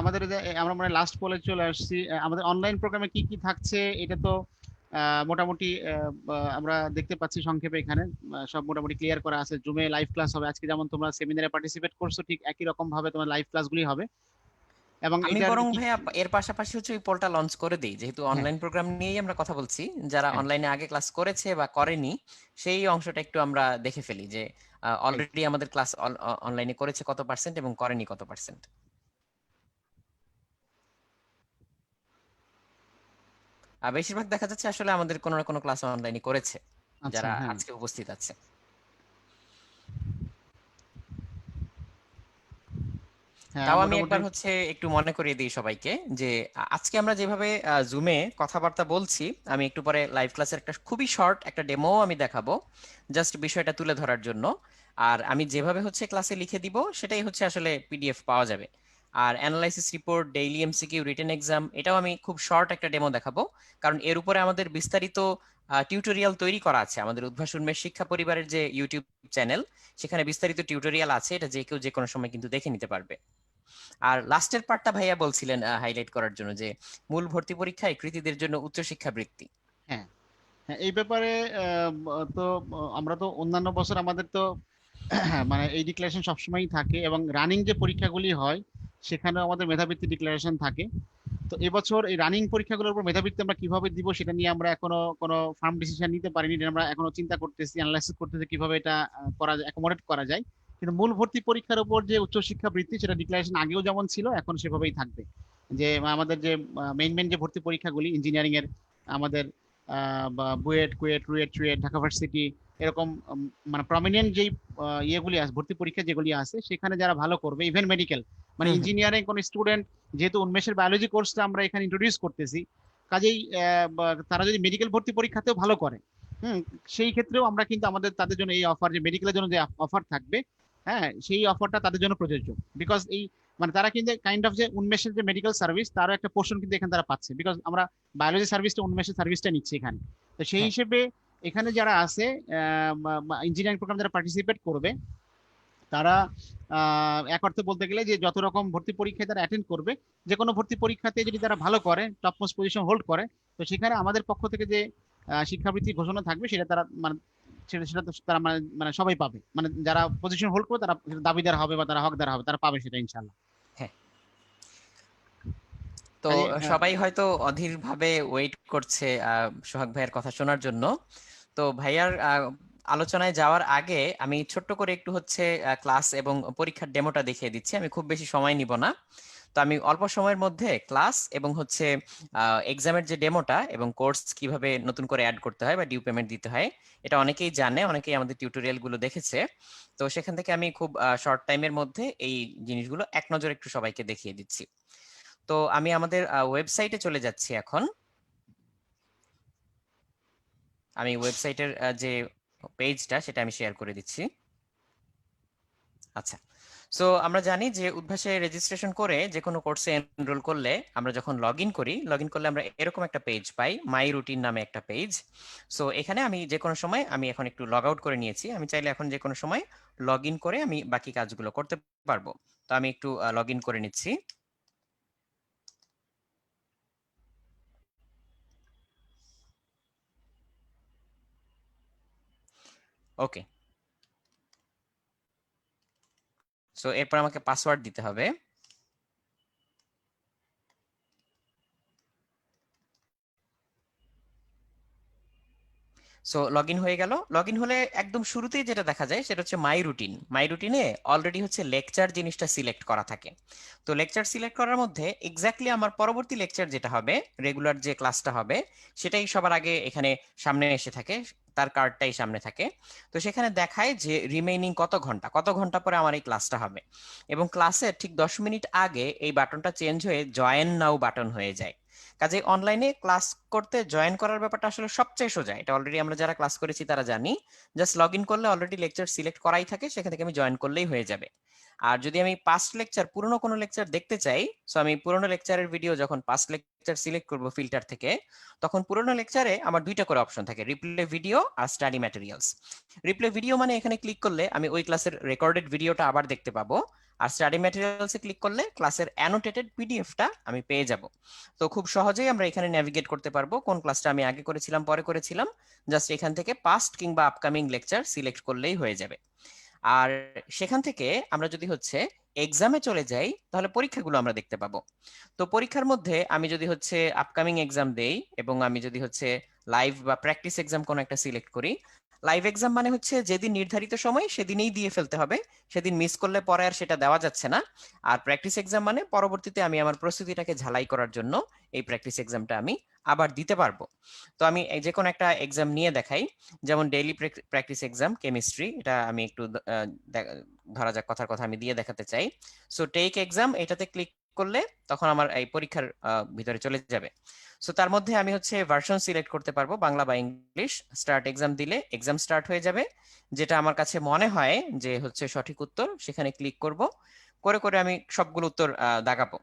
আমাদের আমরা মানে লাস্ট পোলে চলে আসছি। আমাদের অনলাইন প্রোগ্রামে কি কি থাকছে এটা তো মোটামুটি আমরা দেখতে পাচ্ছি সংক্ষেপে এখানে সব মোটামুটি ক্লিয়ার করা আছে। জুমে লাইভ ক্লাস হবে আজকে, যেমন তোমরা সেমিনারে পার্টিসিপেট করছো ঠিক একই রকম ভাবে তোমার লাইভ ক্লাসগুলি হবে। এবং আমি এটার বরং কি ভাইয়া এর পাশাপাশি হচ্ছে ওই পোলটা লঞ্চ করে দিই, যেহেতু হ্যাঁ অনলাইন প্রোগ্রাম নিয়েই আমরা কথা বলছি। যারা হ্যাঁ অনলাইনে আগে ক্লাস করেছে বা করেনি সেই অংশটা একটু আমরা দেখে ফেলি যে রাইট। অলরেডি আমাদের ক্লাস অনলাইনে করেছে কত পার্সেন্ট এবং করেনি কত পার্সেন্ট। আর বেশিরভাগ দেখা যাচ্ছে আসলে আমাদের কোনো না কোনো ক্লাস অনলাইনে করেছে আচ্ছা যারা হ্যাঁ আজকে উপস্থিত আছে। হ্যাঁ তাও আমি মোটামুটি একবার হচ্ছে একটু মনে করিয়ে দিই সবাইকে যে আজকে আমরা যেভাবে জুমে কথাবার্তা বলছি, আমি একটু পরে লাইভ ক্লাসের একটা খুবই শর্ট একটা ডেমো আমি দেখাবো, জাস্ট বিষয়টা তুলে ধরার জন্য। আর আমি যেভাবে হচ্ছে ক্লাসে লিখে দিব সেটাই হচ্ছে আসলে পিডিএফ পাওয়া যাবে। আর analysis report, daily MCQ, written exam, এটাও আমি খুব শর্ট একটা ডেমো দেখাবো, কারণ এর উপরে আমাদের বিস্তারিত টিউটোরিয়াল তৈরি করা আছে। আমাদের উদ্ভাস উন্মেষ শিক্ষা পরিবারের যে ইউটিউব চ্যানেল, সেখানে বিস্তারিত টিউটোরিয়াল আছে, এটা যে কেউ যে কোনো সময় কিন্তু দেখে নিতে পারবে। আর লাস্টের পার্টটা ভাইয়া বলছিলেন হাইলাইট করার জন্য, যে মূল ভর্তি পরীক্ষায় কৃতীদের জন্য উচ্চশিক্ষা বৃত্তি। হ্যাঁ হ্যাঁ এই ব্যাপারে তো আমরা তো অন্যান্য বছর আমাদের তো মানে এই ডিক্লারেশন সবসময়ই থাকে, এবং রানিং যে পরীক্ষাগুলি হয় সেখানেও আমাদের মেধাবৃত্তি ডিক্লারেশন থাকে। তো এবছর এই রানিং পরীক্ষাগুলোর উপর মেধাবৃত্তি আমরা কিভাবে দিব সেটা নিয়ে আমরা এখনো কোনো ফার্ম ডিসিশন নিতে পারিনি। এটা আমরা এখনো চিন্তা করতেছি, অ্যানালাইসিস করতেছি কিভাবে এটা করা যায়, অ্যাকোমোডেট করা যায়। কিন্তু মূল ভর্তি পরীক্ষার উপর যে উচ্চশিক্ষা বৃত্তি সেটা ডিক্লারেশন আগেও যেমন ছিল এখন সেভাবেই থাকবে। যে আমাদের যে মেইন মেইন যে ভর্তি পরীক্ষাগুলি ইঞ্জিনিয়ারিং এর, আমাদের বা বুয়েট, কুয়েট, রুয়েট, চুয়েট, ঢাকা ভার্সিটি, এরকম মানে প্রমিনেন্ট যেই ইয়েগুলি আছে ভর্তি পরীক্ষা যেগুলি আছে সেখানে যারা ভালো করবে, ইভেন মেডিকেল মানে হুম হুম। ইঞ্জিনিয়ারিং কোন স্টুডেন্ট, যেহেতু উন্মেষের বায়োলজি কোর্সটা আমরা এখানে ইন্ট্রোডিউস করতেছি, কাজেই তারা যদি মেডিকেল ভর্তি পরীক্ষাতেও ভালো করে, হুম, সেই ক্ষেত্রেও আমরা কিন্তু আমাদের তাদের জন্য এই অফার, যে মেডিকেলের জন্য যে অফার থাকবে, হ্যাঁ সেই অফারটা তাদের জন্য প্রযোজ্য। বিকজ এই মানে তারা কিন্তু কাইন্ড অফ যে উন্মেষের যে মেডিকেল সার্ভিস তারও একটা পোর্শন কিন্তু এখানে তারা পাচ্ছে, বিকজ আমরা বায়োলজি সার্ভিসটা উন্মেষের সার্ভিসটা নিচ্ছি এখানে। তো সেই হ্যাঁ হিসেবে এখানে যারা আছে ইঞ্জিনিয়ারিং প্রোগ্রাম যারা পার্টিসিপেট করবে, তারা এক অর্থে বলতে গেলে যে যত রকম ভর্তি পরীক্ষায় তারা অ্যাটেন্ড করবে, যে কোনো ভর্তি পরীক্ষাতে যদি তারা ভালো করে, টপ মোস্ট পজিশন হোল্ড করে, তো সেখানে আমাদের পক্ষ থেকে যে শিক্ষাবৃত্তি ঘোষণা থাকবে সেটা তারা মানে সেটা সেটা তো তারা মানে মানে সবাই পাবে, মানে যারা পজিশন হোল্ড করবে তারা সেটা দাবিদার হবে বা তারা হকদার হবে, তারা পাবে সেটা ইনশাল্লাহ। হ্যাঁ। তো কাজে সবাই হয়তো অধীর ভাবে ওয়েট করছে সোহাগ ভাইয়ের কথা শোনার জন্য। তো ভাইয়ার আলোচনায় যাওয়ার আগে আমি ছোট্ট করে একটু হচ্ছে ক্লাস এবং পরীক্ষার ডেমোটা দেখিয়ে দিচ্ছি, আমি খুব বেশি সময় নিব না। তো আমি অল্প সময়ের মধ্যে ক্লাস এবং হচ্ছে এক্সামের যে ডেমোটা এবং কোর্স কিভাবে নতুন করে অ্যাড করতে হয় বা ডিউ পেমেন্ট দিতে হয়, এটা অনেকেই জানে, অনেকেই আমাদের টিউটোরিয়াল গুলো দেখেছে। তো সেখান থেকে আমি খুব শর্ট টাইমের মধ্যে এই জিনিসগুলো এক নজর একটু সবাইকে দেখিয়ে দিচ্ছি। তো আমি আমাদের ওয়েবসাইটে চলে যাচ্ছি এখন। আমি ওয়েবসাইটের যে পেজটা সেটা আমি শেয়ার করে দিচ্ছি। আচ্ছা, সো আমরা জানি যে উদ্ভাসে রেজিস্ট্রেশন করে যে কোনো কোর্সে এনরোল করলে আমরা যখন লগ ইন করি, লগ ইন করলে আমরা এরকম একটা পেজ পাই, মাই রুটিন নামে একটা পেজ। সো এখানে আমি যে কোনো সময়, আমি এখন একটু লগ আউট করে নিয়েছি, আমি চাইলে এখন যে কোনো সময় লগ ইন করে আমি বাকি কাজগুলো করতে পারবো। তো আমি একটু লগ ইন করে নিচ্ছি। ওকে, সো এরপর আমাকে পাসওয়ার্ড দিতে হবে। সো লগ ইন হয়ে গেল। লগ ইন হলে একদম শুরুতেই যেটা দেখা যায় সেটা হচ্ছে মাই রুটিন। মাই রুটিনে অলরেডি হচ্ছে লেকচার জিনিসটা সিলেক্ট করা থাকে। তো লেকচার সিলেক্ট করার মধ্যে এক্স্যাক্টলি আমার পরবর্তী লেকচার যেটা হবে, রেগুলার যে ক্লাসটা হবে, সেটাই সবার আগে এখানে সামনে এসে থাকে, তার কার্ডটাই সামনে থাকে। তো সেখানে দেখায় যে রিমেইনিং কত ঘন্টা পরে আমার এই ক্লাসটা হবে, এবং ক্লাসের ঠিক 10 মিনিট আগে এই বাটনটা চেঞ্জ হয়ে জয়েন নাও বাটন হয়ে যায়। কাজে অনলাইনে ক্লাস করতে জয়েন করার ব্যাপারটা আসলে সবচেয়ে সোজা। এটা অলরেডি আমরা যারা ক্লাস করেছি তারা জানি। জাস্ট লগ ইন করলে অলরেডি লেকচার সিলেক্ট করাই থাকে, সেখান থেকে আমি জয়েন করলেই হয়ে যাবে। আর যদি আমি পাস্ট লেকচার, পুরনো কোনো লেকচার দেখতে চাই, সো আমি পুরনো লেকচারের ভিডিও যখন পাস্ট লেকচার সিলেক্ট করব ফিল্টার থেকে, তখন পুরনো লেকচারে আমার দুইটা করে অপশন থাকে, রিপ্লে ভিডিও আর স্টাডি ম্যাটেরিয়ালস। রিপ্লে ভিডিও মানে এখানে ক্লিক করলে আমি ওই ক্লাসের রেকর্ডেড ভিডিওটা আবার দেখতে পাবো, আর স্টাডি ম্যাটেরিয়ালসে ক্লিক করলে ক্লাসের অ্যানোটেটেড পিডিএফটা আমি পেয়ে যাব। তো খুব সহজেই আমরা এখানে নেভিগেট করতে পারবো কোন ক্লাসটা আমি আগে করেছিলাম, পরে করেছিলাম। জাস্ট এখান থেকে পাস্ট কিংবা আপকামিং লেকচার সিলেক্ট করলেই হয়ে যাবে। আর সেখান থেকে আমরা যদি হচ্ছে এক্সামে চলে যাই, তাহলে পরীক্ষাগুলো আমরা দেখতে পাবো। তো পরীক্ষার মধ্যে আমি যদি হচ্ছে আপকামিং এক্সাম দেই এবং আমি যদি হচ্ছে লাইভ বা প্র্যাকটিস এক্সাম কোনো একটা সিলেক্ট করি, লাইভ এক্সাম মানে হচ্ছে যেদিন নির্ধারিত সময় সেদিনেই দিয়ে ফেলতে হবে, সেদিন মিস করলে পরে আর সেটা দেওয়া যাচ্ছে না। আর প্র্যাকটিস এক্সাম মানে পরবর্তীতে আমি আমার প্রস্তুতিটাকে ঝালাই করার জন্য এই প্র্যাকটিস এক্সামটা আমি আবার দিতে পারবো। তো আমি যে কোনো একটা এক্সাম নিয়ে দেখাই, যেমন ডেইলি প্র্যাকটিস এক্সাম কেমিস্ট্রি, এটা আমি একটু ধরা যাক কথার কথা আমি দিয়ে দেখাতে চাই। সো টেক এক্সাম, এটাতে ক্লিক করলে তখন আমার এই পরীক্ষার ভিতরে চলে যাবে। সো তার মধ্যে আমি হচ্ছে ভার্সন সিলেক্ট করতে পারবো, বাংলা বা ইংলিশ। স্টার্ট এক্সাম দিলে এক্সাম স্টার্ট হয়ে যাবে, যেটা আমার কাছে মনে হয় যে হচ্ছে সঠিক উত্তর, সেখানে ক্লিক করব, করে করে আমি সবগুলো উত্তর দাগাবো।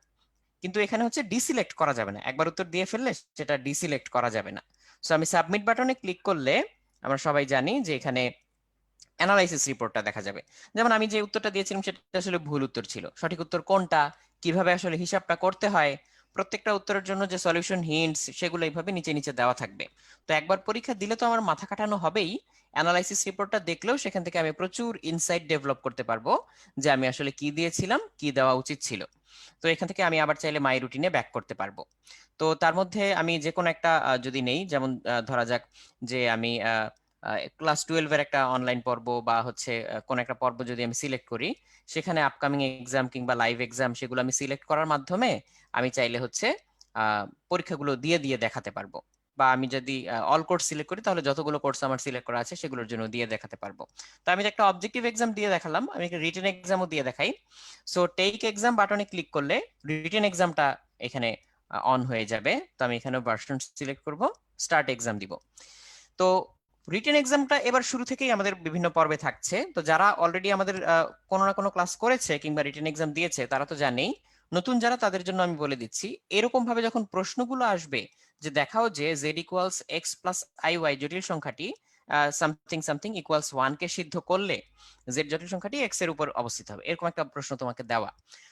কিন্তু এখানে হচ্ছে ডিসিলেক্ট করা যাবে না, একবার উত্তর দিয়ে ফেললে সেটা ডিসিলেক্ট করা যাবে না। সো আমি সাবমিট বাটনে ক্লিক করলে আমরা সবাই জানি যে এখানে অ্যানালাইসিস রিপোর্টটা দেখা যাবে। যেমন আমি যে উত্তরটা দিয়েছিলাম সেটা আসলে ভুল উত্তর ছিল, সঠিক উত্তর কোনটা, কিভাবে আসলে হিসাবটা করতে হয়, প্রত্যেকটা উত্তরের জন্য যে সলিউশন হিন্টস সেগুলো এইভাবে নিচে নিচে দেওয়া থাকবে। তো একবার পরীক্ষা দিলে তো আমার মাথা কাটানো হবেই, অ্যানালাইসিস রিপোর্টটা দেখলেও সেখান থেকে আমি প্রচুর ইনসাইট ডেভেলপ করতে পারবো যে আমি আসলে কি দিয়েছিলাম, কি দেওয়া উচিত ছিল। তো এখান থেকে আমি আবার চাইলে মাই রুটিনে ব্যাক করতে পারবো। তো তার মধ্যে আমি যে কোনো একটা যদি নেই, যেমন ধরা যাক যে আমি ক্লাস 12 এর একটা অনলাইন পর্ব বা হচ্ছে কোন একটা পর্ব যদি আমি সিলেক্ট করি, সেখানে আপকামিং এক্সাম কিংবা লাইভ এক্সাম সেগুলো আমি সিলেক্ট করার মাধ্যমে আমি চাইলে হচ্ছে পরীক্ষাগুলো দিয়ে দিয়ে দেখাতে পারবো। বা আমি যদি অল কোর্স সিলেক্ট করি, তাহলে যতগুলো কোর্স আমার সিলেক্ট করা আছে সেগুলোর জন্য দিয়ে দেখাতে পারবো। তো আমি একটা অবজেক্টিভ এক্সাম দিয়ে দেখালাম, আমি একটা রিটেন এক্সামও দিয়ে দেখাই। সো টেক এক্সাম বাটনে ক্লিক করলে রিটেন এক্সামটা এখানে অন হয়ে যাবে। তো আমি এখানে ভার্সন সিলেক্ট করব, স্টার্ট এক্সাম দিব। তো রিটেন এক্সামটা এবার শুরু থেকেই আমাদের বিভিন্ন পর্বে থাকছে। তো যারা অলরেডি আমাদের কোনো না কোনো ক্লাস করেছে কিংবা রিটেন এক্সাম দিয়েছে তারা তো জানেই, নতুন যারা তাদের জন্য আমি বলে দিচ্ছি, এরকম ভাবে যখন প্রশ্নগুলো আসবে যে দেখাও যে z equals x plus iy জটিল সংখ্যাটি সামথিং সামথিং ইকুয়ালস 1 কে সিদ্ধ করলে z জটিল সংখ্যাটি x এর উপর অবস্থিত হবে, এরকম একটা প্রশ্ন তোমাকে দেওয়া।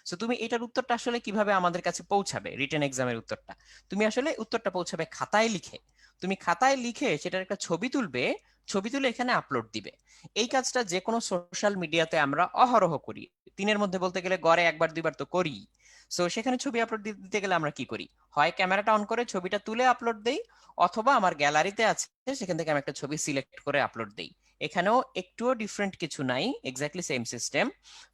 সো তুমি এটার উত্তরটা আসলে কিভাবে আমাদের কাছে পৌঁছাবে, রিটেন এক্সামের উত্তরটা তুমি আসলে উত্তরটা পৌঁছাবে খাতায় লিখে। তুমি খাতায় লিখে সেটার একটা ছবি তুলবে, ছবি তুলে এখানে আপলোড দিবে। এই কাজটা যে কোনো সোশ্যাল মিডিয়াতে আমরা অহরহ করি, দিনের মধ্যে বলতে গেলে গড়ে একবার দুইবার তো করি। সো সেখানে ছবি আপলোড দিতে গেলে আমরা কি করি, হয় ক্যামেরাটা অন করে ছবিটা তুলে আপলোড দেই, অথবা আমার গ্যালারিতে আছে সেখান থেকে আমি একটা ছবি সিলেক্ট করে আপলোড দেই। এখানেও একটুও ডিফারেন্ট কিছু নাই, exactly same system.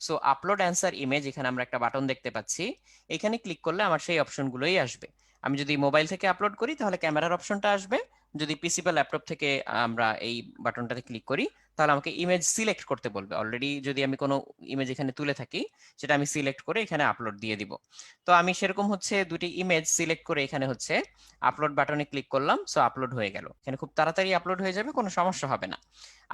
So upload answer image, এখানে আমরা একটা বাটন দেখতে পাচ্ছি, এখানে ক্লিক করলে আমার সেই অপশনগুলোই আসবে। আমি যদি মোবাইল থেকে আপলোড করি তাহলে ক্যামেরার অপশনটা আসবে, যদি পিসি বা ল্যাপটপ থেকে আমরা এই বাটনটাতে ক্লিক করি তাহলে আমাকে ইমেজ সিলেক্ট করতে বলবে। অলরেডি যদি আমি কোনো ইমেজ এখানে তুলে থাকি সেটা আমি সিলেক্ট করে এখানে আপলোড দিয়ে দিব। তো আমি সেরকম হচ্ছে দুটি ইমেজ সিলেক্ট করে এখানে হচ্ছে আপলোড বাটনে ক্লিক করলাম, সো আপলোড হয়ে গেল। এখানে খুব তাড়াতাড়ি আপলোড হয়ে যাবে, কোনো সমস্যা হবে না।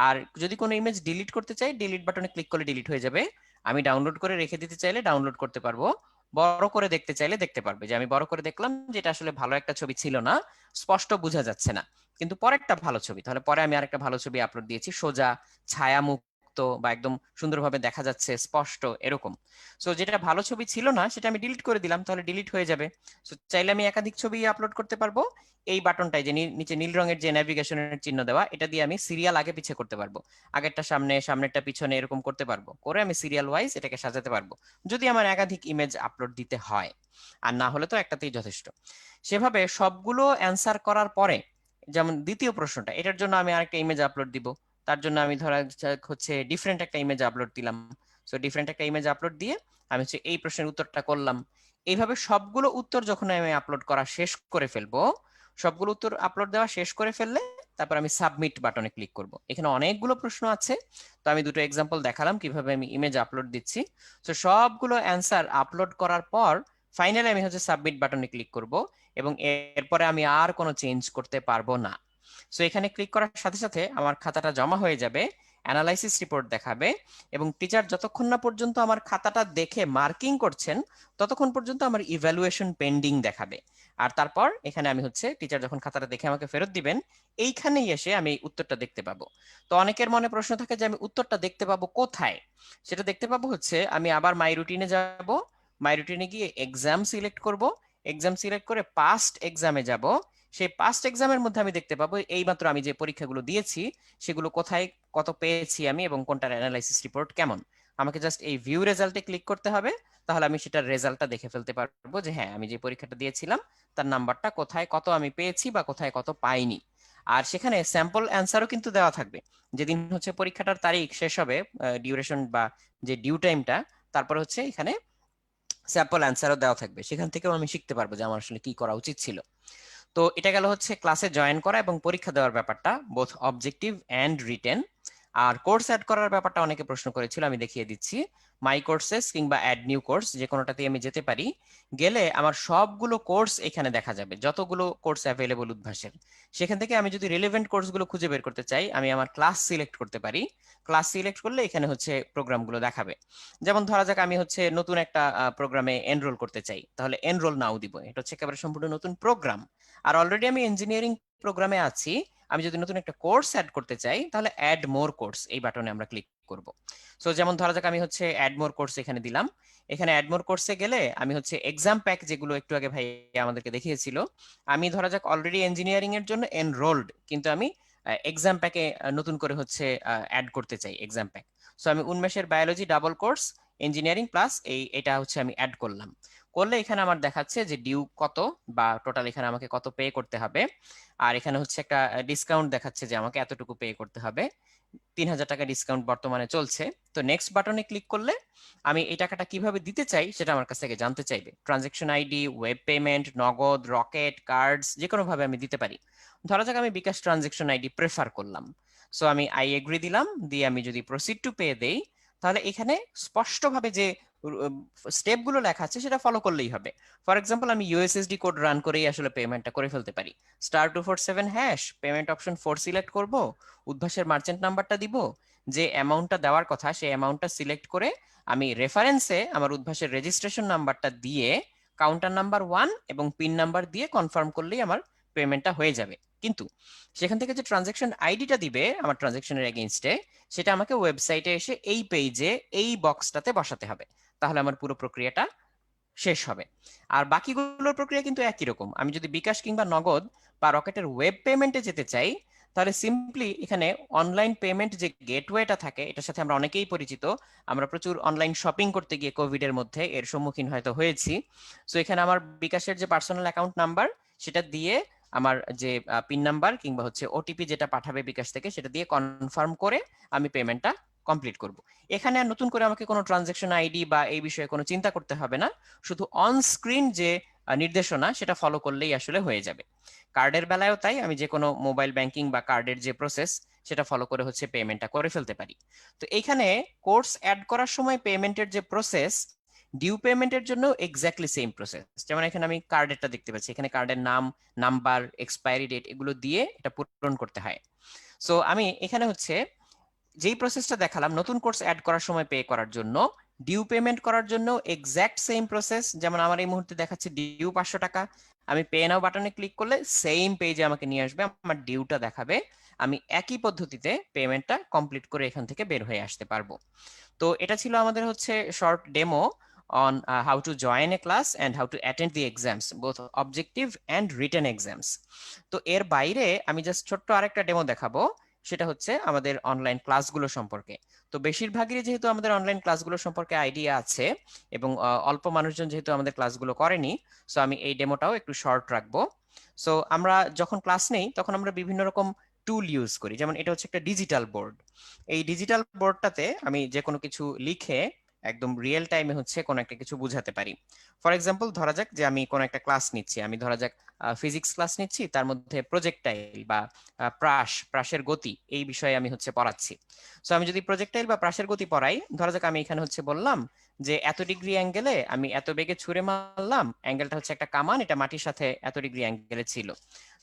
আর যদি কোনো ইমেজ ডিলিট করতে চাই, ডিলিট বাটনে ক্লিক করলে ডিলিট হয়ে যাবে। আমি ডাউনলোড করে রেখে দিতে চাইলে ডাউনলোড করতে পারবো, বড় করে দেখতে চাইলে দেখতে পারবে। যে আমি বড় করে দেখলাম যেটা আসলে ভালো একটা ছবি ছিল না, স্পষ্ট বোঝা যাচ্ছে না, কিন্তু পরেরটা ভালো ছবি, তাহলে পরে আমি আরেকটা ভালো ছবি আপলোড দিয়েছি, সোজা ছায়া মুক্ত বা একদম সুন্দরভাবে দেখা যাচ্ছে স্পষ্ট এরকম। সো যেটা ভালো ছবি ছিল না সেটা আমি ডিলিট করে দিলাম, তাহলে ডিলিট হয়ে যাবে। সো চাইলে আমি একাধিক ছবি আপলোড করতে পারবো। এই বাটনটাই যে নিচে নীল রঙের যে নেভিগেশনের চিহ্ন দেওয়া, এটা দিয়ে আমি সিরিয়াল আগে পিছে করতে পারবো, আগেরটা সামনে, সামনেরটা পিছনে, এরকম করতে পারবো, করে আমি সিরিয়াল ওয়াইজ এটাকে সাজাতে পারবো, যদি আমার একাধিক ইমেজ আপলোড দিতে হয়। আর না হলে তো একটাতেই যথেষ্ট। সেভাবে সবগুলো অ্যান্সার করার পরে, যেমন দ্বিতীয় প্রশ্নটা, এটার জন্য আমি আরেকটা ইমেজ আপলোড দিব, তার জন্য আমি ধরা যাক হচ্ছে ডিফারেন্ট একটা ইমেজ আপলোড দিলাম। সো ডিফারেন্ট একটা ইমেজ আপলোড দিয়ে আমি হচ্ছে এই প্রশ্নের উত্তরটা করলাম। এইভাবে সবগুলো উত্তর যখন আমি আপলোড করা শেষ করে ফেলবো, সবগুলো উত্তর আপলোড দেওয়া শেষ করে ফেললে তারপর আমি সাবমিট বাটনে ক্লিক করব। এখানে অনেকগুলো প্রশ্ন আছে, তো আমি দুটো এক্সাম্পল দেখালাম কিভাবে আমি ইমেজ আপলোড দিচ্ছি। তো সবগুলো অ্যান্সার আপলোড করার পর ফাইনালি আমি হচ্ছে সাবমিট বাটনে ক্লিক করব। এবং এরপরে আমি আর কোনো চেঞ্জ করতে পারবো না। সো এখানে ক্লিক করার সাথে সাথে আমার খাতাটা জমা হয়ে যাবে, অ্যানালাইসিস রিপোর্ট দেখাবে, এবং টিচার যতক্ষণ না পর্যন্ত আমার খাতাটা দেখে মার্কিং করছেন ততক্ষণ পর্যন্ত আমার ইভ্যালুয়েশন পেন্ডিং দেখাবে। আর তারপর এখানে আমি হচ্ছে টিচার যখন খাতাটা দেখে আমাকে ফেরত দিবেন, এইখানেই এসে আমি এই উত্তরটা দেখতে পাবো। তো অনেকের মনে প্রশ্ন থাকে যে আমি উত্তরটা দেখতে পাবো কোথায়। সেটা দেখতে পাবো হচ্ছে আমি আবার মাই রুটিনে যাব, মাই রুটিনে গিয়ে এক্সাম সিলেক্ট করব, এক্সাম সিলেক্ট করে পাস্ট এক্সামে যাব। সেই পাস্ট এক্সামের মধ্যে আমি দেখতে পাবো এইমাত্র আমি যে পরীক্ষাগুলো দিয়েছি সেগুলো কোথায় কত পেয়েছি আমি এবং কোনটার অ্যানালাইসিস রিপোর্ট কেমন। আমাকে জাস্ট এই ভিউ রেজাল্টে ক্লিক করতে হবে, তাহলে আমি সেটার রেজাল্টটা দেখে ফেলতে পারবো যে হ্যাঁ আমি যে পরীক্ষাটা দিয়েছিলাম তার নাম্বারটা কোথায় কত আমি পেয়েছি বা কোথায় কত পাইনি। আর সেখানে স্যাম্পল অ্যান্সারও কিন্তু দেওয়া থাকবে, যেদিন হচ্ছে পরীক্ষাটার তারিখ শেষ হবে, ডিউরেশন বা যে ডিউ টাইমটা, তারপর হচ্ছে এখানে স্যাম্পল অ্যান্সারও দেওয়া থাকবে, সেখান থেকেও আমি শিখতে পারবো যে আমার আসলে কি করা উচিত ছিল। তো এটা গেল হচ্ছে ক্লাসে জয়েন করা এবং পরীক্ষা দেওয়ার ব্যাপারটা, বোথ অবজেক্টিভ অ্যান্ড রিটেন। আর কোর্স অ্যাড করার ব্যাপারটা অনেকে প্রশ্ন করেছিল, আমি দেখিয়ে দিচ্ছি। মাই কোর্সেস কিংবা অ্যাড নিউ কোর্স যে কোনোটাতেই আমি যেতে পারি, গেলে আমার সবগুলো কোর্স এখানে দেখা যাবে, যতগুলো কোর্স অ্যাভেলেবল উদ্ভাসের। সেখান থেকে আমি যদি রিলেভেন্ট কোর্সগুলো খুঁজে বের করতে চাই, আমি আমার ক্লাস সিলেক্ট করতে পারি। ক্লাস সিলেক্ট করলে এখানে হচ্ছে প্রোগ্রামগুলো দেখাবে। যেমন ধরা যাক আমি হচ্ছে নতুন একটা প্রোগ্রামে এনরোল করতে চাই, তাহলে এনরোল নাও দিব, এটা হচ্ছে একেবারে সম্পূর্ণ নতুন প্রোগ্রাম। আর অলরেডি আমি ইঞ্জিনিয়ারিং প্রোগ্রামে আছি, আমি যদি নতুন একটা কোর্স অ্যাড করতে চাই তাহলে অ্যাড মোর কোর্স এই বাটনে আমরা ক্লিক করব। সো যেমন ধরা যাক আমি হচ্ছে অ্যাড মোর কোর্স এখানে দিলাম। এখানে অ্যাড মোর কোর্সে গেলে আমি হচ্ছে এক্সাম প্যাক যেগুলো একটু আগে ভাই আমাদেরকে দেখিয়েছিল, আমি ধরা যাক অলরেডি ইঞ্জিনিয়ারিং এর জন্য এনরোলড, কিন্তু আমি এক্সাম প্যাকে নতুন করে হচ্ছে অ্যাড করতে চাই এক্সাম প্যাক। সো আমি উন্মেষের biology double course engineering plus এটা হচ্ছে আমি অ্যাড করলাম। করলে এখানে আমার দেখাচ্ছে যে ডিউ কত বা টোটাল এখানে আমাকে কত পে করতে হবে। আর এখানে হচ্ছে একটা ডিসকাউন্ট দেখাচ্ছে যে আমাকে এতটুকু পে করতে হবে, 3000 টাকা ডিসকাউন্ট বর্তমানে চলছে। তো নেক্সট বাটনে ক্লিক করলে আমি এই টাকাটা কিভাবে দিতে চাই সেটা আমার কাছ থেকে জানতে চাইবে। ট্রানজেকশন আইডি, ওয়েব পেমেন্ট, নগদ, রকেট, কার্ডস, যে কোনো ভাবে আমি দিতে পারি। ধরা যাক আমি বিকাশ ট্রানজেকশন আইডি প্রেফার করলাম। সো আমি আই এগ্রি দিলাম, দিয়ে আমি যদি প্রসিড টু পে দেই, তাহলে এখানে স্পষ্টভাবে যে স্টেপগুলো লেখা আছে সেটা ফলো করলেই হবে। ফর এক্সাম্পল আমি ইউএসএসডি কোড রান করেই আসলে পেমেন্টটা করে ফেলতে পারি। *247# পেমেন্ট অপশন 4 সিলেক্ট করব, উদ্ভাসের মার্চেন্ট নাম্বারটা দিব, যে অ্যামাউন্টটা দেওয়ার কথা সেই অ্যামাউন্টটা সিলেক্ট করে আমি রেফারেন্সে আমার উদ্ভাসের রেজিস্ট্রেশন নাম্বারটা দিয়ে কাউন্টার নাম্বার 1 এবং পিন নাম্বার দিয়ে কনফার্ম করলেই আমার পেমেন্টটা হয়ে যাবে। কিন্তু সেখান থেকে যে ট্রানজেকশন আইডিটা দিবে আমার ট্রানজেকশনের এগেইনস্টে, সেটা আমাকে ওয়েবসাইটে এসে এই পেজে এই বক্সটাতে বসাতে হবে, তাহলে আমার পুরো প্রক্রিয়াটা শেষ হবে। আর বাকিগুলোর প্রক্রিয়া কিন্তু একই রকম। আমি যদি বিকাশ কিংবা নগদ বা রকেটের ওয়েব পেমেন্টে যেতে চাই, তাহলে সিম্পলি এখানে অনলাইন পেমেন্ট যে গেটওয়েটা থাকে, এটার সাথে আমরা অনেকেই পরিচিত। আমরা প্রচুর অনলাইন শপিং করতে গিয়ে কোভিড এর মধ্যে এর সম্মুখীন হয়তো হয়েছি। সো এখানে আমার বিকাশের যে পার্সোনাল অ্যাকাউন্ট নাম্বার সেটা দিয়ে আমার যে পিন নাম্বার কিংবা হচ্ছে ওটিপি যেটা পাঠাবে বিকাশ থেকে সেটা দিয়ে কনফার্ম করে আমি পেমেন্টটা কমপ্লিট করব। এখানে আর নতুন করে আমাকে কোনো ট্রানজেকশন আইডি বা এই বিষয়ে কোনো চিন্তা করতে হবে না, শুধু অন স্ক্রিন যে নির্দেশনা সেটা ফলো করলেই আসলে হয়ে যাবে। কার্ডের বেলায়ও তাই, আমি যে কোনো মোবাইল ব্যাংকিং বা কার্ডের যে প্রসেস সেটা ফলো করে হচ্ছে পেমেন্টটা করে ফেলতে পারি। তো এইখানে কোর্স অ্যাড করার সময় পেমেন্টের যে প্রসেস, ডিউ পেমেন্টের জন্য এক্স্যাক্টলি সেম প্রসেস। যেমন এখানে আমি কার্ডেরটা দেখতে পাচ্ছি, এখানে কার্ডের নাম, নাম্বার, এক্সপায়ারি ডেট এগুলো দিয়ে এটা পূরণ করতে হয়। সো আমি এখানে হচ্ছে যেই প্রসেসটা দেখালাম নতুন কোর্স অ্যাড করার সময় পে করার জন্য, ডিউ পেমেন্ট করার জন্য এক্স্যাক্ট সেম প্রসেস। যেমন আমার এই মুহূর্তে দেখাচ্ছে ডিউ 500 টাকা, আমি পে নাও বাটনে ক্লিক করলে সেম পেজে আমাকে নিয়ে আসবে, আমার ডিউটা দেখাবে, আমি একই পদ্ধতিতে পেমেন্টটা কমপ্লিট করে এখান থেকে বের হয়ে আসতে পারবো। তো এটা ছিল আমাদের হচ্ছে short demo on how to join a class and how to attend the exams, both objective and written exams. তো এর বাইরে আমি জাস্ট ছোট্ট আরেকটা ডেমো দেখাবো, সেটা হচ্ছে আমাদের অনলাইন ক্লাসগুলো সম্পর্কে। তো বেশিরভাগই যেহেতু আমাদের অনলাইন ক্লাসগুলো সম্পর্কে আইডিয়া আছে এবং অল্প মানুষজন যেহেতু আমাদের ক্লাসগুলো করেনি, সো আমি এই ডেমোটাও একটু শর্ট রাখবো। সো আমরা যখন ক্লাস নেই তখন আমরা বিভিন্ন রকম টুল ইউজ করি, যেমন এটা হচ্ছে একটা ডিজিটাল বোর্ড। এই ডিজিটাল বোর্ডটাতে আমি যে কোনো কিছু লিখে একদম রিয়েল টাইমে হচ্ছে কোনো একটা কিছু বুঝাতে পারি। ফর এক্সাম্পল ধরা যাক যে আমি কোনো একটা ক্লাস নিচ্ছি, আমি ধরা যাক ফিজিক্স ক্লাস নিচ্ছি, তার মধ্যে প্রজেক্টাইল বা প্রাসের গতি এই বিষয়ে আমি হচ্ছে পড়াচ্ছি। সো আমি যদি প্রজেক্টাইল বা প্রাসের গতি পড়াই, ধরা যাক আমি এখানে হচ্ছে বললাম যে এত ডিগ্রি অ্যাঙ্গেলে আমি এত বেগে ছুঁড়ে মারলাম, অ্যাঙ্গেলটা হচ্ছে একটা কামান, এটা মাটির সাথে এত ডিগ্রি অ্যাঙ্গেলে ছিল।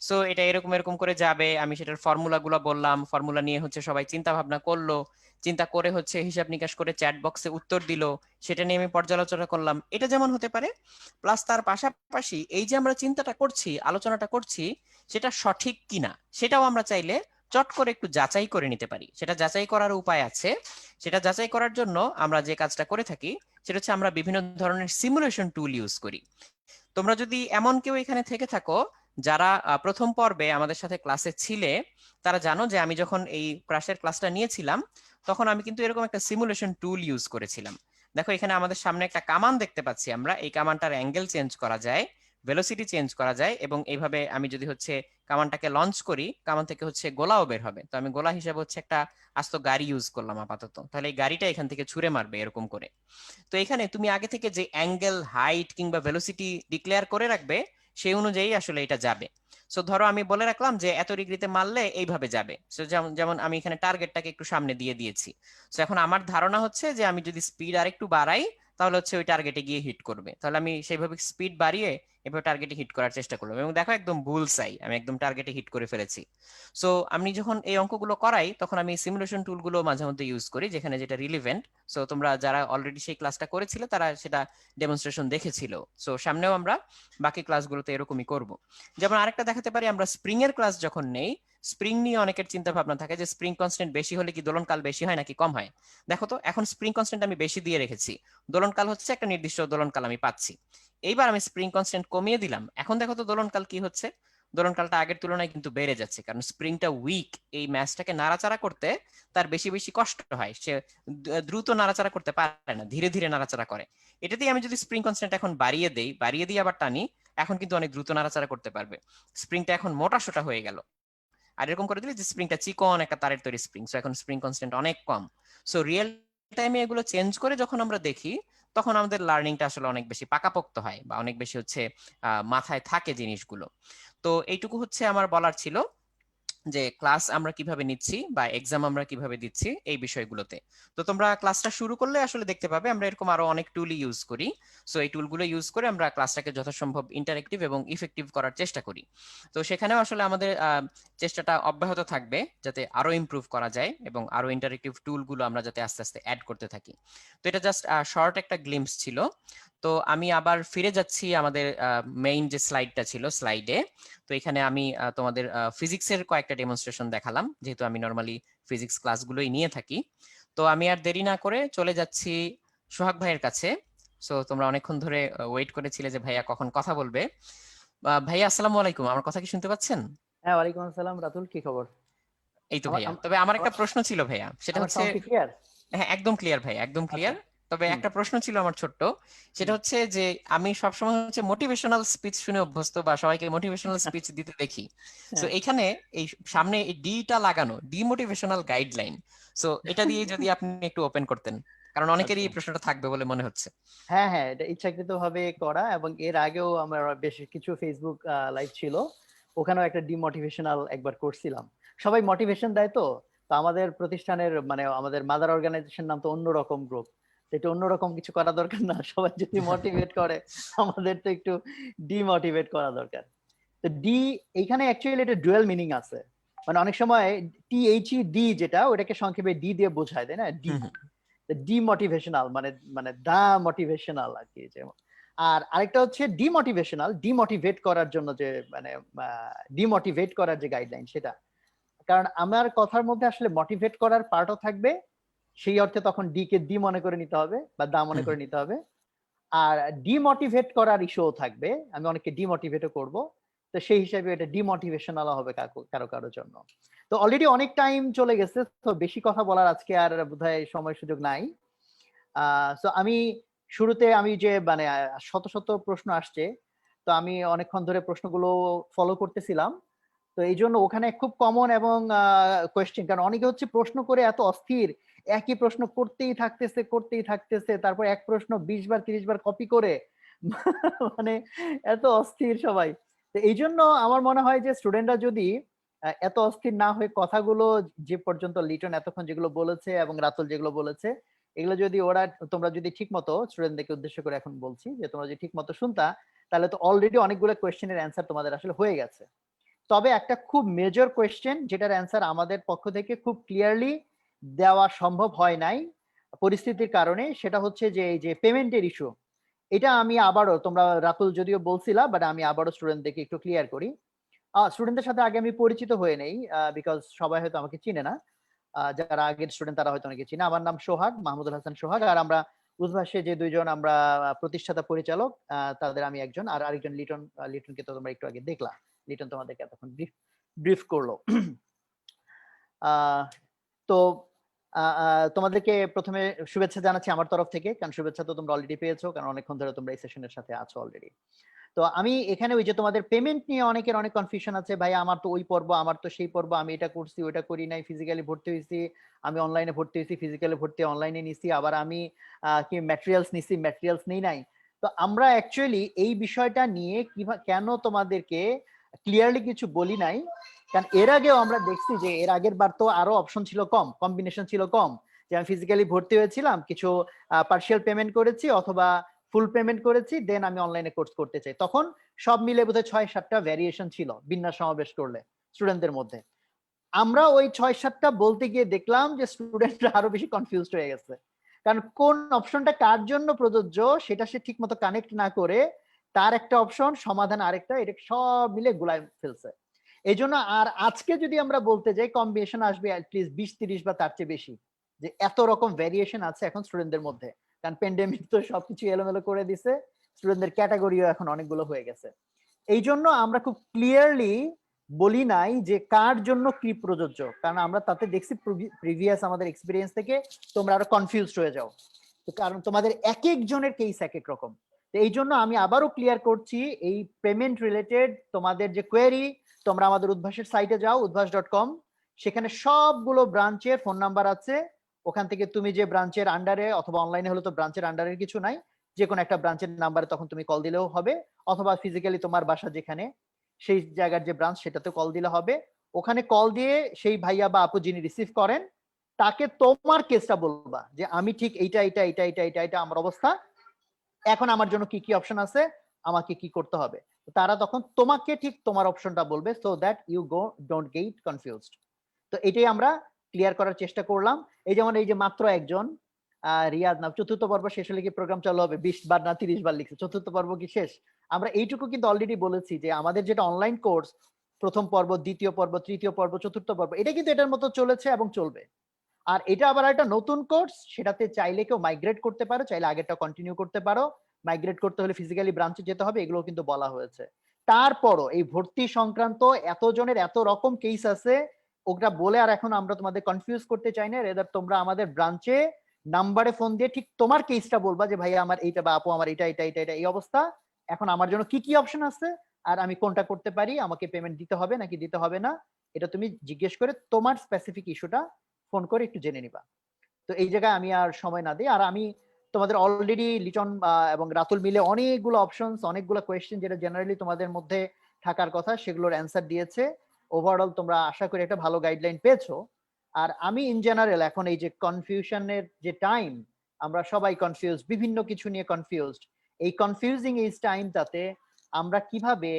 সো এটা এরকম এরকম করে যাবে, আমি সেটার ফর্মুলা গুলো বললাম, ফর্মুলা নিয়ে হচ্ছে সবাই চিন্তা ভাবনা করলো, চিন্তা করে হচ্ছে হিসাব নিকাশ করে চ্যাট বক্সে উত্তর দিল, সেটা নিয়ে আমি পর্যালোচনা করলাম। এটা যেমন হতে পারে, প্লাস তার পাশাপাশি এই যে আমরা চিন্তাটা করছি, আলোচনাটা করছি, সেটা সঠিক কিনা সেটাও আমরা চাইলে চট করে একটু যাচাই করে নিতে পারি। সেটা যাচাই করার উপায় আছে। সেটা যাচাই করার জন্য আমরা যে কাজটা করে থাকি সেটা হচ্ছে আমরা বিভিন্ন ধরনের সিমুলেশন টুল ইউজ করি। তোমরা যদি এমন কেউ এখানে থেকে থাকো যারা প্রথম পর্বে আমাদের সাথে ক্লাসে ছিলে, তারা জানো যে আমি যখন এই ক্রাশের ক্লাসটা নিয়েছিলাম তখন আমি কিন্তু এরকম একটা সিমুলেশন টুল ইউজ করেছিলাম। দেখো এখানে আমাদের সামনে একটা কামান দেখতে পাচ্ছি আমরা, এই কামানটার অ্যাঙ্গেল চেঞ্জ করা যায়, ভেলোসিটি চেঞ্জ করা যায়, এবং এইভাবে আমি যদি হচ্ছে কামানটাকে লঞ্চ করি, কামান থেকে হচ্ছে গোলাও বের হবে। তো আমি গোলা হিসেবে হচ্ছে একটা আস্ত গাড়ি ইউজ করলাম আপাতত, তাহলে এই গাড়িটা এখান থেকে ছুঁড়ে মারবে এরকম করে। তো এখানে তুমি আগে থেকে যে অ্যাঙ্গেল, হাইট কিংবা ভেলোসিটি ডিক্লেয়ার করে রাখবে, সেই অনুযায়ী আসলে এটা যাবে। সো ধরো আমি বলে রাখলাম যে এত ডিগ্রিতে মারলে এইভাবে যাবে। সো যেমন যেমন আমি এখানে টার্গেটটাকে একটু সামনে দিয়ে দিয়েছি। সো এখন আমার ধারণা হচ্ছে যে আমি যদি স্পিড আরেকটু বাড়াই তাহলে হচ্ছে ওই টার্গেটে গিয়ে হিট করবে। তাহলে আমি সেইভাবে স্পিড বাড়িয়ে এভাবে টার্গেটে হিট করার চেষ্টা করলাম, এবং দেখো একদম বুলসাই, আমি একদম টার্গেটে হিট করে ফেলেছি। সো আমি যখন এই অঙ্কগুলো করাই তখন আমি সিমুলেশন টুলগুলো মাঝে মধ্যে ইউজ করি যেখানে যেটা রিলিভেন্ট। সো তোমরা যারা অলরেডি সেই ক্লাসটা করেছিলে তারা সেটা ডেমনস্ট্রেশন দেখেছিল। সো সামনেও আমরা বাকি ক্লাসগুলোতে এরকমই করব। যেমন আরেকটা দেখাতে পারি, আমরা স্প্রিং এর ক্লাস যখন নেই, স্প্রিং নিয়ে অনেকের চিন্তা ভাবনা থাকে যে স্প্রিং কনস্ট্যান্ট বেশি হলে কি দোলনকাল বেশি হয় নাকি কম হয়। দেখো তো এখন স্প্রিং কনস্ট্যান্ট আমি বেশি দিয়ে রেখেছি, দোলনকাল হচ্ছে একটা নির্দিষ্ট দোলনকাল আমি পাচ্ছি। এইবার আমি স্প্রিং কনস্ট্যান্ট কমিয়ে দিলাম, এখন দেখো তো দোলনকাল কি হচ্ছে, দোলনকালটা আগের তুলনায় কিন্তু বেড়ে যাচ্ছে, কারণ স্প্রিংটা উইক, এই ম্যাচটাকে নাড়াচাড়া করতে তার বেশি বেশি কষ্ট হয়, সে দ্রুত নাড়াচাড়া করতে পারে না, ধীরে ধীরে নাড়াচাড়া করে। এটাতেই আমি যদি স্প্রিং কনস্ট্যান্ট এখন বাড়িয়ে দেই, বাড়িয়ে দিয়ে আবার টানি, এখন কিন্তু অনেক দ্রুত নাড়াচাড়া করতে পারবে। স্প্রিংটা এখন মোটা সোটা হয়ে গেল। আর এরকম করে দিলে যে স্প্রিংটা চিকন একটা তারের তৈরি স্প্রিং, সো এখন স্প্রিং কনস্ট্যান্ট অনেক কম। সো রিয়েল টাইমে এগুলো চেঞ্জ করে যখন আমরা দেখি তখন আমাদের লার্নিংটা আসলে অনেক বেশি পাকাপোক্ত হয়, বা অনেক বেশি হচ্ছে মাথায় থাকে জিনিসগুলো। তো এইটুকু হচ্ছে আমার বলার ছিল, যে ক্লাস আমরা কিভাবে নিচ্ছি বা এক্সাম আমরা কিভাবে দিচ্ছি এই বিষয়গুলোতে। তো তোমরা ক্লাসটা শুরু করলে আসলে দেখতে পাবে আমরা এরকম আরো অনেক টুল ইউজ করি। সো এই টুলগুলো ইউজ করে আমরা ক্লাসটাকে যথাসম্ভব ইন্টারেক্টিভ এবং ইফেক্টিভ করার চেষ্টা করি। তো সেখানেও আসলে আমাদের চেষ্টাটা অব্যাহত থাকবে যাতে আরো ইমপ্রুভ করা যায় এবং আরো ইন্টারেক্টিভ টুলগুলো আমরা যাতে আস্তে আস্তে অ্যাড করতে থাকি। তো এটা জাস্ট শর্ট একটা গ্লিম্পস ছিল। তো আমি আবার ফিরে যাচ্ছি আমাদের মেইন যে স্লাইডটা ছিল, স্লাইডে। তো এখানে আমি তোমাদের ফিজিক্সের কয়েকটা ডেমনস্ট্রেশন দেখালাম, যেহেতু আমি নর্মালি ফিজিক্স ক্লাসগুলোই নিয়ে থাকি। তো আমি আর দেরি না করে চলে যাচ্ছি সোহাগ ভাইয়ের কাছে। সো তোমরা অনেকক্ষণ ধরে ওয়েট করেছিলে যে ভাইয়া কখন কথা বলবে। ভাইয়া আসসালামু আলাইকুম, আমার কথা কি শুনতে পাচ্ছেন? হ্যাঁ, ওয়ালাইকুম আসসালাম রাতুল, কি খবর? এই তো আমার ভাইয়া, আম- তবে আমার একটা আমার প্রশ্ন ছিল ভাইয়া, সেটা আমার হচ্ছে, সাউন্ড কি ক্লিয়ার? হ্যাঁ একদম ক্লিয়ার ভাই, একদম আচ্ছা। ক্লিয়ার। তবে হুম একটা প্রশ্ন ছিল আমার ছোট্ট, সেটা হুম হচ্ছে যে আমি সবসময় হচ্ছে মোটিভেশনাল স্পিচ শুনে অভ্যস্ত, বা সবাইকে মোটিভেশনাল স্পিচ দিতে দেখি। সো হ্যাঁ। এখানে এই সামনে এই ডিটা লাগানো, ডিমোটিভেশনাল গাইডলাইন, সো এটা দিয়ে যদি আপনি একটু ওপেন করতেন, কারণ অনেকেরই আচ্ছা। এই প্রশ্নটা থাকবে বলে মনে হচ্ছে। হ্যাঁ হ্যাঁ, এটা ইচ্ছাকৃত ভাবে করা, এবং এর আগেও আমার বেশ কিছু ফেসবুক লাইভ ছিল, ওখানেও একটা ডিমোটিভেশনাল একবার করছিলাম। সবাই মোটিভেশন দেয়, তো তো আমাদের প্রতিষ্ঠানের মানে আমাদের মাদার অর্গানাইজেশন নাম তো অন্যরকম গ্রুপ, একটু অন্যরকম কিছু করা দরকার না? সবাই যদি মোটিভেট করে, আমাদের তো একটু ডিমোটিভেট করা দরকার। তো ডি এইখানে অ্যাকচুয়ালি এটা ডুয়াল মিনিং আছে। মানে অনেক সময় ডি যেটা, ওটাকে সংক্ষেপে ডি দিয়ে বোঝায়, তাই না? ডি হুম হুম ডিমোটিভেশনাল মানে মানে দা মোটিভেশনাল আর কি। যে আর আরেকটা হচ্ছে ডিমোটিভেশনাল, ডিমোটিভেট করার জন্য যে মানে ডিমোটিভেট করার যে গাইডলাইন সেটা। কারণ আমার কথার মধ্যে আসলে মোটিভেট করার পার্টও থাকবে, সেই অর্থে তখন ডি কে ডি মনে করে নিতে হবে বা দা মনে হুম করে নিতে হবে। আর ডিমোটিভেট করার ইস্যুও থাকবে, আমি অনেককে ডিমোটিভেটও করব, তো সেই হিসাবে এটা ডিমোটিভেশনাল হবে কারো কারোর জন্য। তো অলরেডি অনেক টাইম চলে গেছে, তো বেশি কথা বলার আজকে আর বোধহয় সময় সুযোগ নাই। সো আমি শুরুতে আমি যে মানে শত শত প্রশ্ন আসছে, তো আমি অনেকক্ষণ ধরে প্রশ্নগুলো ফলো করতেছিলাম। তো এই জন্য ওখানে খুব কমন এবং কোয়েশ্চেন, কারণ অনেকে হচ্ছে প্রশ্ন করে এত অস্থির, একই প্রশ্ন করতেই থাকতেছে, তারপর এক প্রশ্ন 20 বার 30 বার কপি করে মানে এত অস্থির সবাই। তো এই জন্য আমার মনে হয় যে স্টুডেন্টরা যদি এত অস্থির না হয়ে কথাগুলো যে পর্যন্ত লিটন এতক্ষণ যেগুলো বলেছে এবং রাতুল যেগুলো বলেছে, এগুলো যদি তোমরা যদি ঠিক মতো স্টুডেন্টদেরকে উদ্দেশ্য করে এখন বলছি যে তোমরা যদি ঠিক মতো শুনতা, তাহলে তো অলরেডি অনেকগুলো কোয়েশ্চেনের অ্যান্সার তোমাদের আসলে হয়ে গেছে। তবে একটা খুব মেজর কোয়েশ্চেন যেটার অ্যান্সার আমাদের পক্ষ থেকে খুব ক্লিয়ারলি দেওয়া সম্ভব হয় নাই পরিস্থিতির কারণে, সেটা হচ্ছে যে এই যে পেমেন্টের ইস্যু। এটা আমি আবারও, তোমরা রাতুল যদিও বলছিলা, বাট আমি আবারও স্টুডেন্টদেরকে একটু ক্লিয়ার করি। স্টুডেন্টদের সাথে আগে আমি পরিচিত হয়ে নেই, বিকজ সবাই হয়তো আমাকে চিনে না। যারা আগের স্টুডেন্ট তারা হয়তো অনেকে চিনে। আমার নাম সোহাগ, মাহমুদুল হাসান সোহাগ। আর আমরা উদ্ভাসে যে দুইজন আমরা প্রতিষ্ঠাতা পরিচালক, তাদের আমি একজন, আর আরেকজন লিটন। লিটনকে তো তোমরা একটু আগে দেখলা, লিটন তোমাদেরকে এতক্ষণ ব্রিফ করলো। তো তোমাদেরকে প্রথমে শুভেচ্ছা জানাচ্ছি আমার তরফ থেকে, কারণ শুভেচ্ছা তো তোমরা অলরেডি পেয়েছো, কারণ অনেকক্ষণ ধরে তোমরা এই সেশনের সাথে আছো অলরেডি। তো আমি এখানে ওই যে তোমাদের পেমেন্ট নিয়ে অনেকের অনেক কনফিউশন আছে, ভাই আমার তো ওই পর্ব, আমার তো সেই পর্ব, আমি এটা করছি ওইটা করি নাই, ফিজিক্যালি ভর্তি হয়েছি, আমি অনলাইনে ভর্তি হয়েছি, ফিজিক্যালি ভর্তি অনলাইনে নিছি, আবার আমি কি ম্যাটেরিয়ালস নিছি, ম্যাটেরিয়ালস নেই নাই। তো আমরা অ্যাকচুয়ালি এই বিষয়টা নিয়ে কেন তোমাদেরকে ক্লিয়ারলি কিছু বলি নাই, কারণ এর আগেও আমরা দেখছি যে এর আগের বার তো আরো অপশন ছিল কম, কম্বিনেশন ছিল কম, যে আমি ফিজিক্যালি ভর্তি হয়েছিলাম, কিছু পার্শিয়াল পেমেন্ট করেছি অথবা ফুল পেমেন্ট করেছি, দেন আমি অনলাইনে কোর্স করতে চাই। তখন সব মিলে বোধহয় 6-7টা ভ্যারিয়েশন ছিল বিন্যাস সমাবেশ করলে স্টুডেন্টদের মধ্যে। আমরা ওই 6-7টা বলতে গিয়ে দেখলাম যে স্টুডেন্টরা আরো বেশি কনফিউজড হয়ে গেছে, কারণ কোন অপশনটা কার জন্য প্রযোজ্য সেটা সে ঠিক মতো কানেক্ট না করে, তার একটা অপশন সমাধান আরেকটা, এটা সব মিলে গুলায় ফেলছে। এই জন্য আর আজকে যদি আমরা বলতে যাই কম্বিনেশন আসবে অ্যাটলিস্ট 20-30 বা তার চেয়ে বেশি, যে এত রকম ভ্যারিয়েশন আছে এখন স্টুডেন্টদের মধ্যে, কারণ প্যান্ডেমিক তো সবকিছু এলোমেলো করে দিছে, স্টুডেন্টদের ক্যাটাগরিও এখন অনেকগুলো হয়ে গেছে। এই জন্য আমরা খুব ক্লিয়ারলি বলি নাই যে কার জন্য কি প্রযোজ্য, কারণ আমরা তাতে দেখছি প্রিভিয়াস আমাদের এক্সপিরিয়েন্স থেকে তোমরা আরো কনফিউজড হয়ে যাও, তো কারণ তোমাদের এক একজনের কেস এক এক রকম। তো এই জন্য আমি আবারও ক্লিয়ার করছি, এই পেমেন্ট রিলেটেড তোমাদের যে কোয়েরি, তোমরা আমাদের উদ্ভাসের সাইটে যাও, udvas.com, সেখানে সবগুলো ব্রাঞ্চের ফোন নাম্বার আছে। ওখান থেকে তুমি যে ব্রাঞ্চের আন্ডারে, অথবা অনলাইনে হলে তো ব্রাঞ্চের আন্ডারের কিছু নাই, যে কোনো একটা ব্রাঞ্চের নাম্বারে তখন তুমি কল দিলেও হবে, অথবা ফিজিক্যালি তোমার বাসা যেখানে সেই জায়গার যে ব্রাঞ্চ সেটাতে কল দিলে হবে। ওখানে কল দিয়ে সেই ভাইয়া বা আপু যিনি রিসিভ করেন তাকে তোমার কেসটা বলবা, যে আমি ঠিক এইটা এইটা এইটা এইটা এইটা এটা আমার অবস্থা, এখন আমার জন্য কি কি অপশন আছে, আমাকে কি করতে হবে। তারা তখন তোমাকে ঠিক তোমার অপশনটা বলবে, so that you don't get confused. তো এটাই আমরা ক্লিয়ার করার চেষ্টা করলাম। এই যেমন এই যে মাত্র একজন রিয়াদ নাম, চতুর্থ পর্ব শেষ হলে কি প্রোগ্রাম চালু হবে, 20 বার না 30 বার লিখছে, চতুর্থ পর্ব কি শেষ? আমরা এইটুকু কিন্তু অলরেডি বলেছি যে আমাদের যেটা অনলাইন কোর্স, প্রথম পর্ব, দ্বিতীয় পর্ব, তৃতীয় পর্ব, চতুর্থ পর্ব, এটা কিন্তু এটার মতো চলেছে এবং চলবে। আর এটা আবার একটা নতুন কোর্স, সেটাতে চাইলে কেউ মাইগ্রেট করতে পারো, চাইলে আগেরটা কন্টিনিউ করতে পারো। মাইগ্রেট করতে হলে ফিজিক্যালি ব্রাঞ্চে যেতে হবে, এগুলো কিন্তু বলা হয়েছে। তারপরও এই ভর্তি সংক্রান্ত এত জনের এত রকম কেস আছে, ওটা বলে আর এখন আমরা তোমাদের কনফিউজ করতে চাই না। রেদার তোমরা আমাদের ব্রাঞ্চে নাম্বারে ফোন দিয়ে ঠিক তোমার কেসটা বলবা, যে ভাই আমার এইটা, বা আপু আমার এটা এটা এটা এটা এই অবস্থা, এখন আমার জন্য কি কি অপশন আছে, আর আমি কোনটা করতে পারি, আমাকে পেমেন্ট দিতে হবে নাকি দিতে হবে না, এটা তুমি জিজ্ঞেস করে তোমার স্পেসিফিক ইস্যুটা ফোন করে একটু জেনে নিবা। তো এই জায়গায় আমি আর সময় না দিই, আর আমি তোমাদের অলরেডি লিটন এবং রাতুল মিলে অনেকগুলো অপশনস, অনেকগুলো কোয়েশ্চেন যেটা জেনারেলি তোমাদের মধ্যে থাকার কথা, সেগুলোর অ্যান্সার দিয়েছে। ওভারঅল তোমরা আশা করি একটা ভালো গাইডলাইন পেয়েছো। আর আমি ইন জেনারেল এখন এই যে কনফিউশনের যে টাইম, আমরা সবাই কনফিউজড, বিভিন্ন কিছু নিয়ে কনফিউজড, এই কনফিউজিং এই টাইমটাতে আমরা কিভাবে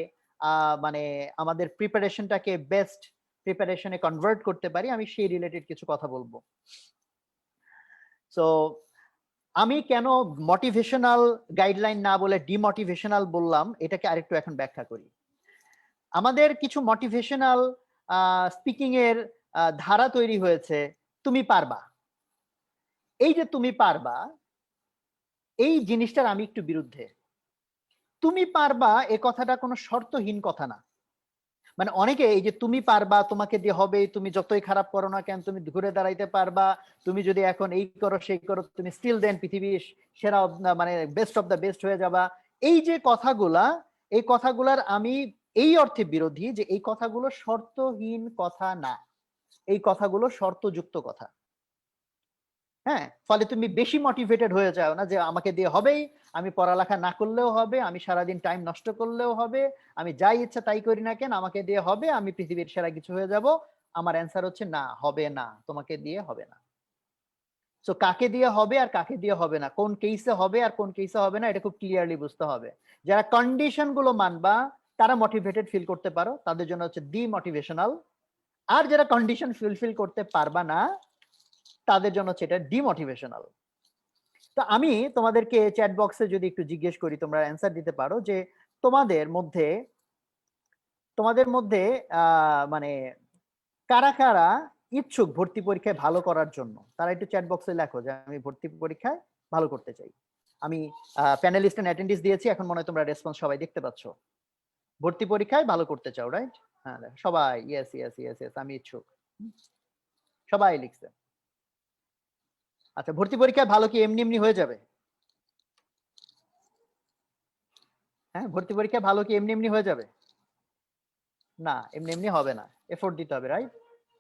মানে আমাদের প্রিপারেশনটাকে বেস্ট প্রিপারেশনে কনভার্ট করতে পারি, আমি সেই রিলেটেড কিছু কথা বলবো। সো আমি কেন মোটিভেশনাল গাইডলাইন না বলে ডিমোটিভেশনাল বললাম, এটাকে আরেকটু এখন ব্যাখ্যা করি। আমাদের কিছু মোটিভেশনাল স্পিকিং এর ধারা তৈরি হয়েছে, তুমি পারবা। এই যে তুমি পারবা, এই জিনিসটার আমি একটু বিরুদ্ধে। তুমি পারবা এ কথাটা কোনো শর্তহীন কথা না। মানে অনেকে এই যে তুমি পারবা, তোমাকে দিয়ে হবে, তুমি যতই খারাপ করো না কেন তুমি ঘুরে দাঁড়াইতে পারবা, তুমি যদি এখন এই করো সেই করো তুমি স্টিল দেন পৃথিবীর সেরা মানে বেস্ট অফ দ্য বেস্ট হয়ে যাবা। এই যে কথাগুলা, এই কথাগুলার আমি এই অর্থে বিরোধী যে এই কথাগুলো শর্তহীন কথা না, এই কথাগুলো শর্তযুক্ত কথা। হ্যাঁ, ফলে তুমি বেশি মোটিভেটেড হয়ে যাও না যে আমাকে দিয়ে হবেই, আমি পড়ালেখা না করলেও হবে, আমি সারাদিন টাইম নষ্ট করলেও হবে, আমি যাই ইচ্ছা তাই করি না কেন আমাকে দিয়ে হবে, আমি পৃথিবীর সেরা কিছু হয়ে যাব। আমার অ্যান্সার হচ্ছে না, হবে না, তোমাকে দিয়ে হবে না। সো কাকে দিয়ে হবে আর কাকে দিয়ে হবে না, কোন কেসে হবে আর কোন কেসে হবে না, এটা খুব ক্লিয়ারলি বুঝতে হবে। যারা কন্ডিশন গুলো মানবা তারা মোটিভেটেড ফিল করতে পারো, তাদের জন্য হচ্ছে ডিমোটিভেশনাল। আর যারা কন্ডিশন ফুলফিল করতে পারবা না তাদের জন্য হচ্ছে এটা ডিমোটিভেশনাল। তো আমি তোমাদেরকে চ্যাট বক্সে যদি একটু জিজ্ঞেস করি, তোমরা অ্যান্সার দিতে পারো যে তোমাদের মধ্যে মানে কারা কারা ইচ্ছুক ভর্তি পরীক্ষায় ভালো করার জন্য, তারা একটু চ্যাট বক্সে লেখো যে আমি ভর্তি পরীক্ষায় ভালো করতে চাই। আমি প্যানেলিস্ট এন্ড অ্যাটেন্ডেন্স দিয়েছি, এখন মনে হয় তোমরা রেসপন্স সবাই দেখতে পাচ্ছ। ভর্তি পরীক্ষায় ভালো করতে চাও, রাইট? হ্যাঁ, সবাই ইয়েস ইয়েস ইয়েস ইয়েস, আমি ইচ্ছুক, সবাই লিখছে। আচ্ছা, ভর্তি পরীক্ষায় ভালো কি এমনি এমনি হয়ে যাবে? হ্যাঁ, ভর্তি পরীক্ষায় ভালো কি এমনি এমনি হয়ে যাবে? না, এমনি এমনি হবে না, এফোর্ট দিতে হবে, রাইট?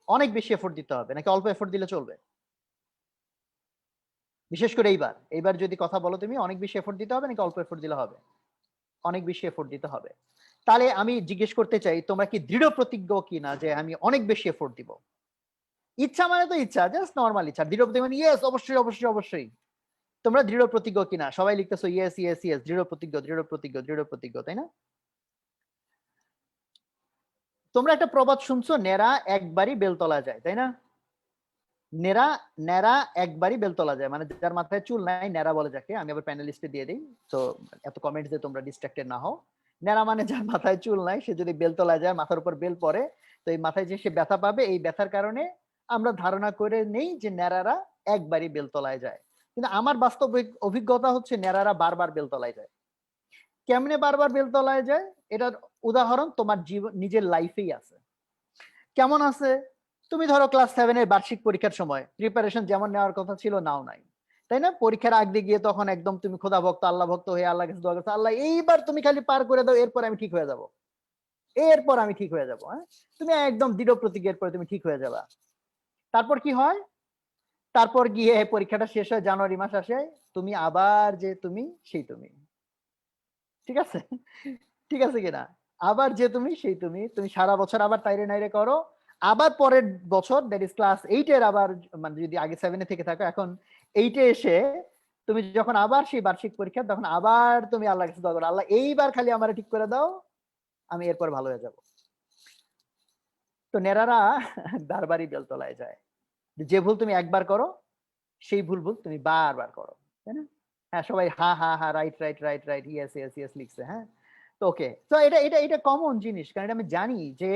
অনেক বেশি এফোর্ট দিতে হবে, নাকি অল্প এফোর্ট দিলে চলবে? বিশেষ করে এইবার যদি কথা বলো, তুমি অনেক বেশি এফোর্ট দিতে হবে নাকি অল্প এফোর্ট দিলে হবে? অনেক বেশি এফোর্ট দিতে হবে। তাহলে আমি জিজ্ঞেস করতে চাই, তোমরা কি দৃঢ় প্রতিজ্ঞ কিনা যে আমি অনেক বেশি এফোর্ট দিব? ইচ্ছা মানে তো ইচ্ছা, জাস্ট নরমাল ইচ্ছা। দৃঢ় প্রতিজ্ঞ মানে ইয়েস, অবশ্যই অবশ্যই অবশ্যই। তোমরা দৃঢ় প্রতিজ্ঞ কিনা সবাই লিখতেছো ইয়েস ইয়েস ইয়েস, দৃঢ় প্রতিজ্ঞ দৃঢ় প্রতিজ্ঞ দৃঢ় প্রতিজ্ঞ, তাই না? তোমরা একটা প্রবাদ শুনছো, নেড়া একবারই বেলতলা যায়, তাই না? নেড়া একবারই বেলতলা যায়, মানে যার মাথায় চুল নাই নেড়া বলে যাকে। আমি আবার প্যানেলিস্টে দিয়ে দিই, তো এত কমেন্ট দিয়ে তোমরা ডিস্ট্রাক্টেড না হও। নেড়া মানে যার মাথায় চুল নাই, সে যদি বেলতলা যায়, মাথার উপর বেল পড়ে, তো এই মাথায় যে সে ব্যথা পাবে, এই ব্যথার কারণে আমরা ধারণা করে নেই যে নেড়ারা একবারই বেলতলায় যায়। কিন্তু আমার বাস্তব অভিজ্ঞতা হচ্ছে নেড়ারা বারবার বেলতলায় যায়। কেমনে বারবার বেলতলায় যায়, এটার উদাহরণ তোমার জীবন, নিজের লাইফেই আছে। কেমন আছে? তুমি ধরো ক্লাস 7 এর বার্ষিক পরীক্ষার সময় প্রিপারেশন যেমন নেওয়ার কথা ছিল নাও নাই, তাই না? পরীক্ষার আগ দিয়ে গিয়ে তখন একদম তুমি খোদা ভক্ত, আল্লাহ ভক্ত হয়ে আল্লাহ কাছে দোয়া করছো, আল্লাহ এইবার তুমি খালি পার করে দাও, এরপর আমি ঠিক হয়ে যাব, এরপর আমি ঠিক হয়ে যাব। হ্যাঁ, তুমি একদম দৃঢ় প্রতিজ্ঞার পরে তুমি ঠিক হয়ে যাবা। তারপর কি হয়? তারপর গিয়ে পরীক্ষাটা শেষ হয়, জানুয়ারি মাস আসে, তুমি আবার যে তুমি সেই তুমি, ঠিক আছে? ঠিক আছে কিনা? আবার যে তুমি সেই তুমি, তুমি সারা বছর আবার তাইরে নাইরে করো, আবার পরের বছর দ্যাট ইজ ক্লাস 8 এর আবার, মানে যদি আগে 7 এ থেকে থাকো, এখন 8 এ এসে তুমি যখন আবার সেই বার্ষিক পরীক্ষা, তখন আবার তুমি আল্লাহর কাছে দোয়া করো, আল্লাহ এইবার খালি আমারে ঠিক করে দাও, আমি এরপর ভালো হয়ে যাব। তো নেরারা বারবারই বেলতলায় যায়। যে ভুল তুমি একবার করো, সেই ভুল তুমি বারবার করো, তাই না? হ্যাঁ, সবাই হা হা হা, right right right right, yes yes yes লিখছে। হ্যাঁ, তো ওকে, তো এটা এটা এটা কমন জিনিস, কারণ এটা আমি জানি যে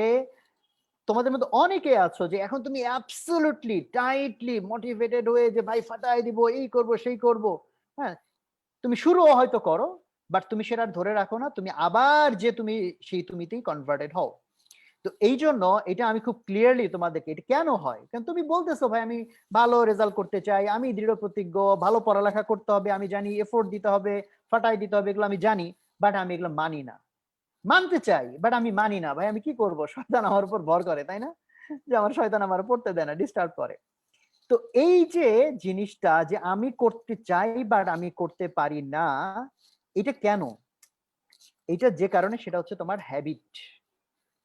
তোমাদের মধ্যে অনেকে আছো যে এখন তুমি অ্যাবসলিউটলি টাইটলি মোটিভেটেড হয়ে যে ভাই ফাটাই দিব, এই করব সেই করব। হ্যাঁ, তুমি শুরুও হয়তো করো, বাট তুমি সেটা ধরে রাখো না, তুমি আবার যে তুমি সেই তুমিতেই কনভার্টেড হও। তো এই জন্য এটা আমি খুব ক্লিয়ারলি তোমাদেরকে, এটা কেন হয়, কারণ তুমি বলতেছো ভাই আমি ভালো রেজাল্ট করতে চাই, আমি দৃঢ় প্রতিজ্ঞ, ভালো পড়ালেখা করতে হবে, আমি জানি এফোর্ট দিতে হবে, ফাটাই দিতে হবে, এগুলো আমি জানি, বাট আমি এগুলো মানি না। মানতে চাই বাট আমি মানি না। ভাই আমি কি করব, শয়তান আমার উপর ভর করে, তাই না? যে আমার শয়তান আমার পড়তে দেয় না, ডিস্টার্ব করে। তো এই যে জিনিসটা যে আমি করতে চাই বাট আমি করতে পারি না, এটা কেন? এটা যে কারণে, সেটা হচ্ছে তোমার হ্যাবিট।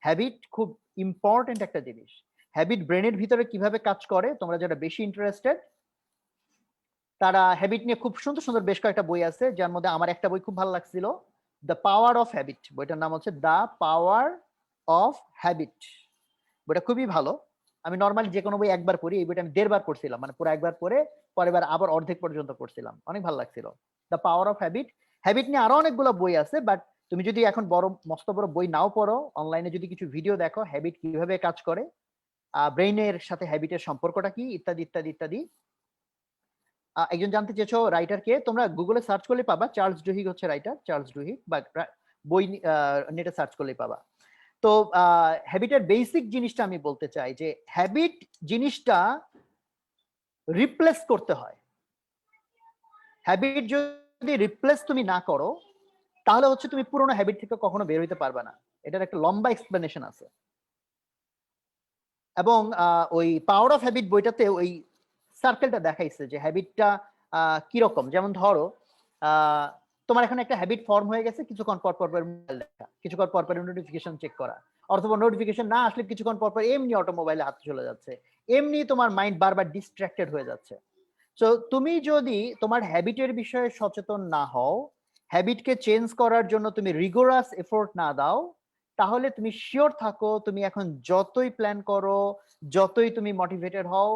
হ্যাবিট খুব ইম্পর্টেন্ট একটা জিনিস। হ্যাবিট ব্রেনের ভিতরে কিভাবে কাজ করে, তোমরা যারা বেশি ইন্টারেস্টেড তারা হ্যাবিট নিয়ে খুব সুন্দর সুন্দর বেশ কয়েকটা বই আছে, যার মধ্যে আমার একটা বই খুব ভালো লাগছিল, দ্য পাওয়ার অফ হ্যাবিট। বইটার নাম হচ্ছে দ্য পাওয়ার অফ হ্যাবিট। বইটা খুবই ভালো। আমি নর্মালি যে কোনো বই একবার পড়ি, এই বইটা আমি 1.5 বার পড়ছিলাম, মানে পুরো একবার পড়ে পরের বার আবার অর্ধেক পর্যন্ত পড়ছিলাম, অনেক ভালো লাগছিল। The power of habit. Habit নিয়ে আরো অনেকগুলো বই আছে, বাট তুমি যদি এখন বড় মস্ত বড় বই নাও পড়ো, অনলাইনে যদি কিছু ভিডিও দেখো হ্যাবিট কিভাবে কাজ করে, ব্রেইনের সাথে হ্যাবিটের সম্পর্কটা কি, ইত্যাদি ইত্যাদি ইত্যাদি। একজন জানতে চেয়েছো রাইটার কে, তোমরা গুগলে সার্চ করলে পাবা, চার্লস ডুহিগ হচ্ছে রাইটার, চার্লস ডুহিগ, বা বই নেটে সার্চ করলে পাবা। তো হ্যাবিটের বেসিক জিনিসটা আমি বলতে চাই যে হ্যাবিট জিনিসটা রিপ্লেস করতে হয়। হ্যাবিট যদি রিপ্লেস তুমি না করো, তাহলে হচ্ছে তুমি পুরোনো হ্যাবিট থেকে কখনো বের হইতে পারবে না। এটার একটা লম্বা এক্সপ্লেনেশন আছে, এবং ওই পাওয়ার অফ হ্যাবিট বইটাতে ওই সার্কেলটা দেখাইছে যে হ্যাবিটটা কিরকম। যেমন ধরো তোমার এখন একটা হ্যাবিট ফর্ম হয়ে গেছে, কিছুক্ষণ পর পর মোবাইল দেখা, কিছুক্ষণ পর পর নোটিফিকেশন চেক করা, অথবা নোটিফিকেশন না আসলে কিছুক্ষণ পর পর এমনি অটোমোবাইলে হাত চলে যাচ্ছে, এমনি তোমার মাইন্ড বারবার ডিস্ট্রাক্টেড হয়ে যাচ্ছে। সো তুমি যদি তোমার হ্যাবিটের বিষয়ে সচেতন না হও, হ্যাবিটকে চেঞ্জ করার জন্য তুমি রিগোরাস এফোর্ট না দাও, তাহলে তুমি শিওর থাকো তুমি এখন যতই প্ল্যান করো, যতই তুমি মোটিভেটেড হও,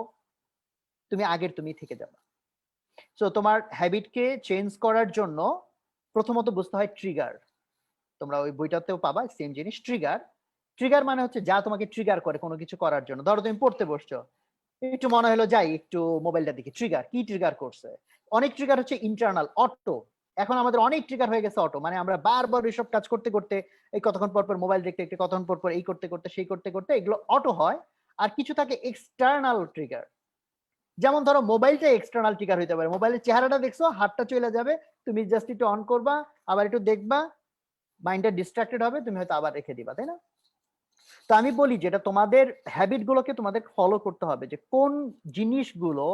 তুমি আগের তুমি থেকে যাবে। সো তোমার হ্যাবিটকে চেঞ্জ করার জন্য প্রথমত বুঝতে হয় ট্রিগার। তোমরা ওই বইটাতেও পাবা সেম জিনিস, ট্রিগার। ট্রিগার মানে হচ্ছে যা তোমাকে ট্রিগার করে কোনো কিছু করার জন্য। ধরো তুমি পড়তে বসছো, একটু মনে হলো যাই একটু মোবাইলটা দেখি, ট্রিগার কি ট্রিগার করছে? অনেক ট্রিগার হচ্ছে ইন্টারনাল, অটো। এখন আমাদের অনেক ট্রিগার হয়ে গেছে অটো, মানে আমরা বারবার এইসব কাজ করতে করতে, এই কতক্ষণ পর পর মোবাইল দেখতে দেখতে, কতক্ষণ পর পর এই করতে করতে সেই করতে করতে এগুলো অটো হয়। আর কিছু থাকে এক্সটার্নাল ট্রিগার। যেমন ধরো মোবাইলটা এক্সটার্নাল ট্রিগার হইতে পারে, মোবাইলের চেহারাটা দেখছো, হাতটা চলে যাবে, তুমি জাস্ট একটু অন করবা, আবার একটু দেখবা, মাইন্ডটা ডিস্ট্রাক্টেড হবে, তুমি হয়তো আবার রেখে দিবা, তাই না? তো আমি বলি যেটা তোমাদের হ্যাবিট গুলোকে তোমাদের ফলো করতে হবে, যে কোন জিনিসগুলো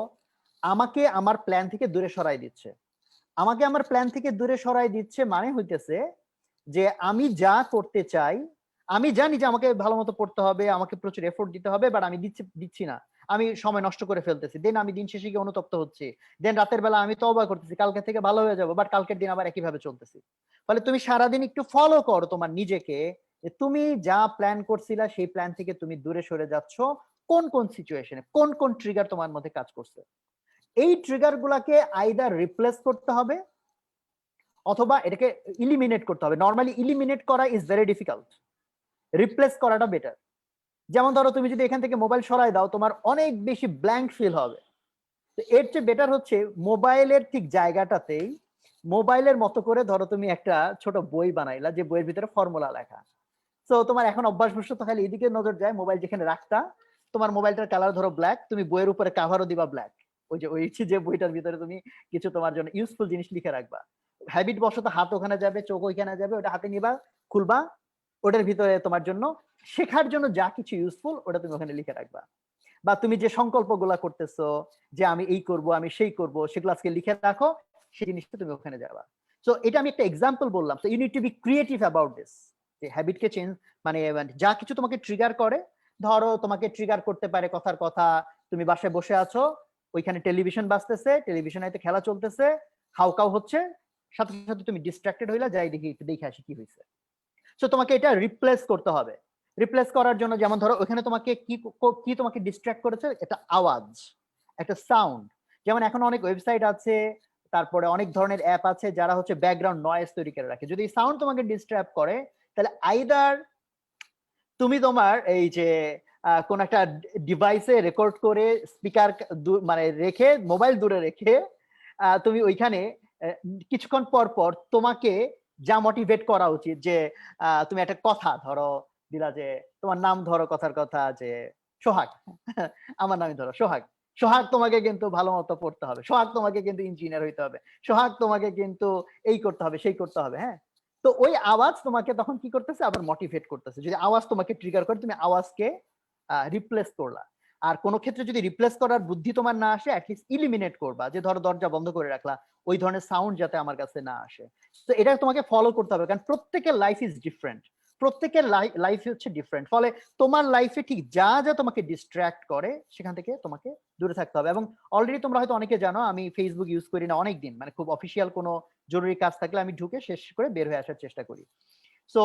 আমাকে আমার প্ল্যান থেকে দূরে সরাই দিচ্ছে। আমাকে আমার প্ল্যান থেকে দূরে সরাই দিচ্ছে মানে হইতেছে যে আমি যা করতে চাই, আমি জানি যে আমাকে ভালো মতো পড়তে হবে, আমাকে প্রচুর এফোর্ট দিতে হবে, বাট আমি দিচ্ছি না, আমি সময় নষ্ট করে ফেলতেছি, দেন আমি দিন শেষে গিয়ে অনুতপ্ত হচ্ছি, দেন রাতের বেলা আমি তওবা করতেছি কালকে থেকে ভালো হয়ে যাবো, বাট কালকের দিন আবার একইভাবে চলতেছি। ফলে তুমি সারাদিন একটু ফলো করো তোমার নিজেকে, যে তুমি যা প্ল্যান করছিলা সেই প্ল্যান থেকে তুমি দূরে সরে যাচ্ছ, কোন কোন সিচুয়েশনে কোন কোন ট্রিগার তোমার মধ্যে কাজ করছে। এই ট্রিগার গুলাকে আইদার রিপ্লেস করতে হবে অথবা এটাকে ইলিমিনেট করতে হবে। নর্মালি ইলিমিনেট করা ইজ ভেরি ডিফিকাল্ট, রিপ্লেস করাটা বেটার। যেমন ধরো তুমি যদি এখান থেকে মোবাইল সরাই দাও, তোমার অনেক বেশি ব্ল্যাঙ্ক ফিল হবে। তো এর চেয়ে বেটার হচ্ছে মোবাইলের ঠিক জায়গাটাতেই মোবাইলের মতো করে ধরো তুমি একটা ছোট বই বানাইলা, যে বইয়ের ভিতরে ফর্মুলা লেখা। তো তোমার এখন অভ্যাসবশত খালি এদিকে নজর যায়, মোবাইল যেখানে রাখতা, তোমার মোবাইলটার কালার ধরো ব্ল্যাক, তুমি বইয়ের উপরে কাভারও দিবা ব্ল্যাক, ওই যে যে বইটার ভিতরে তুমি কিছু তোমার জন্য ইউজফুল জিনিস লিখে রাখবা। হ্যাবিট বশত হাত ওখানে যাবে, চোখ ওইখানে যাবে, ওটা হাতে নিবা, খুলবা, ওটার ভিতরে তোমার জন্য শেখার জন্য যা কিছু ইউজফুল ওটা তুমি ওখানে লিখে রাখবা। বা তুমি যে সংকল্পগুলা করতেছো যে আমি এই করব আমি সেই করব, সেগুলো আজকে লিখে রাখো, সেই জিনিসটা তুমি ওখানে যাবা। সো এটা আমি একটা এক্সাম্পল বললাম। So you need to be creative about this, যে হ্যাবিটকে চেঞ্জ মানে যা কিছু তোমাকে ট্রিগার করে, ধরো তোমাকে ট্রিগার করতে পারে কথার কথা, তুমি বাসায় বসে আছো, ওইখানে টেলিভিশন বাজতেছে, টেলিভিশনে হয়তো খেলা চলতেছে, হাউকাউ হচ্ছে, সাথে সাথে তুমি ডিস্ট্রাক্টেড হইলা, যাই দেখি একটু দেখে আসি কি হয়েছে। সো তোমাকে এটা রিপ্লেস করতে হবে। রিপ্লেস করার জন্য যেমন ধরো ওখানে তোমাকে কি তোমাকে ডিস্ট্রাক্ট করেছে, এটা আওয়াজ, একটা সাউন্ড। যেমন এখন অনেক ওয়েবসাইট আছে, তারপরে অনেক ধরনের অ্যাপ আছে যারা হচ্ছে ব্যাকগ্রাউন্ড নয়েজ তৈরি করে রাখে। যদি সাউন্ড তোমাকে ডিস্টার্ব করে, তাহলে আইদার তুমি তোমার এই যে কোন একটা ডিভাইসে রেকর্ড করে স্পিকার মানে রেখে, মোবাইল দূরে রেখে, তুমি ওইখানে কিছুক্ষণ পর পর তোমাকে যা মোটিভেট করা উচিত, যে তুমি একটা কথা ধরো দিলা, যে তোমার নাম ধরো কথার কথা, যে সোহাগ আমার নামই ধরো সোহাগ, সোহাগ তোমাকে কিন্তু ভালো মতো পড়তে হবে, সোহাগ তোমাকে কিন্তু ইঞ্জিনিয়ার হইতে হবে, সোহাগ তোমাকে কিন্তু এই করতে হবে সেই করতে হবে। হ্যাঁ, তো ওই আওয়াজ তোমাকে তখন কি করতেছে, আবার মোটিভেট করতেছে। যদি আওয়াজ তোমাকে ট্রিগার করে, তুমি আওয়াজকে রিপ্লেস করলা। আর কোন ক্ষেত্রে যদি রিপ্লেস করার বুদ্ধি তোমার না আসে, অ্যাটলিস্ট ইলিমিনেট করবা, যে ধরো দরজা বন্ধ করে রাখলা, ওই ধরনের সাউন্ড যাতে আমার কাছে না আসে। তো এটা তোমাকে ফলো করতে হবে, কারণ প্রত্যেকের লাইফ ইজ ডিফারেন্ট, প্রত্যেকের লাইফ হচ্ছে ডিফারেন্ট। ফলে তোমার লাইফে ঠিক যা যা তোমাকে ডিস্ট্রাক্ট করে সেখান থেকে তোমাকে দূরে থাকতে হবে। এবং অলরেডি তোমরা হয়তো অনেকে জানো, আমি ফেসবুক ইউজ করি না অনেকদিন, মানে খুব অফিসিয়াল কোনো জরুরি কাজ থাকলে আমি ঢুকে শেষ করে বের হয়ে আসার চেষ্টা করি। সো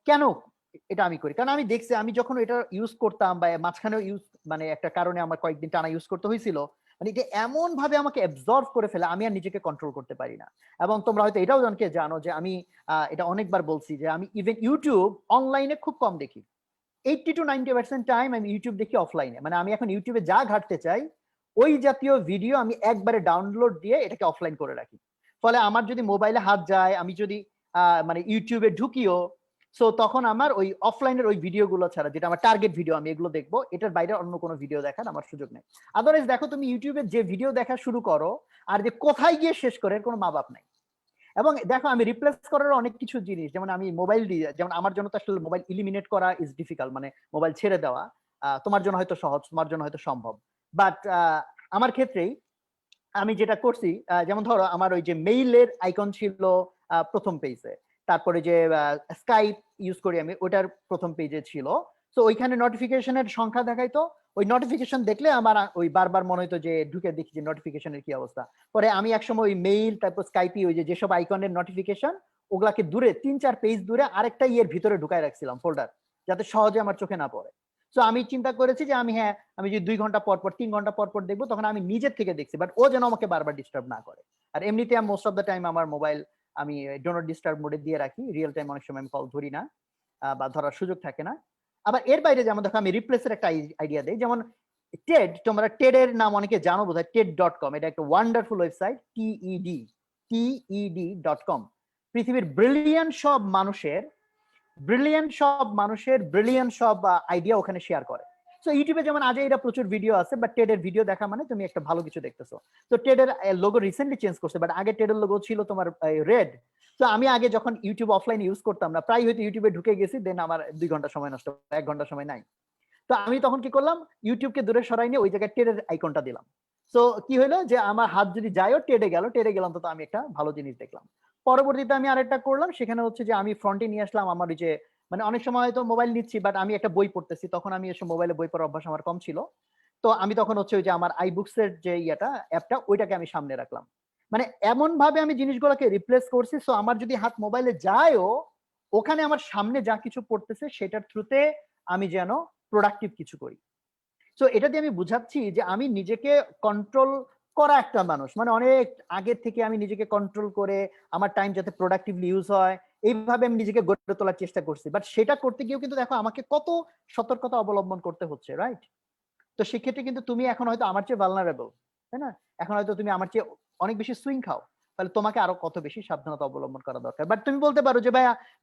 কেন এটা আমি করি, কারণ আমি দেখছি আমি যখন এটা ইউজ করতাম, বা মাঝখানেও ইউজ মানে একটা কারণে আমার কয়েকদিন টানা ইউজ করতে হয়েছিল, মানে এটা এমন ভাবে আমাকে অ্যাবজর্ব করে ফেলে, আমি আর নিজেকে কন্ট্রোল করতে পারি না। এবং তোমরা হয়তো এটাও জানো যে আমি এটা অনেকবার বলছি, যে আমি ইভেন ইউটিউব অনলাইনে খুব কম দেখি। 80 to 90% টাইম আমি ইউটিউব দেখি অফলাইনে। মানে আমি এখন ইউটিউবে যা ঘাটতে চাই, ওই জাতীয় ভিডিও আমি একবারে ডাউনলোড দিয়ে এটাকে অফলাইন করে রাখি। ফলে আমার যদি মোবাইলে হাত যায়, আমি যদি মানে ইউটিউবে ঢুকিও, সো তখন আমার ওই অফলাইনের ওই ভিডিওগুলো ছাড়া, যেটা আমার টার্গেট ভিডিও, আমি এগুলো দেখবো, এটার বাইরে অন্য কোনো ভিডিও দেখার আমার সুযোগ নেই। আদারওয়াইজ দেখো তুমি ইউটিউবে যে ভিডিও দেখা শুরু করো, আর যে কোথায় গিয়ে শেষ করে এর কোনো মা বাপ নাই। এবং দেখো আমি রিপ্লেস করার অনেক কিছু জিনিস, যেমন আমি মোবাইল দিয়ে, যেমন আমার জন্য তো আসলে মোবাইল ইলিমিনেট করা ইজ ডিফিকাল্ট, মানে মোবাইল ছেড়ে দেওয়া তোমার জন্য হয়তো সহজ, তোমার জন্য হয়তো সম্ভব, বাট আমার ক্ষেত্রেই আমি যেটা করছি, যেমন ধরো আমার ওই যে মেইলের আইকন ছিল প্রথম পেজে, তারপরে যে স্কাইপ ইউজ করি আমি, ওটার প্রথম পেজে ছিল। তো ওইখানে নোটিফিকেশনের সংখ্যা দেখাইতো, ওই নোটিফিকেশন দেখলে আমার ওই বারবার মনে হতো যে ঢুকে দেখি যে নোটিফিকেশনের কি অবস্থা। পরে আমি একসময় ওই মেইল তারপর স্কাইপি ওই যেসব আইকনের নোটিফিকেশন ওগুলাকে দূরে 3-4 পেজ দূরে আরেকটা ইয়ের ভিতরে ঢুকায় রাখছিলাম ফোল্ডার, যাতে সহজে আমার চোখে না পড়ে। সো আমি চিন্তা করেছি যে আমি যদি 2 ঘন্টা পর পর 3 ঘন্টা পর পর দেখবো তখন আমি নিজের থেকে দেখছি, বাট ও যেন আমাকে বারবার ডিস্টার্ব না করে। আর এমনিতে আমি মোস্ট অফ দ্য টাইম আমার মোবাইল আমি ডো নট ডিস্টার্ব মোডে দিয়ে রাখি, রিয়েল টাইম অনেক সময় আমি কল ধরি না বা ধরার সুযোগ থাকে না। আবার এর বাইরে যেমন দেখো আমি রিপ্লেসের একটা আইডিয়া দেই, যেমন টেড, তোমরা টেডের নাম অনেকে জানো বোধহয়, TED.com, এটা একটা ওয়ান্ডারফুল ওয়েবসাইট, TED.com। পৃথিবীর ব্রিলিয়ান্ট সব মানুষের ব্রিলিয়ান্ট সব আইডিয়া ওখানে শেয়ার করে। সো ইউটিউবে যেমন আজ এটা প্রচুর ভিডিও আছে, বাট টেডের ভিডিও দেখা মানে তুমি একটা ভালো কিছু দেখতেছো। তো টেডের লোগো রিসেন্টলি চেঞ্জ করছে, বাট আগে টেডের লোগো ছিল তোমার রেড। তো আমি আগে যখন ইউটিউব অফলাইন ইউজ করতাম না, প্রায় হয়তো ইউটিউবে ঢুকে গেছি, দেন আমার 2 ঘন্টা সময় নষ্ট, 1 ঘন্টা সময় নাই। তো আমি তখন কি করলাম, ইউটিউবকে দূরে সরাই নিয়ে ওই জায়গায় টেডের আইকনটা দিলাম। সো কি হলো যে আমার হাত যদি যায়ও টেডে গেলাম, তো আমি একটা ভালো জিনিস দেখলাম। পরবর্তীতে আমি আরেকটা করলাম, সেখানে হচ্ছে যে আমি ফ্রন্টে নিয়ে আসলাম আমার ওই যে মানে অনেক সময় হয়তো মোবাইল নিচ্ছি বাট আমি একটা বই পড়তেছি, তখন আমি এসে মোবাইলে বই পড়ার অভ্যাস আমার কম ছিল। তো আমি তখন হচ্ছে ওই যে আমার আইবুকস এর যে অ্যাপটা ওইটাকে আমি সামনে রাখলাম। মানে এমন ভাবে আমি জিনিসগুলোকে রিপ্লেস করছি, সো আমার যদি হাত মোবাইলে যায়ও, ওখানে আমার সামনে যা কিছু পড়তেছে সেটার থ্রুতে আমি যেন প্রোডাক্টিভ কিছু করি। সো এটা দিয়ে আমি বুঝাচ্ছি যে আমি নিজেকে কন্ট্রোল করা একটা মানুষ, মানে অনেক আগে থেকে আমি নিজেকে কন্ট্রোল করে আমার টাইম যাতে প্রোডাক্টিভলি ইউজ হয় এইভাবে আমি নিজেকে গড়ে তোলার চেষ্টা করছি। বাট সেটা করতে গিয়েও কিন্তু দেখো আমাকে কত সতর্কতা অবলম্বন করতে হচ্ছে, রাইট? তো সেক্ষেত্রে কিন্তু তুমি এখন হয়তো আমার চেয়ে ভালনারেবল, তাই না? এখন হয়তো তুমি আমার চেয়ে অনেক বেশি সুইং খাও, তাহলে তোমাকে আরো কত বেশি সাবধানতা অবলম্বন করা দরকার। বাট তুমি বলতে পারো যে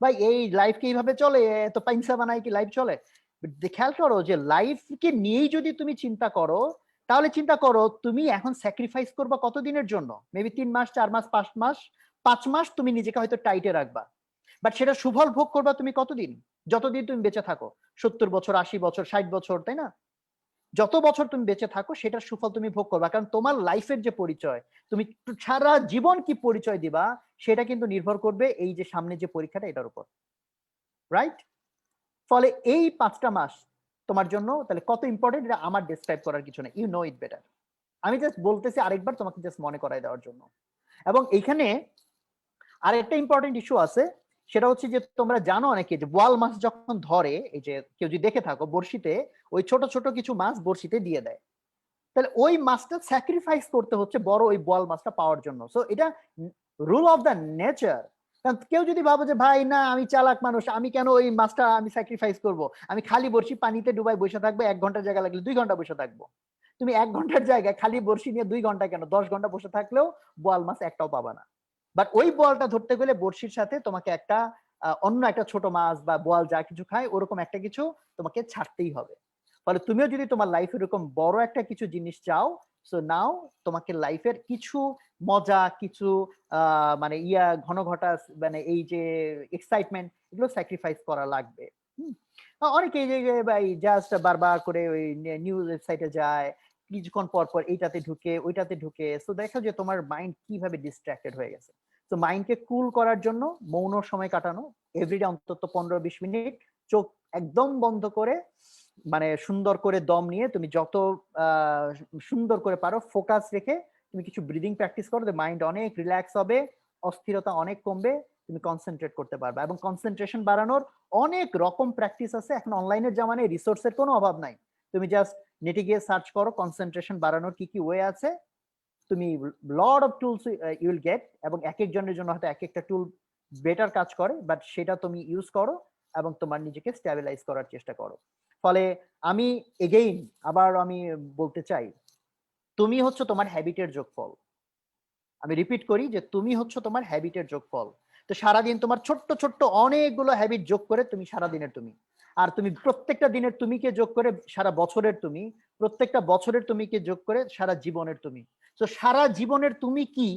ভাই এই লাইফ কি এইভাবে চলে, তো পাইনসা বানাই কি লাইফ চলে? খেয়াল করো যে লাইফকে নিয়েই যদি তুমি চিন্তা করো, তাহলে চিন্তা করো তুমি এখন স্যাক্রিফাইস করবা কতদিনের জন্য? মেবি 3 মাস, 4 মাস, 5 মাস, 5 মাস তুমি নিজেকে হয়তো টাইটে রাখবা, বাট সেটা সুফল ভোগ করবা তুমি কতদিন? যতদিন তুমি বেঁচে থাকো, 70 বছর, 80 বছর, 60 বছর, তাই না? যত বছর তুমি বেঁচে থাকো সেটার সুফল তুমি ভোগ করবা, কারণ তোমার লাইফের যে পরিচয়, তুমি সারা জীবন কি পরিচয় দিবা সেটা কিন্তু নির্ভর করবে এই যে সামনে যে পরীক্ষাটা এটার উপর, রাইট? ফলে এই 5টা মাস তোমার জন্য তাহলে কত ইম্পর্টেন্ট এটা আমার ডেসক্রাইব করার কিছু নেই, ইউ নো ইট বেটার। আমি জাস্ট বলতেছি আরেকবার তোমাকে জাস্ট মনে করাই দেওয়ার জন্য। এবং এইখানে আরেকটা ইম্পর্টেন্ট ইস্যু আছে, সেটা হচ্ছে যে তোমরা জানো অনেকে যে বোয়াল মাছ যখন ধরে, এই যে কেউ যদি দেখে থাকো বড়শিতে ওই ছোট ছোট কিছু মাছ বড়শিতে দিয়ে দেয়, তাহলে ওই মাছটা স্যাক্রিফাইস করতে হচ্ছে বড় ওই বোয়াল মাছটা পাওয়ার জন্য। সো এটা রুল অফ দ্য নেচার। কারণ কেউ যদি ভাবো যে ভাই না আমি চালাক মানুষ, আমি কেন ওই মাছটা আমি স্যাক্রিফাইস করব, আমি খালি বড়শি পানিতে ডুবাই বসে থাকবো, 1 ঘন্টার জায়গা লাগলে 2 ঘন্টা বসে থাকবো। তুমি 1 ঘন্টার জায়গায় খালি বড়শি নিয়ে 2 ঘন্টা কেন 10 ঘন্টা বসে থাকলেও বোয়াল মাছ একটাও পাবা না। বাট ওই বোয়ালটা ধরতে গেলে বড়শির সাথে তোমাকে একটা অন্য একটা ছোট মাছ বা বোয়াল যা কিছু খায় ওরকম একটা কিছু তোমাকে ছাড়তেই হবে। ফলে তুমিও যদি তোমার লাইফে এরকম বড় একটা কিছু জিনিস চাও, সো নাও তোমাকে লাইফের কিছু মজা, কিছু মানে ঘন ঘটা মানে এই যে এক্সাইটমেন্ট, এগুলো স্যাক্রিফাইস করা লাগবে। অনেকে এই যে ভাই জাস্ট বারবার করে ওই নিউজ ওয়েবসাইটে যায়, কিছুক্ষণ পর পর এইটাতে ঢুকে ওইটাতে ঢুকে, সো দেখো যে তোমার মাইন্ড কিভাবে ডিস্ট্রাক্টেড হয়ে গেছে। তো মাইন্ডকে কুল করার জন্য মৌন সময় কাটানো, এভরিডে অন্তত 15-20 মিনিট চোখ একদম বন্ধ করে মানে সুন্দর করে দম নিয়ে তুমি যত সুন্দর করে পারো ফোকাস রেখে তুমি কিছু ব্রিদিং প্র্যাকটিস করো, মাইন্ড অনেক রিল্যাক্স হবে, অস্থিরতা অনেক কমবে, তুমি কনসেন্ট্রেট করতে পারবে। এবং কনসেন্ট্রেশন বাড়ানোর অনেক রকম প্র্যাকটিস আছে, এখন অনলাইনের জামানায় রিসোর্সের কোনো অভাব নাই। তুমি জাস্ট নেটে গিয়ে সার্চ করো কনসেন্ট্রেশন বাড়ানোর কি কি ওয়ে আছে, তুমি lot of tools you will get, এবং এক একজনের জন্য হয়তো এক একটা টুল বেটার কাজ করে, বাট সেটা তুমি ইউজ করো এবং তোমার নিজেকে স্ট্যাবিলাইজ করার চেষ্টা করো। ফলে আমি এগেইন আবার আমি বলতে চাই, তুমি হচ্ছে তোমার হ্যাবিটের যোগফল। আমি রিপিট করি যে তুমি হচ্ছে তোমার হ্যাবিটের যোগফল। তো সারাদিন তোমার ছোট্ট ছোট্ট অনেকগুলো হ্যাবিট যোগ করে তুমি সারাদিনের তুমি, আর তুমি প্রত্যেকটা দিনের তুমিকে যোগ করে সারা বছরের তুমি, প্রত্যেকটা বছরের তুমিকে যোগ করে সারা জীবনের তুমি। তো সারা জীবনের তুমি কি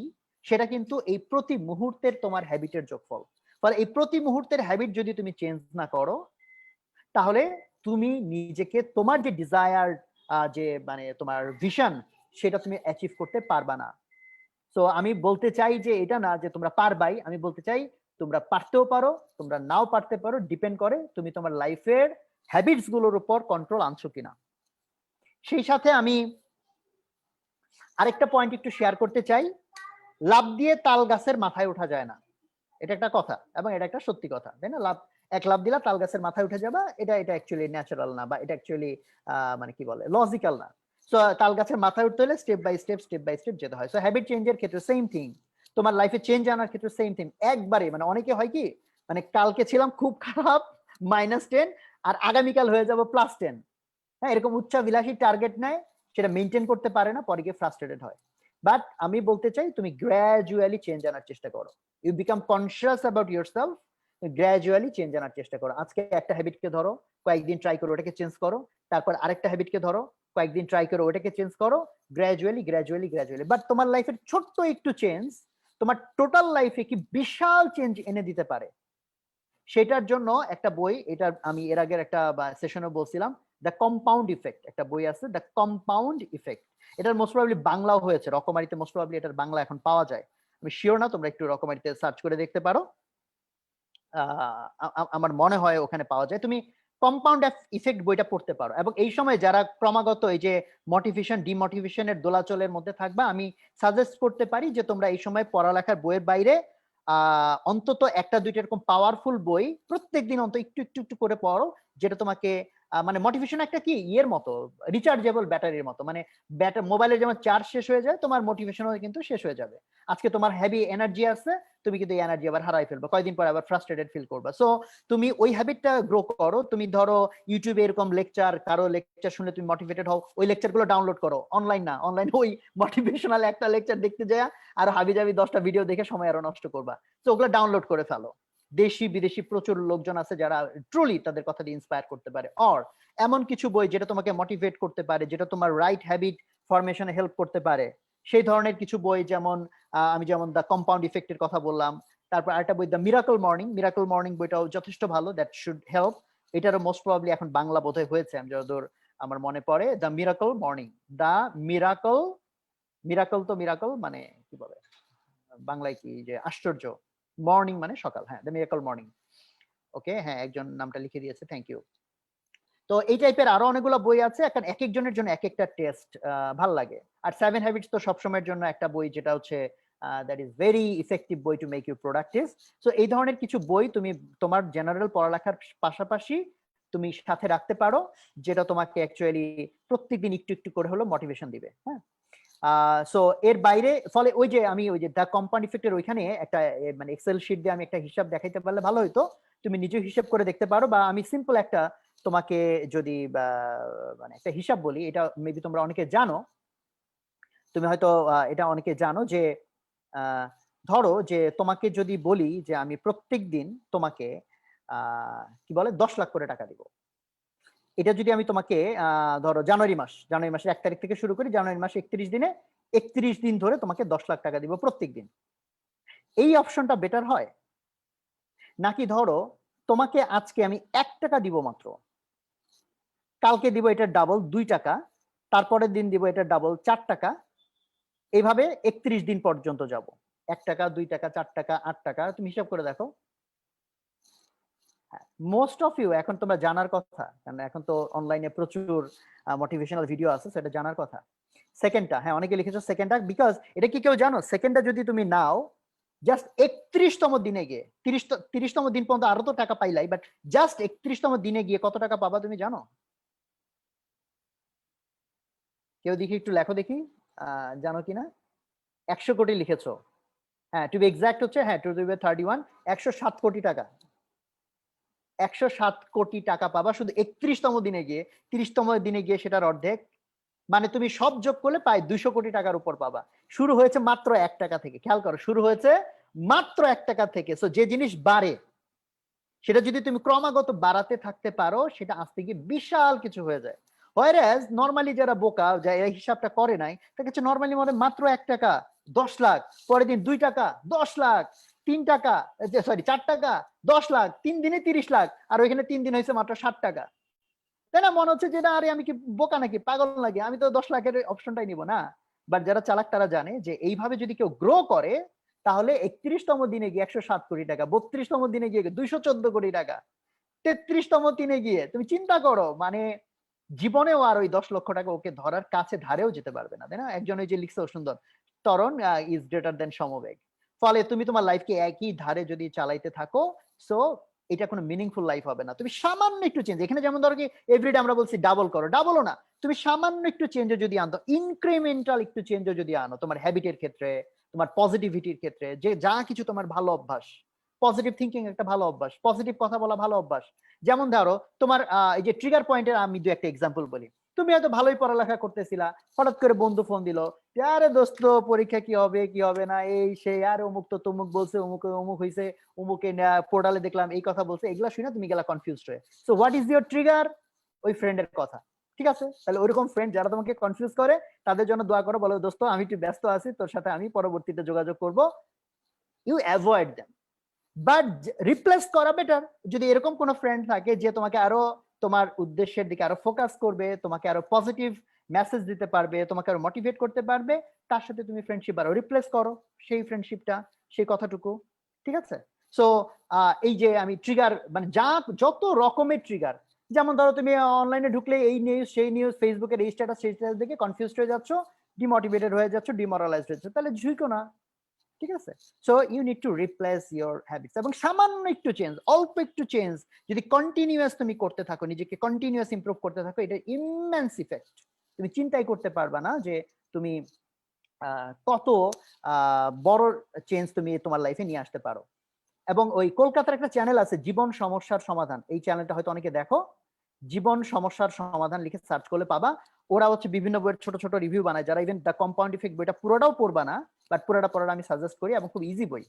সেটা কিন্তু এই প্রতি মুহূর্তের তোমার হ্যাবিটের যোগফল। ফলে এই প্রতি মুহূর্তের হ্যাবিট যদি তুমি চেঞ্জ না করো, তাহলে তুমি নিজেকে তোমার যে ডিজায়ার যে মানে তোমার ভিশন সেটা তুমি অ্যাচিভ করতে পারবা না। তো আমি বলতে চাই যে এটা না যে তোমরা পারবাই, আমি বলতে চাই তোমরা পারতেও পারো, তোমরা নাও পারতে পারো, ডিপেন্ড করে তুমি তোমার লাইফের হ্যাবিটস গুলোর উপর কন্ট্রোল আনছো কিনা। সেই সাথে আমি আরেকটা পয়েন্ট একটু শেয়ার করতে চাই, লাভ দিয়ে তাল গাছের মাথায় ওঠা যায় না, এটা একটা কথা এবং এটা একটা সত্যি কথা, তাই না? এক লাভ দিলা তাল গাছের মাথায় উঠে যাবা, এটা অ্যাকচুয়ালি ন্যাচারাল না, বা এটা অ্যাকচুয়ালি মানে কি বলে, লজিক্যাল না। সো তাল গাছের মাথায় উঠতে হলে স্টেপ বাই স্টেপ যেতে হয়। সো হ্যাবিট চেঞ্জের ক্ষেত্রে সেম থিং, তোমার লাইফে চেঞ্জ আনার ক্ষেত্রে সেম থিং। একবারে মানে অনেকে হয় কি, মানে কালকে ছিলাম খুব খারাপ -10 আর আগামীকাল হয়ে যাব +10, হ্যাঁ, এরকম উচ্চাভিলাষী টার্গেট নেয়, সেটা মেনটেন করতে পারে না, পরে গিয়ে ফ্রাস্ট্রেটেড হয়। বাট আমি বলতে চাই তুমি গ্র্যাজুয়ালি চেঞ্জ আনার চেষ্টা করো, you become conscious about yourself, gradually change আনার চেষ্টা করো। আজকে একটা হ্যাবিটকে ধরো, কয়েকদিন ট্রাই করো ওটাকে চেঞ্জ করো, তারপর আরেকটা হ্যাবিটকে ধরো, কয়েকদিন ট্রাই করো ওটাকে চেঞ্জ করো, গ্র্যাজুয়ালি। বাট তোমার লাইফের ছোট্ট একটু চেঞ্জ তোমার টোটাল লাইফে কি বিশাল চেঞ্জ এনে দিতে পারে। সেটার জন্য একটা বই, এটা আমি এর আগের একটা সেশনে বলছিলাম, দ্য কম্পাউন্ড ইফেক্ট, একটা বই আছে দ্য কম্পাউন্ড ইফেক্ট। এটার মোস্ট প্রবাবলি বাংলাও হয়েছে, রকমারিতে মোস্ট প্রবাবলি এটার বাংলা এখন পাওয়া যায়, আমি শিওর না, তোমরা একটু রকমারিতে সার্চ করে দেখতে পারো, আমার মনে হয় ওখানে পাওয়া যায়। তুমি কম্পাউন্ড ইফেক্ট বইটা পড়তে পারো, এবং এই সময় যারা ক্রমাগত এই যে মোটিভেশন ডিমোটিভেশনের দোলাচলের মধ্যে থাকবা, আমি সাজেস্ট করতে পারি যে তোমরা এই সময় পড়ালেখার বইয়ের বাইরে অন্তত একটা দুইটা এরকম পাওয়ারফুল বই প্রত্যেকদিন অন্তত একটু করে পড়ো, যেটা তোমাকে মানে মোটিভেশন একটা কি ইয়ের মতো, রিচার্জেবল ব্যাটারির মতো, মানে মোবাইলের যেমন চার্জ শেষ হয়ে যায়, তোমার মোটিভেশনও কিন্তু শেষ হয়ে যাবে। আজকে তোমার হেভি এনার্জি আছে, তুমি কিন্তু এই এনার্জি আবার হারাই ফেলবে, কয়েকদিন পরে আবার ফ্রাস্ট্রেটেড ফিল করবে। সো তুমি ওই হ্যাবিটটা গ্রো করো। তুমি ধরো ইউটিউবে এরকম লেকচার, কারো লেকচার শুনে তুমি মোটিভেটেড হও, ওই লেকচারগুলো ডাউনলোড করো, অনলাইন না, অনলাইন ওই মোটিভেশনাল একটা লেকচার দেখতে যায় আর হাবিজাবি 10টা ভিডিও দেখে সময় আরো নষ্ট করবা। তো ওগুলো ডাউনলোড করে ফেলো। দেশি বিদেশি প্রচুর লোকজন আছে যারা ট্রুলি তাদের কথা দিয়ে ইন্সপায়ার করতে পারে, অর এমন কিছু বই যেটা তোমাকে মোটিভেট করতে পারে, যেটা তোমার রাইট হ্যাবিট ফরমেশনে হেল্প করতে পারে, সেই ধরনের কিছু বই, যেমন আমি যেমন দ্য কম্পাউন্ড ইফেক্টের কথা বললাম, তারপর আরেকটা বই দ্য মিরাকল মর্নিং বইটাও যথেষ্ট ভালো, দ্যাট শুড হেল্প। এটারও মোস্ট প্রবাবলি এখন বাংলা বোধহয় হয়েছে, আমি যতদূর আমার মনে পড়ে, the miracle morning, the miracle তো মিরাকল মানে কি বলে বাংলায়, কি যে আশ্চর্য, মর্নিং মানে সকাল, হ্যাঁ, দ্য মিরাকল মর্নিং। ওকে, হ্যাঁ, একজন নামটা লিখে দিয়েছে, থ্যাংক ইউ। তো এই টাইপের আরো অনেকগুলো বই আছে, এখন এক একজনের জন্য এক একটা টেস্ট ভাল লাগে। আর 7 হ্যাবিটস তো সবসময়ের জন্য একটা বই, যেটা হচ্ছে দ্যাট ইজ ভেরি ইফেক্টিভ বই to make you productive. So এই ধরনের কিছু বই তুমি তোমার জেনারেল পড়ালেখার পাশাপাশি তুমি সাথে রাখতে পারো, যেটা তোমাকে অ্যাকচুয়ালি প্রত্যেকদিন একটু করে হলো মোটিভেশন দিবে। হ্যাঁ, সো এর বাইরে, ফলে ওই যে আমি ওই যে দ্য কম্পাউন্ড ইফেক্টের ওইখানে একটা মানে এক্সেল শিট দিয়ে আমি একটা হিসাব দেখাইতে পারলে ভালো হতো, তুমি নিজেও হিসাব করে দেখতে পারো, বা আমি সিম্পল একটা তোমাকে যদি মানে একটা হিসাব বলি, এটা মেবি তোমরা অনেকে জানো, তুমি হয়তো এটা অনেকে জানো যে ধরো যে তোমাকে যদি বলি যে আমি প্রত্যেকদিন তোমাকে কি বলে 10 লাখ করে টাকা দিব, এটা যদি আমি তোমাকে ধরো জানুয়ারি মাসের 1 তারিখ থেকে শুরু করি, জানুয়ারি মাসে 31 দিনে 31 দিন ধরে তোমাকে 10 লাখ টাকা দিব প্রত্যেকদিন, এই অপশনটা বেটার হয় নাকি ধরো তোমাকে আজকে আমি 1 টাকা দিব মাত্র, কালকে দিব এটা ডাবল 2 টাকা, তারপরের দিন দিব এটা ডাবল 4 টাকা, এইভাবে 31 দিন পর্যন্ত যাব, 1 টাকা 2 টাকা 4 টাকা 8 টাকা, তুমি হিসাব করে দেখো। মোস্ট অফ ইউ এখন তোমরা জানার কথা, কারণ এখন তো অনলাইনে প্রচুর মোটিভেশনাল ভিডিও আছে, সেটা জানার কথা। সেকেন্ডটা, হ্যাঁ, অনেকে লিখেছো সেকেন্ডটা, বিকজ এটা কি কেউ জানো, সেকেন্ডটা যদি তুমি নাও জাস্ট 31তম দিনে গিয়ে, 30তম দিন পর্যন্ত আরো তো টাকা পাইলাই, বাট জাস্ট 31তম দিনে গিয়ে কত টাকা পাবা তুমি জানো? কেউ দেখি একটু লেখো দেখি, জানো কিনা? 100 কোটি লিখেছো, হ্যাঁ, টু বি এক্সাক্ট হচ্ছে, হ্যাঁ, টু বি 31, 107 কোটি টাকা, 107 কোটি টাকা পাবা শুধু 31তম দিনে গিয়ে। 30তম দিনে গিয়ে সেটার অর্ধেক, মানে তুমি সব যোগ করলে প্রায় 200 কোটি টাকার উপর পাবা। শুরু হয়েছে মাত্র 1 টাকা থেকে, খেয়াল করো, শুরু হয়েছে মাত্র 1 টাকা থেকে। সো যে জিনিস বাড়ে সেটা যদি তুমি ক্রমাগত বাড়াতে থাকতে পারো, সেটা আস্তে গিয়ে বিশাল কিছু হয়ে যায়। হোয়ারএজ নরমালি যারা বোকা, যারা এই হিসাবটা করে নাই, তাকে হচ্ছে নরমালি মনে মাত্র 1 টাকা 10 লাখ, পরের দিন 2 টাকা 10 লাখ, 3 টাকা সরি 4 টাকা 10 লাখ, 3 দিনে 30 লাখ, আর ওইখানে 3 দিন হয়েছে মাত্র 60 টাকা। তাই না? মনে হচ্ছে যে না, আরে আমি কি বোকা নাকি, পাগল নাকি, আমি তো 10 লাখের অপশনটাই নিব না। বাট যারা চালাক তারা জানে যে এইভাবে যদি কেউ গ্রো করে, তাহলে 31তম দিনে গিয়ে 107 কোটি টাকা, 32তম দিনে গিয়ে 214 কোটি টাকা, 33তম দিনে গিয়ে তুমি চিন্তা করো, মানে জীবনেও আর ওই 10 লক্ষ টাকা ওকে ধরার কাছে ধারেও যেতে পারবে না, তাই না? একজন ওই যে লিখছে সুন্দর, ত্বরণ ইজ গ্রেটার দেন সমবেগ। ফলে তুমি তোমার লাইফকে একই ধারে যদি চালাইতে থাকো, সো এটা কোনো মিনিংফুল লাইফ হবে না। তুমি সামান্য একটু চেঞ্জ, এখানে যেমন ধরো কি এভরিডে আমরা বলছি ডাবল করো, ডাবলও না, তুমি সামান্য একটু চেঞ্জও যদি আনতো, ইনক্রিমেন্টাল একটু চেঞ্জও যদি আনো তোমার হ্যাবিটের ক্ষেত্রে, তোমার পজিটিভিটির ক্ষেত্রে, যে যা কিছু তোমার ভালো অভ্যাস, পজিটিভ থিঙ্কিং একটা ভালো অভ্যাস, পজিটিভ কথা বলা ভালো অভ্যাস। যেমন ধরো তোমার এই যে ট্রিগার পয়েন্টের আমি দু একটা এক্সাম্পল বলি। তুমি হয়তো ভালোই পড়ালেখা করতেছিলা, হঠাৎ করে বন্ধু ফোন দিল, আরে দোস্ত পরীক্ষা কি হবে কি হবে না এই সেই, আর অমুক তো তমুক বলছে, অমুক অমুক হয়েছে, অমুকে পোর্টালে দেখলাম এই কথা বলছে, এগুলা শুনে তুমি গেলা কনফিউজড হয়ে। So what is your trigger? ওই ফ্রেন্ডের কথা। ঠিক আছে, তাহলে ওইরকম ফ্রেন্ড যারা তোমাকে কনফিউজ করে তাদের জন্য দোয়া করো, বলো দোস্ত আমি একটু ব্যস্ত আছি, তোর সাথে আমি পরবর্তীতে যোগাযোগ করব। You avoid them, but replace করা বেটার। যদি এরকম কোনো ফ্রেন্ড থাকে যে তোমাকে আরো তোমার উদ্দেশ্যের দিকে আরো ফোকাস করবে, তোমাকে আরো পজিটিভ মেসেজ দিতে পারবে, তোমাকে আরো মোটিভেট করতে পারবে, তার সাথে তুমি ফ্রেন্ডশিপ আরো রিপ্লেস করো, সেই ফ্রেন্ডশিপটা, সেই কথাটুকু। ঠিক আছে? সো এই যে আমি ট্রিগার মানে যত রকমের ট্রিগার, যেমন ধরো তুমি অনলাইনে ঢুকলে এই নিউজ সেই নিউজ, ফেসবুকের এই স্ট্যাটাস সেই স্ট্যাটাস দেখে কনফিউজড হয়ে যাচ্ছ, ডিমোটিভেটেড হয়ে যাচ্ছ, ডিমোরালাইজড হয়ে যাচ্ছ, তাহলে ঝুঁকো না। ঠিক আছে? So you need to replace your habits, এবং সামান্য একটু চেঞ্জ, অল্প একটু চেঞ্জ যদি কন্টিনিউয়াস তুমি করতে থাকো, নিজেকে কন্টিনিউয়াস ইমপ্রুভ করতে থাকো, এটা ইমেন্স ইফেক্ট। তুমি চিন্তাই করতে পারবা না যে তুমি কত বড় চেঞ্জ তুমি তোমার লাইফে নিয়ে আসতে পারো। এবং ওই কলকাতার একটা চ্যানেল আছে জীবন সমস্যার সমাধান, এই চ্যানেলটা হয়তো অনেকে দেখো, জীবন সমস্যার সমাধান লিখে সার্চ করলে পাবা। ওরা হচ্ছে বিভিন্ন বইয়ের ছোট ছোট রিভিউ বানায়, যারা ইভেন দ্য কম্পাউন্ড ইফেক্ট বইটা পুরোটাও পড়বা না, বাট পুরোটা পড়াটা আমি সাজেস্ট করি, এবং খুব ইজি বই,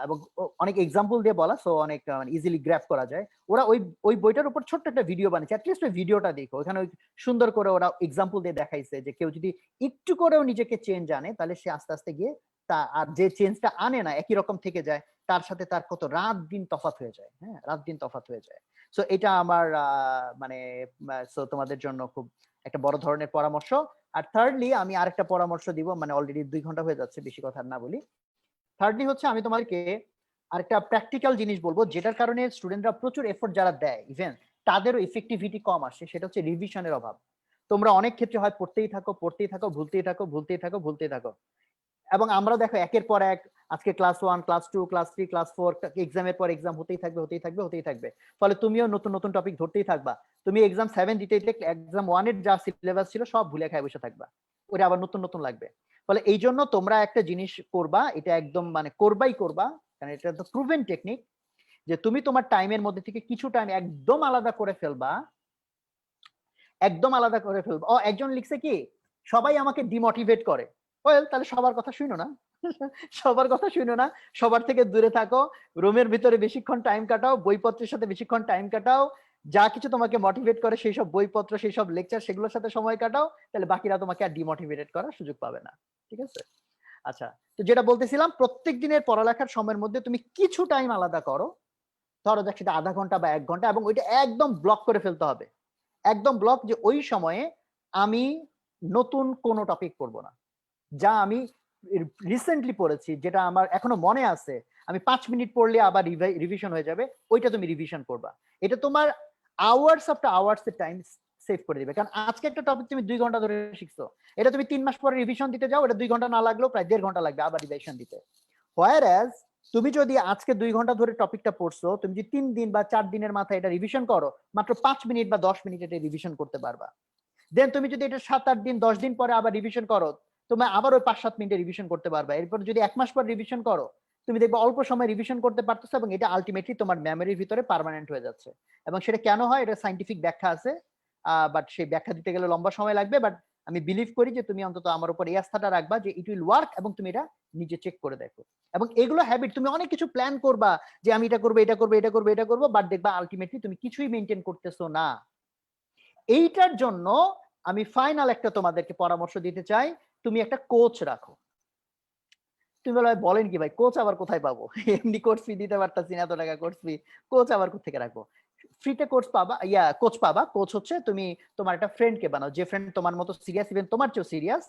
এবং অনেক এক্সাম্পল দিয়ে বলা, সো অনেক ইজিলি গ্র্যাব করা যায়। ওরা ওই বইটার উপর ছোট্ট একটা ভিডিও বানিয়েছে, অ্যাটলিস্ট ওই ভিডিওটা দেখো, ওখানে ওই সুন্দর করে ওরা এক্সাম্পল দিয়ে দেখাইছে যে কেউ যদি একটু করেও নিজেকে চেঞ্জ আনে, তাহলে সে আস্তে আস্তে গিয়ে আর যে চেঞ্জটা আনে না, একই রকম থেকে যায়, তার সাথে তার কত রাত দিন তফাৎ হয়ে যায়। হ্যাঁ, রাত দিন তফাৎ হয়ে যায়। সো এটা আমার মানে সো তোমাদের জন্য খুব একটা বড় ধরনের পরামর্শ। আর থার্ডলি আমি আরেকটা পরামর্শ দিব, মানে অলরেডি 2 ঘন্টা হয়ে যাচ্ছে, বেশি কথা না বলি। থার্ডলি হচ্ছে আমি তোমাদেরকে আরেকটা প্র্যাকটিক্যাল জিনিস বলবো, যেটার কারণে স্টুডেন্টরা প্রচুর এফোর্ট যারা দেয় ইভেন তাদেরও ইফেক্টিভিটি কম আসে, সেটা হচ্ছে রিভিশনের অভাব। তোমরা অনেক ক্ষেত্রে হয় পড়তেই থাকো, ভুলতেই থাকো। এবং আমরা দেখো একের পর এক, আজকে ক্লাস 1, ক্লাস 2, ক্লাস 3, ক্লাস 4, এক্সামের পর এক্সাম হতেই থাকবে। ফলে তুমিও নতুন নতুন টপিক ধরতেই থাকবা। তুমি এক্সাম 7 দিতে এক্সাম 1 এর যা সিলেবাস ছিল সব ভুলে খাই বসে থাকবা, ওটা আবার নতুন নতুন লাগবে। ফলে এই জন্য তোমরা একটা জিনিস করবা, এটা একদম মানে করবাই করবা, কারণ এটা তো প্রুভেন টেকনিক, যে তুমি তোমার টাইমের মধ্যে থেকে কিছু টাইম একদম আলাদা করে ফেলবা। একজন লিখছে কি, সবাই আমাকে ডিমোটিভেট করে। ওয়েল, তাহলে সবার কথা শুনো না, সবার থেকে দূরে থাকো, রুমের ভিতরে বেশিক্ষণ টাইম কাটাও, বইপত্রের সাথে বেশিক্ষণ টাইম কাটাও, যা কিছু তোমাকে মোটিভেট করে সেই সব বইপত্র, সেই সব লেকচার, সেগুলোর সাথে সময় কাটাও, তাহলে বাকিরা তোমাকে আর ডিমোটিভেটেড করার সুযোগ পাবে না। ঠিক আছে? আচ্ছা, তো যেটা বলতেছিলাম, প্রত্যেক দিনের পড়ালেখার সময়ের মধ্যে তুমি কিছু টাইম আলাদা করো, ধরো দেখ সেটা আধা ঘন্টা বা 1 ঘন্টা, এবং ওইটা একদম ব্লক করে ফেলতে হবে, একদম ব্লক, যে ওই সময়ে আমি নতুন কোনো টপিক পড়বো না, যা আমি রিসেন্টলি পড়েছি, যেটা আমার এখনো মনে আছে, আমি 5 মিনিট পড়লে আবার রিভিশন হয়ে যাবে, ওইটা তুমি রিভিশন করবা। এটা তোমার আওয়ার্স আফটার আওয়ার্স এর টাইম সেভ করে দিবে। কারণ আজকে একটা টপিক তুমি 2 ঘন্টা ধরে শিখছো, এটা তুমি 3 মাস পরে রিভিশন দিতে যাও, এটা 2 ঘন্টা না লাগলেও প্রায় 1.5 ঘন্টা লাগবে আবার রিভিশন দিতে। হোয়ারএজ তুমি যদি আজকে 2 ঘন্টা ধরে টপিকটা পড়ছো, তুমি যদি 3 দিন বা 4 দিনের মাথায় এটা রিভিশন করো, মাত্র 5 মিনিট বা 10 মিনিট এটা রিভিশন করতে পারবা। দেন তুমি যদি এটা 7-8 দিন 10 দিন পরে আবার রিভিশন করো, তুমি আবার ওই 5-7 মিনিটে রিভিশন করতে পারবা। এরপর যদি 1 মাস পর রিভিশন করো, তুমি দেখবে অল্প সময় রিভিশন করতে পারতেছো, এবং এটা আলটিমেটলি তোমার মেমোরির ভিতরে পার্মানেন্ট হয়ে যাচ্ছে। এবং সেটা কেন হয়, এটা সায়েন্টিফিক ব্যাখ্যা আছে, বাট সেই ব্যাখ্যা দিতে গেলে লম্বা সময় লাগবে। বাট আমি বিলিভ করি যে তুমি অন্তত আমার উপর এই আস্থাটা রাখবা যে ইট উইল ওয়ার্ক, এবং তুমি এটা নিজে চেক করে দেখো। এবং এগুলো হ্যাবিট, তুমি অনেক কিছু প্ল্যান করবা যে আমি এটা করবো, বাট দেখবা আলটিমেটলি তুমি কিছুই মেনটেন করতেছো না। এইটার জন্য আমি ফাইনাল একটা তোমাদেরকে পরামর্শ দিতে চাই, তুমি একটা কোচ রাখো। তুমি বলেন কি ভাই, কোচ আবার কোথায় পাবো? এমনি কোর্স ফি দিতে পারতাছি না, এত টাকা কোর্স ফি, কোচ আবার কোথেকে রাখবো? ফ্রিতে কোচ পাবা, কোচ হচ্ছে তুমি তোমার একটা ফ্রেন্ডকে বানাও, যে ফ্রেন্ড তোমার মতো সিরিয়াস, ইভেন তোমার চেয়েও সিরিয়াস,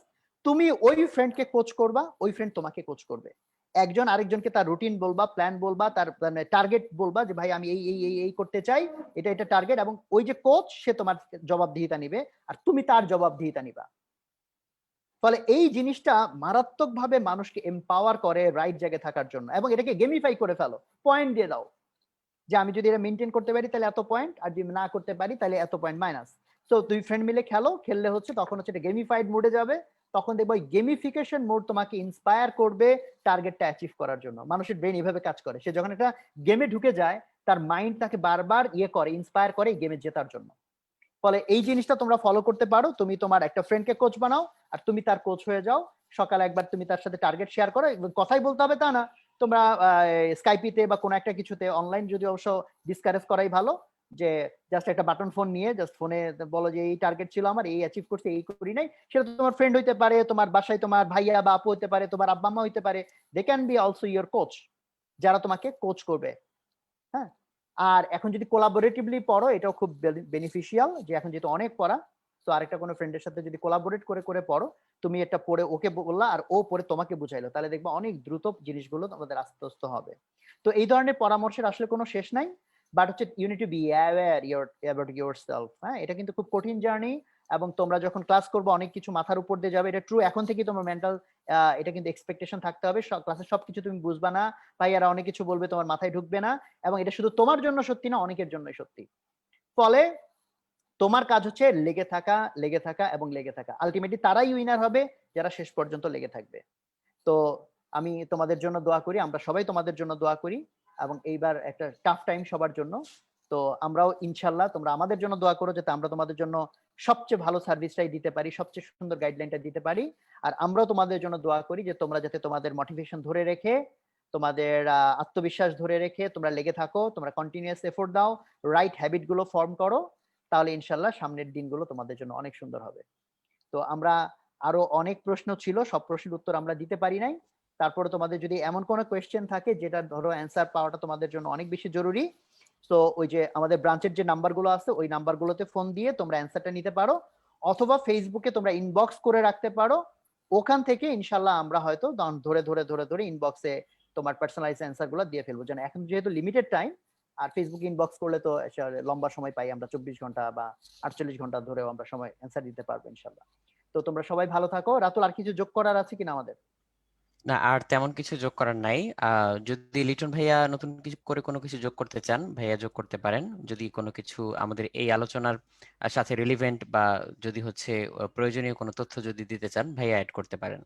তুমি ওই ফ্রেন্ডকে কোচ করবা, ওই ফ্রেন্ড তোমাকে কোচ করবে। একজন আরেকজনকে তার রুটিন বলবা, প্ল্যান বলবা, তার মানে টার্গেট বলবা যে ভাই আমি এই করতে চাই, এটা টার্গেট, এবং ওই যে কোচ সে তোমার জবাবদিহিতা নিবে আর তুমি তার জবাবদিহিতা নিবা। ফলে এই জিনিসটা মারাত্মকভাবে মানুষকে এম্পাওয়ার করে রাইট জায়গায় থাকার জন্য, এবং এটাকে গেমিফাই করে ফেলো, পয়েন্ট দিয়ে দাও যে আমি যদি এটা মেনটেন করতে পারি তাহলে এত পয়েন্ট, আর যদি না করতে পারি তাহলে এত পয়েন্ট মাইনাস। তো দুই ফ্রেন্ড মিলে খেললে হচ্ছে তখন হচ্ছে এটা গেমিফাইড মোডে যাবে, তখন দেখবো ওই গেমিফিকেশন মোড তোমাকে ইন্সপায়ার করবে টার্গেটটা অ্যাচিভ করার জন্য। মানুষের ব্রেন এভাবে কাজ করে, সে যখন একটা গেমে ঢুকে যায় তার মাইন্ড তাকে বারবার ইন্সপায়ার করে গেমে জেতার জন্য। ফলে এই জিনিসটা তোমরা ফলো করতে পারো, তুমি তোমার একটা ফ্রেন্ডকে কোচ বানাও আর তুমি তার কোচ হয়ে যাও। সকালে একবার তুমি তার সাথে টার্গেট শেয়ার করো, কথাই বলতে হবে তা না, তোমরা স্কাইপিতে বা কোনো একটা কিছুতে অনলাইন যদি অবশ্য ডিসকারেজ করাই ভালো, যে জাস্ট একটা বাটন ফোন নিয়ে জাস্ট ফোনে বলো যে এই টার্গেট ছিল আমার, এই অ্যাচিভ করতে, এই করি নাই। সেটা তোমার ফ্রেন্ড হইতে পারে, তোমার বাসায় তোমার ভাইয়া বা আপু হইতে পারে, তোমার আব্বা আম্মা হইতে পারে, they can be also your coach, যারা তোমাকে কোচ করবে। হ্যাঁ, আর এখন যদি কোলাবোরেটিভলি পড়ো এটাও খুব বেনিফিশিয়াল, যে এখন যেহেতু অনেক পড়া, তো আরেকটা কোনো ফ্রেন্ডের সাথে যদি কোলাবোরেট করে করে পড়ো, তুমি একটা পড়ে ওকে বললা আর ও পড়ে তোমাকে বুঝাইলো, তাহলে দেখবা অনেক দ্রুত জিনিসগুলো তোমাদের আস্তে আস্তে হবে। তো এই ধরনের পরামর্শের আসলে কোনো শেষ নাই, বাট হচ্ছে you need to be aware about yourself. হ্যাঁ, এটা কিন্তু খুব কঠিন জার্নি, এবং তোমরা যখন ক্লাস করবে অনেক কিছু মাথার উপর দিয়ে যাবে, এটা ট্রু। এখন থেকেই তোমার মেন্টাল এটা কিন্তু এক্সপেকটেশন থাকতে হবে, ক্লাসে সবকিছু তুমি বুঝবা না, ভাইয়ারা অনেক কিছু বলবে তোমার মাথায় ঢুকবে না, এবং এটা শুধু তোমার জন্য সত্যি না, অনেকের জন্যই সত্যি। ফলে তোমার কাজ হচ্ছে লেগে থাকা, লেগে থাকা এবং লেগে থাকা। আলটিমেটলি তারাই উইনার হবে যারা শেষ পর্যন্ত লেগে থাকবে। তো আমি তোমাদের জন্য দোয়া করি, আমরা সবাই তোমাদের জন্য দোয়া করি, এবং এইবার একটা টাফ টাইম সবার জন্য। তো আমরাও ইনশাল্লাহ, তোমরা আমাদের জন্য দোয়া করো যাতে আমরা তোমাদের জন্য সবচেয়ে ভালো সার্ভিসটাই দিতে পারি, সবচেয়ে সুন্দর গাইডলাইনটা দিতে পারি। আর আমরাও তোমাদের জন্য দোয়া করি যে তোমরা যাতে তোমাদের মোটিভেশন ধরে রেখে, তোমাদের আত্মবিশ্বাস ধরে রেখে তোমরা লেগে থাকো, তোমরা কন্টিনিউয়াস এফোর্ট দাও, রাইট হ্যাবিট গুলো ফর্ম করো, তাহলে ইনশাল্লাহ সামনের দিনগুলো তোমাদের জন্য অনেক সুন্দর হবে। তো আমরা আরো অনেক প্রশ্ন ছিল, সব প্রশ্নের উত্তর আমরা দিতে পারি নাই, তারপরে তোমাদের যদি এমন কোনো কোয়েশ্চেন থাকে যেটা ধরো অ্যান্সার পাওয়াটা তোমাদের জন্য অনেক বেশি জরুরি, তো ওই যে আমাদের ব্রাঞ্চের যে নাম্বারগুলো আছে ওই নাম্বারগুলোতে ফোন দিয়ে তোমরা অ্যান্সারটা নিতে পারো, অথবা ফেসবুকে তোমরা ইনবক্স করে রাখতে পারো, ওখান থেকে ইনশাল্লাহ আমরা হয়তো ধরে ধরে ধরে ধরে ইনবক্সে তোমার পার্সোনালাইজ অ্যান্সার গুলো দিয়ে ফেলবো। যেন এখন যেহেতু লিমিটেড টাইম, আর ফেসবুক ইনবক্স করলে তো লম্বা সময় পাই আমরা, 24 ঘন্টা বা 48 ঘন্টা ধরেও আমরা সময় অ্যান্সার দিতে পারবো ইনশাল্লাহ। তো তোমরা সবাই ভালো থাকো। রাতুল, আর কিছু যোগ করার আছে কিনা আমাদের? না, আর তেমন কিছু যোগ করার নাই। যদি লিটন ভাইয়া নতুন কিছু করে কোনো কিছু যোগ করতে চান, ভাইয়া যোগ করতে পারেন। যদি কোনো কিছু আমাদের এই আলোচনার সাথে রিলিভেন্ট বা যদি হচ্ছে প্রয়োজনীয় কোনো তথ্য যদি দিতে চান, ভাইয়া অ্যাড করতে পারেন।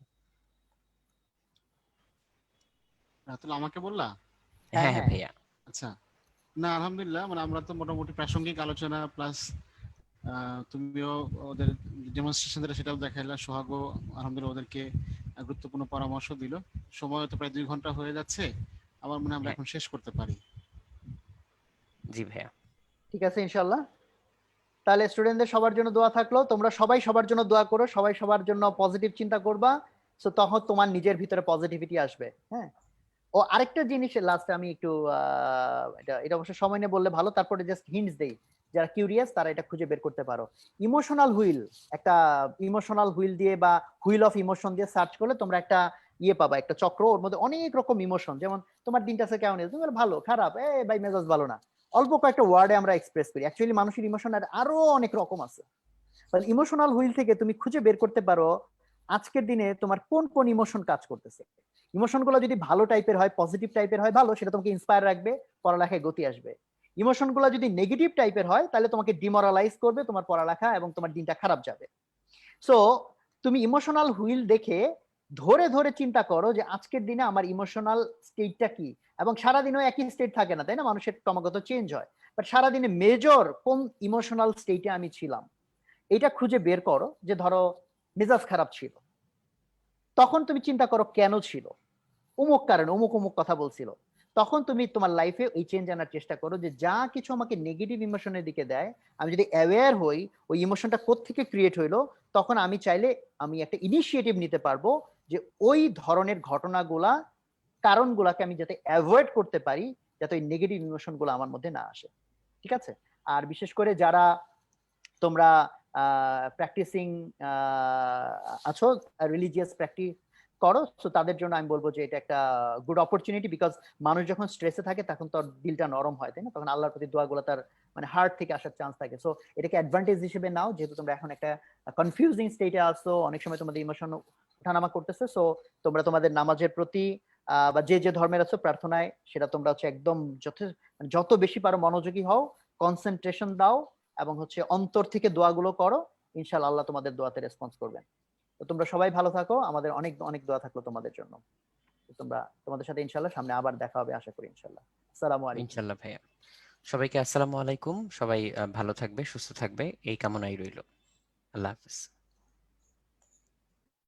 রাতুল আমাকে বললা? হ্যাঁ হ্যাঁ হ্যাঁ হ্যাঁ ভাইয়া। আচ্ছা, না আলহামদুলিল্লাহ, মানে আমরা তো মোটামুটি প্রাসঙ্গিক আলোচনা প্লাস তুমিও ওদের ডেমনস্ট্রেশন যেটা সেটাও দেখাইলা, সোহাগও আলহামদুলিল্লাহ ওদেরকে গুরুত্বপূর্ণ পরামর্শ দিল। সময় তো প্রায় 2 ঘন্টা হয়ে যাচ্ছে, আমার মনে হয় আমরা হ্যাঁ, এখন শেষ করতে পারি। জি ভাইয়া। ঠিক আছে ইনশাল্লাহ। তাহলে স্টুডেন্টদের সবার জন্য দোয়া থাকলো, তোমরা সবাই সবার জন্য দোয়া করো, সবাই সবার জন্য পজিটিভ চিন্তা করবা, তো তখন তোমার নিজের ভিতরে পজিটিভিটি আসবে। হ্যাঁ, ও আরেকটা জিনিস লাস্টে আমি একটু এটা এটা অবশ্য সময় নিয়ে বললে ভালো, তারপরে জাস্ট হিন্টস দেই, যারা কিউরিয়াস তারা এটা খুঁজে বের করতে পারো। ইমোশনাল হুইল, একটা ইমোশনাল হুইল দিয়ে বা হুইল অফ ইমোশন দিয়ে সার্চ করলে তোমরা একটা পাবা, একটা চক্র, ওর মধ্যে অনেক রকম ইমোশন, যেমন তোমার দিনটা আছে কেমন, তুমি ভালো খারাপ, ভাই মেজাজ ভালো না, অল্প কয়েকটা ওয়ার্ডে আমরা এক্সপ্রেস করি। অ্যাকচুয়ালি মানুষের ইমোশন আরো অনেক রকম আছে। ইমোশনাল হুইল থেকে তুমি খুঁজে বের করতে পারো আজকের দিনে তোমার কোন কোন ইমোশন কাজ করতেছে। ইমোশন গুলো যদি ভালো টাইপের হয়, পজিটিভ টাইপের হয়, ভালো, সেটা তোমাকে ইন্সপায়ার রাখবে, পড়ালেখায় গতি আসবে। ইমোশন গুলো যদি নেগেটিভ টাইপের হয় তাহলে তোমাকে ডিমোরালাইজ করবে, তোমার পড়ালেখা এবং তোমার দিনটা খারাপ যাবে। সো তুমি ইমোশনাল হুইল দেখে ধরে ধরে চিন্তা করো যে আজকের দিনে আমার ইমোশনাল স্টেটটা কি, এবং সারাদিনও একই স্টেট থাকে না, তাই না, মানুষের ক্রমাগত চেঞ্জ হয়, বাট সারাদিনে মেজর কোন ইমোশনাল স্টেটে আমি ছিলাম এটা খুঁজে বের করো। যে ধরো মেজাজ খারাপ ছিল, তখন তুমি চিন্তা করো কেন ছিল, অমুক কারণে, অমুক অমুক কথা বলছিল, তখন তুমি তোমার লাইফে এই চেঞ্জ আনার চেষ্টা করো যে যা কিছু আমাকে নেগেটিভ ইমোশনের দিকে দেয়, আমি যদি অ্যাওয়্যার হই ওই ইমোশনটা কোত্থেকে ক্রিয়েট হইলো, তখন আমি চাইলে আমি একটা ইনিশিয়েটিভ নিতে পারবো যে ওই ধরনের ঘটনাগুলা, কারণগুলাকে আমি যাতে অ্যাভয়েড করতে পারি, যাতে ওই নেগেটিভ ইমোশনগুলো আমার মধ্যে না আসে। ঠিক আছে? আর বিশেষ করে যারা তোমরা প্র্যাকটিসিং আছো, রিলিজিয়াস করো, সো তাদের জন্য আমি বলবো যে এটা একটা গুড অপরচুনিটি, বিকজ মানুষ যখন স্ট্রেসে থাকে তখন তার দিলটা নরম হয়, তাই না? তখন আল্লাহর প্রতি দোয়াগুলো তার মানে হার্ট থেকে আসার চান্স থাকে। সো এটাকে অ্যাডভান্টেজ হিসেবে নাও, যেহেতু তোমরা এখন একটা কনফিউজিং স্টেটে আসো, অনেক সময় তোমাদের ইমোশন ওঠানামা করতেছে। সো তোমরা তোমাদের নামাজের প্রতি বা যে যে ধর্মের আছো প্রার্থনায় সেটা তোমরা হচ্ছে একদম যত বেশি পারো মনোযোগী হও, কনসেন্ট্রেশন দাও, এবং হচ্ছে অন্তর থেকে দোয়াগুলো করো। ইনশাআল্লাহ আল্লাহ তোমাদের দোয়াতে রেসপন্স করবেন। তো তোমরা সবাই ভালো থাকো, আমাদের অনেক অনেক দোয়া থাকলো তোমাদের জন্য। তোমাদের সাথে ইনশাআল্লাহ সামনে আবার দেখা হবে আশা করি ইনশাআল্লাহ। আসসালামু আলাইকুম। ইনশাল্লাহ ভাইয়া। সবাইকে আসসালামু আলাইকুম। সবাই ভালো থাকবে, সুস্থ থাকবে এই কামনাই রইল। আল্লাহ হাফেজ।